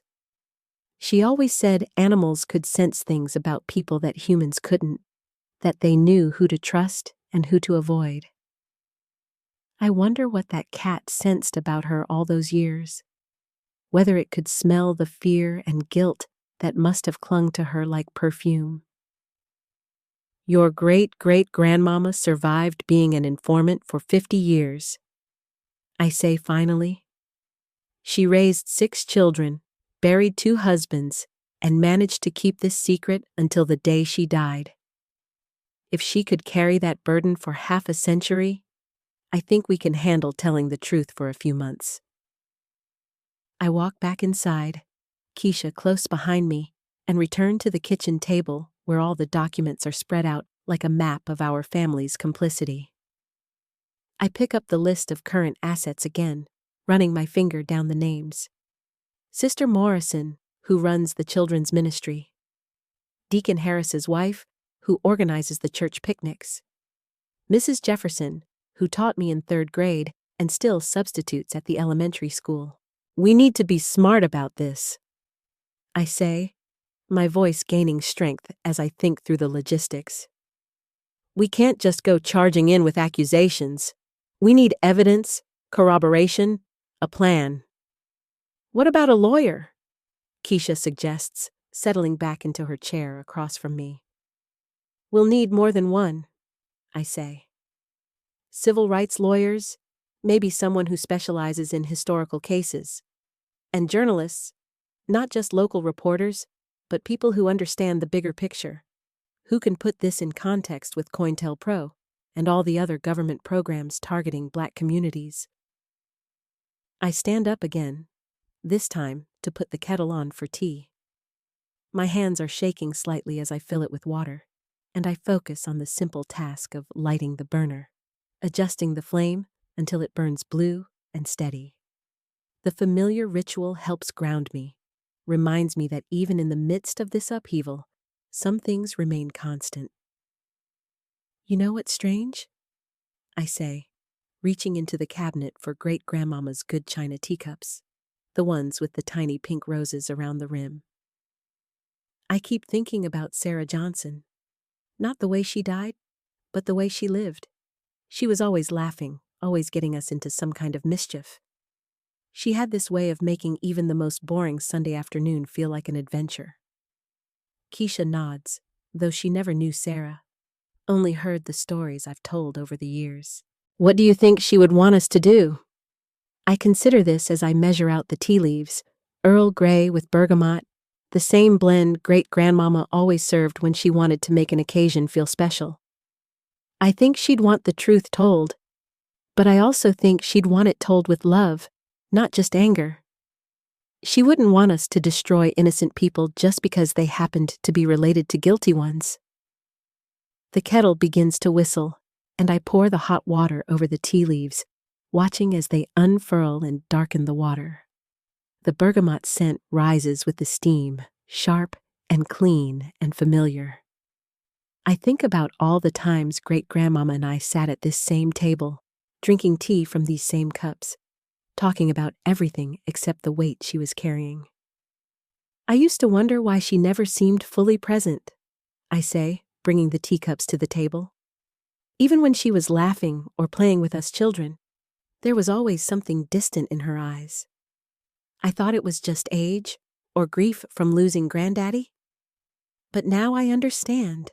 She always said animals could sense things about people that humans couldn't, that they knew who to trust and who to avoid. I wonder what that cat sensed about her all those years. Whether it could smell the fear and guilt that must have clung to her like perfume. Your great-great-grandmama survived being an informant for 50 years. I say finally. She raised 6 children, buried 2 husbands, and managed to keep this secret until the day she died. If she could carry that burden for half a century, I think we can handle telling the truth for a few months. I walk back inside, Keisha close behind me, and return to the kitchen table where all the documents are spread out like a map of our family's complicity. I pick up the list of current assets again, running my finger down the names. Sister Morrison, who runs the children's ministry. Deacon Harris's wife, who organizes the church picnics. Mrs. Jefferson, who taught me in 3rd grade and still substitutes at the elementary school. We need to be smart about this, I say, my voice gaining strength as I think through the logistics. We can't just go charging in with accusations. We need evidence, corroboration, a plan. What about a lawyer? Keisha suggests, settling back into her chair across from me. We'll need more than one, I say. Civil rights lawyers, maybe someone who specializes in historical cases. And journalists, not just local reporters, but people who understand the bigger picture, who can put this in context with COINTELPRO and all the other government programs targeting Black communities. I stand up again, this time to put the kettle on for tea. My hands are shaking slightly as I fill it with water, and I focus on the simple task of lighting the burner, adjusting the flame until it burns blue and steady. The familiar ritual helps ground me, reminds me that even in the midst of this upheaval, some things remain constant. You know what's strange? I say, reaching into the cabinet for great-grandmama's good china teacups, the ones with the tiny pink roses around the rim. I keep thinking about Sarah Johnson, not the way she died, but the way she lived. She was always laughing, always getting us into some kind of mischief. She had this way of making even the most boring Sunday afternoon feel like an adventure. Keisha nods, though she never knew Sarah, only heard the stories I've told over the years. What do you think she would want us to do? I consider this as I measure out the tea leaves, Earl Grey with bergamot, the same blend great-grandmama always served when she wanted to make an occasion feel special. I think she'd want the truth told, but I also think she'd want it told with love, not just anger. She wouldn't want us to destroy innocent people just because they happened to be related to guilty ones. The kettle begins to whistle, and I pour the hot water over the tea leaves, watching as they unfurl and darken the water. The bergamot scent rises with the steam, sharp and clean and familiar. I think about all the times great-grandmama and I sat at this same table, drinking tea from these same cups, talking about everything except the weight she was carrying. I used to wonder why she never seemed fully present, I say, bringing the teacups to the table. Even when she was laughing or playing with us children, there was always something distant in her eyes. I thought it was just age or grief from losing Granddaddy. But now I understand.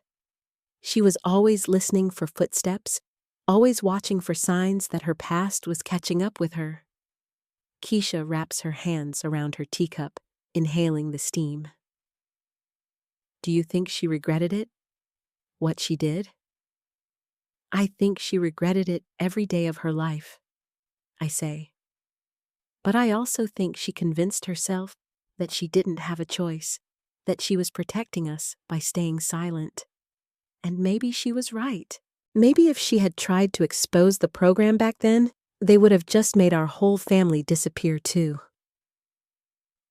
She was always listening for footsteps, always watching for signs that her past was catching up with her. Keisha wraps her hands around her teacup, inhaling the steam. Do you think she regretted it? What she did? I think she regretted it every day of her life, I say. But I also think she convinced herself that she didn't have a choice, that she was protecting us by staying silent. And maybe she was right. Maybe if she had tried to expose the program back then, they would have just made our whole family disappear too.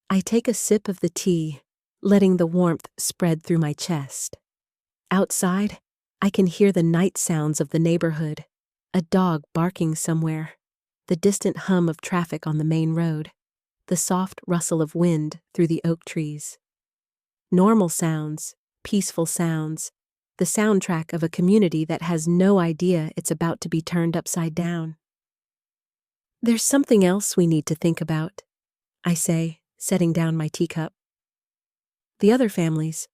I take a sip of the tea, letting the warmth spread through my chest. Outside, I can hear the night sounds of the neighborhood, a dog barking somewhere, the distant hum of traffic on the main road, the soft rustle of wind through the oak trees. Normal sounds, peaceful sounds, the soundtrack of a community that has no idea it's about to be turned upside down. There's something else we need to think about, I say, setting down my teacup. The other families,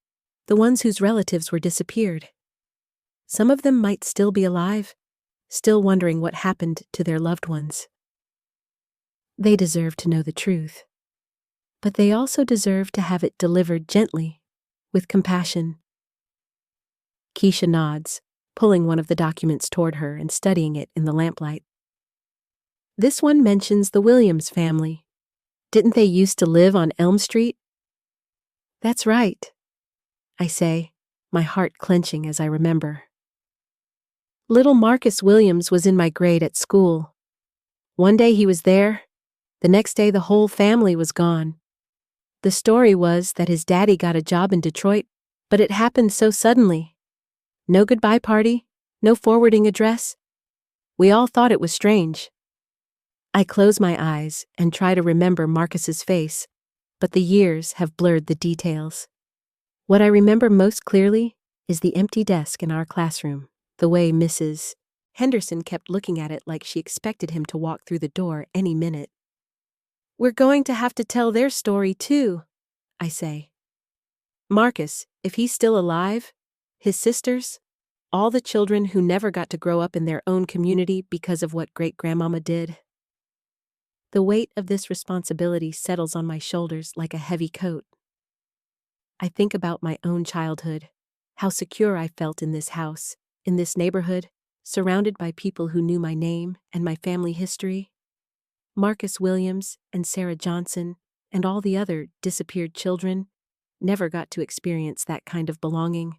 the ones whose relatives were disappeared. Some of them might still be alive, still wondering what happened to their loved ones. They deserve to know the truth. But they also deserve to have it delivered gently, with compassion. Keisha nods, pulling one of the documents toward her and studying it in the lamplight. This one mentions the Williams family. Didn't they used to live on Elm Street? That's right, I say, my heart clenching as I remember. Little Marcus Williams was in my grade at school. One day he was there, the next day the whole family was gone. The story was that his daddy got a job in Detroit, but it happened so suddenly. No goodbye party, no forwarding address. We all thought it was strange. I close my eyes and try to remember Marcus's face, but the years have blurred the details. What I remember most clearly is the empty desk in our classroom, the way Mrs. Henderson kept looking at it like she expected him to walk through the door any minute. We're going to have to tell their story too, I say. Marcus, if he's still alive, his sisters, all the children who never got to grow up in their own community because of what great-grandmama did. The weight of this responsibility settles on my shoulders like a heavy coat. I think about my own childhood, how secure I felt in this house, in this neighborhood, surrounded by people who knew my name and my family history. Marcus Williams and Sarah Johnson and all the other disappeared children never got to experience that kind of belonging,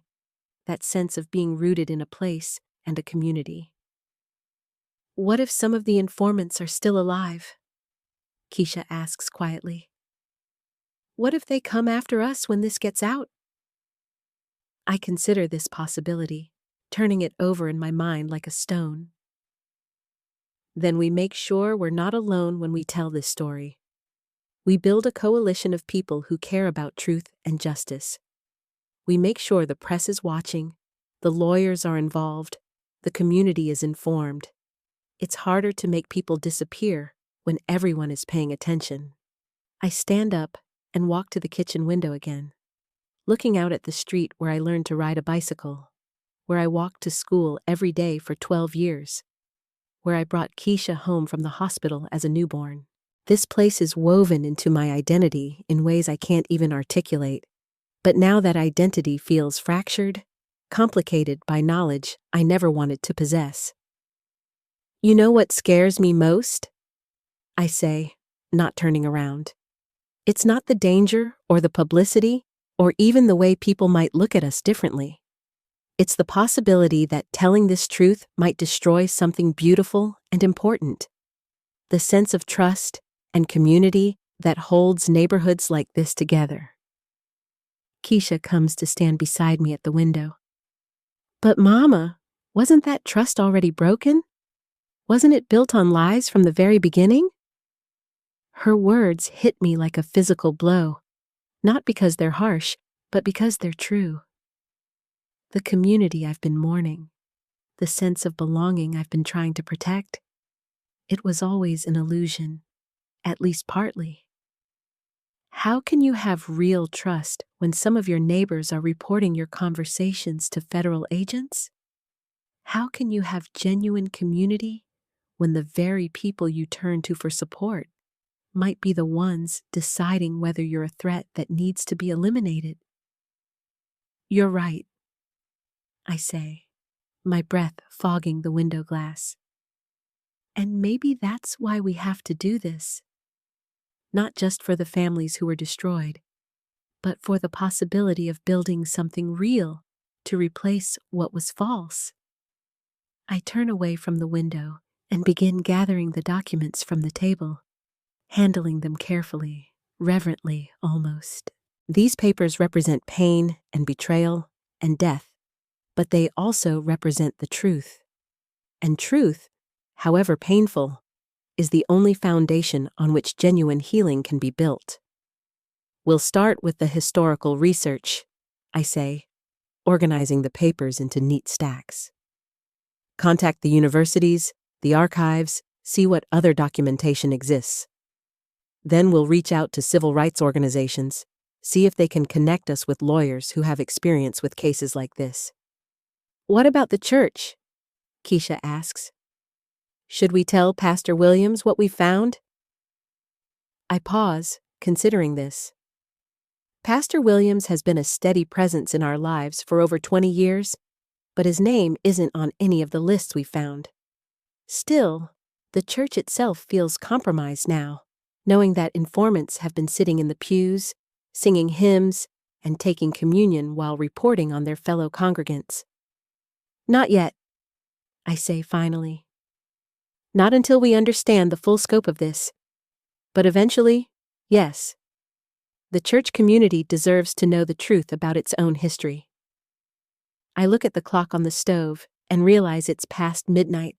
that sense of being rooted in a place and a community. What if some of the informants are still alive? Keisha asks quietly. What if they come after us when this gets out? I consider this possibility, turning it over in my mind like a stone. Then we make sure we're not alone when we tell this story. We build a coalition of people who care about truth and justice. We make sure the press is watching, the lawyers are involved, the community is informed. It's harder to make people disappear when everyone is paying attention. I stand up and walk to the kitchen window again, looking out at the street where I learned to ride a bicycle, where I walked to school every day for 12 years, where I brought Keisha home from the hospital as a newborn. This place is woven into my identity in ways I can't even articulate, but now that identity feels fractured, complicated by knowledge I never wanted to possess. You know what scares me most? I say, not turning around. It's not the danger or the publicity or even the way people might look at us differently. It's the possibility that telling this truth might destroy something beautiful and important. The sense of trust and community that holds neighborhoods like this together. Keisha comes to stand beside me at the window. But Mama, wasn't that trust already broken? Wasn't it built on lies from the very beginning? Her words hit me like a physical blow, not because they're harsh, but because they're true. The community I've been mourning, the sense of belonging I've been trying to protect, it was always an illusion, at least partly. How can you have real trust when some of your neighbors are reporting your conversations to federal agents? How can you have genuine community when the very people you turn to for support might be the ones deciding whether you're a threat that needs to be eliminated? You're right, I say, my breath fogging the window glass. And maybe that's why we have to do this. Not just for the families who were destroyed, but for the possibility of building something real to replace what was false. I turn away from the window and begin gathering the documents from the table, handling them carefully, reverently almost. These papers represent pain and betrayal and death, but they also represent the truth. And truth, however painful, is the only foundation on which genuine healing can be built. We'll start with the historical research, I say, organizing the papers into neat stacks. Contact the universities, the archives, see what other documentation exists. Then we'll reach out to civil rights organizations, see if they can connect us with lawyers who have experience with cases like this. What about the church? Keisha asks. Should we tell Pastor Williams what we found? I pause, considering this. Pastor Williams has been a steady presence in our lives for over 20 years, but his name isn't on any of the lists we found. Still, the church itself feels compromised now, knowing that informants have been sitting in the pews, singing hymns, and taking communion while reporting on their fellow congregants. Not yet, I say finally. Not until we understand the full scope of this. But eventually, yes. The church community deserves to know the truth about its own history. I look at the clock on the stove and realize it's past midnight.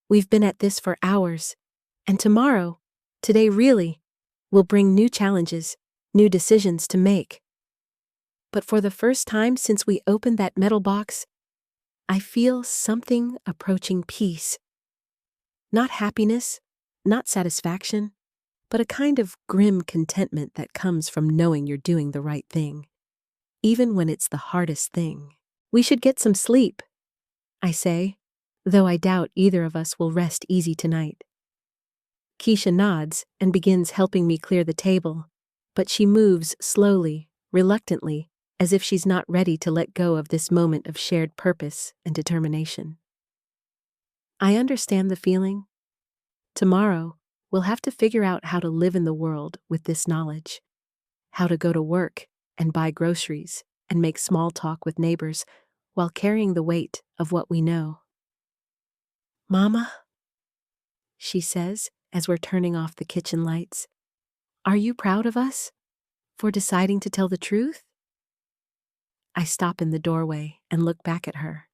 We've been at this for hours, and today really, will bring new challenges, new decisions to make. But for the first time since we opened that metal box, I feel something approaching peace. Not happiness, not satisfaction, but a kind of grim contentment that comes from knowing you're doing the right thing, even when it's the hardest thing. We should get some sleep, I say, though I doubt either of us will rest easy tonight. Keisha nods and begins helping me clear the table, but she moves slowly, reluctantly, as if she's not ready to let go of this moment of shared purpose and determination. I understand the feeling. Tomorrow, we'll have to figure out how to live in the world with this knowledge, how to go to work and buy groceries and make small talk with neighbors while carrying the weight of what we know. Mama, she says as we're turning off the kitchen lights, are you proud of us for deciding to tell the truth? I stop in the doorway and look back at her,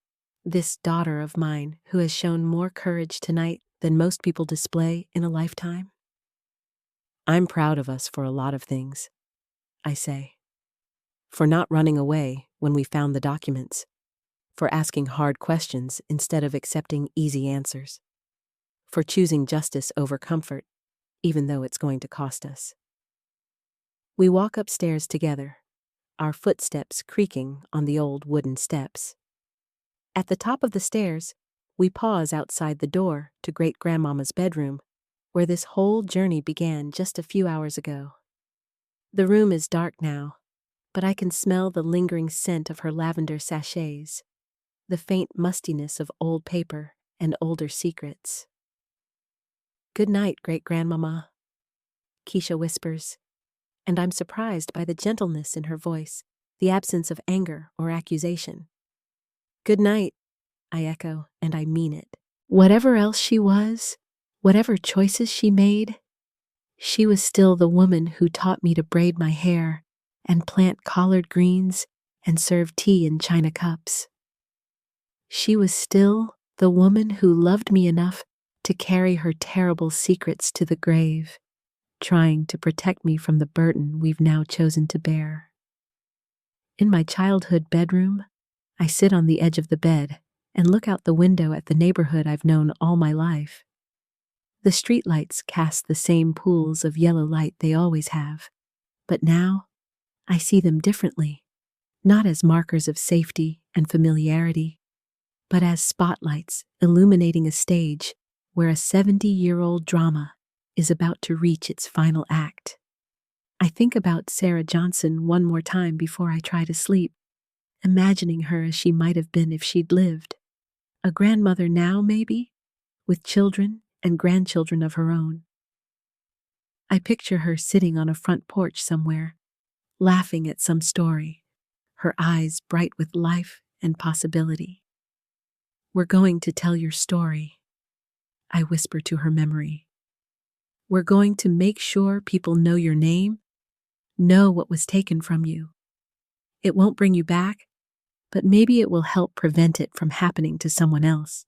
this daughter of mine who has shown more courage tonight than most people display in a lifetime. I'm proud of us for a lot of things, I say. For not running away when we found the documents, for asking hard questions instead of accepting easy answers, for choosing justice over comfort, even though it's going to cost us. We walk upstairs together, our footsteps creaking on the old wooden steps. At the top of the stairs, we pause outside the door to Great-Grandmama's bedroom, where this whole journey began just a few hours ago. The room is dark now, but I can smell the lingering scent of her lavender sachets, the faint mustiness of old paper and older secrets. Good night, Great-Grandmama, Keisha whispers, and I'm surprised by the gentleness in her voice, the absence of anger or accusation. Good night, I echo, and I mean it. Whatever else she was, whatever choices she made, she was still the woman who taught me to braid my hair and plant collard greens and serve tea in china cups. She was still the woman who loved me enough to carry her terrible secrets to the grave, trying to protect me from the burden we've now chosen to bear. In my childhood bedroom, I sit on the edge of the bed and look out the window at the neighborhood I've known all my life. The streetlights cast the same pools of yellow light they always have, but now I see them differently, not as markers of safety and familiarity, but as spotlights illuminating a stage where a 70-year-old drama is about to reach its final act. I think about Sarah Johnson one more time before I try to sleep, imagining her as she might have been if she'd lived. A grandmother now, maybe, with children and grandchildren of her own. I picture her sitting on a front porch somewhere, laughing at some story, her eyes bright with life and possibility. "We're going to tell your story," I whisper to her memory. "We're going to make sure people know your name, know what was taken from you. It won't bring you back, but maybe it will help prevent it from happening to someone else."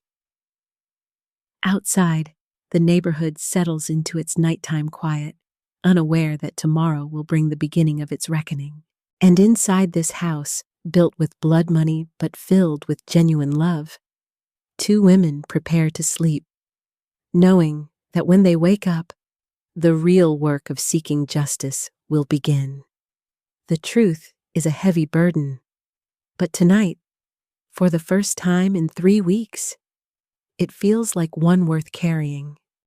Outside, the neighborhood settles into its nighttime quiet, unaware that tomorrow will bring the beginning of its reckoning. And inside this house, built with blood money but filled with genuine love, two women prepare to sleep, knowing that when they wake up, the real work of seeking justice will begin. The truth is a heavy burden, but tonight, for the first time in 3 weeks, it feels like one worth carrying.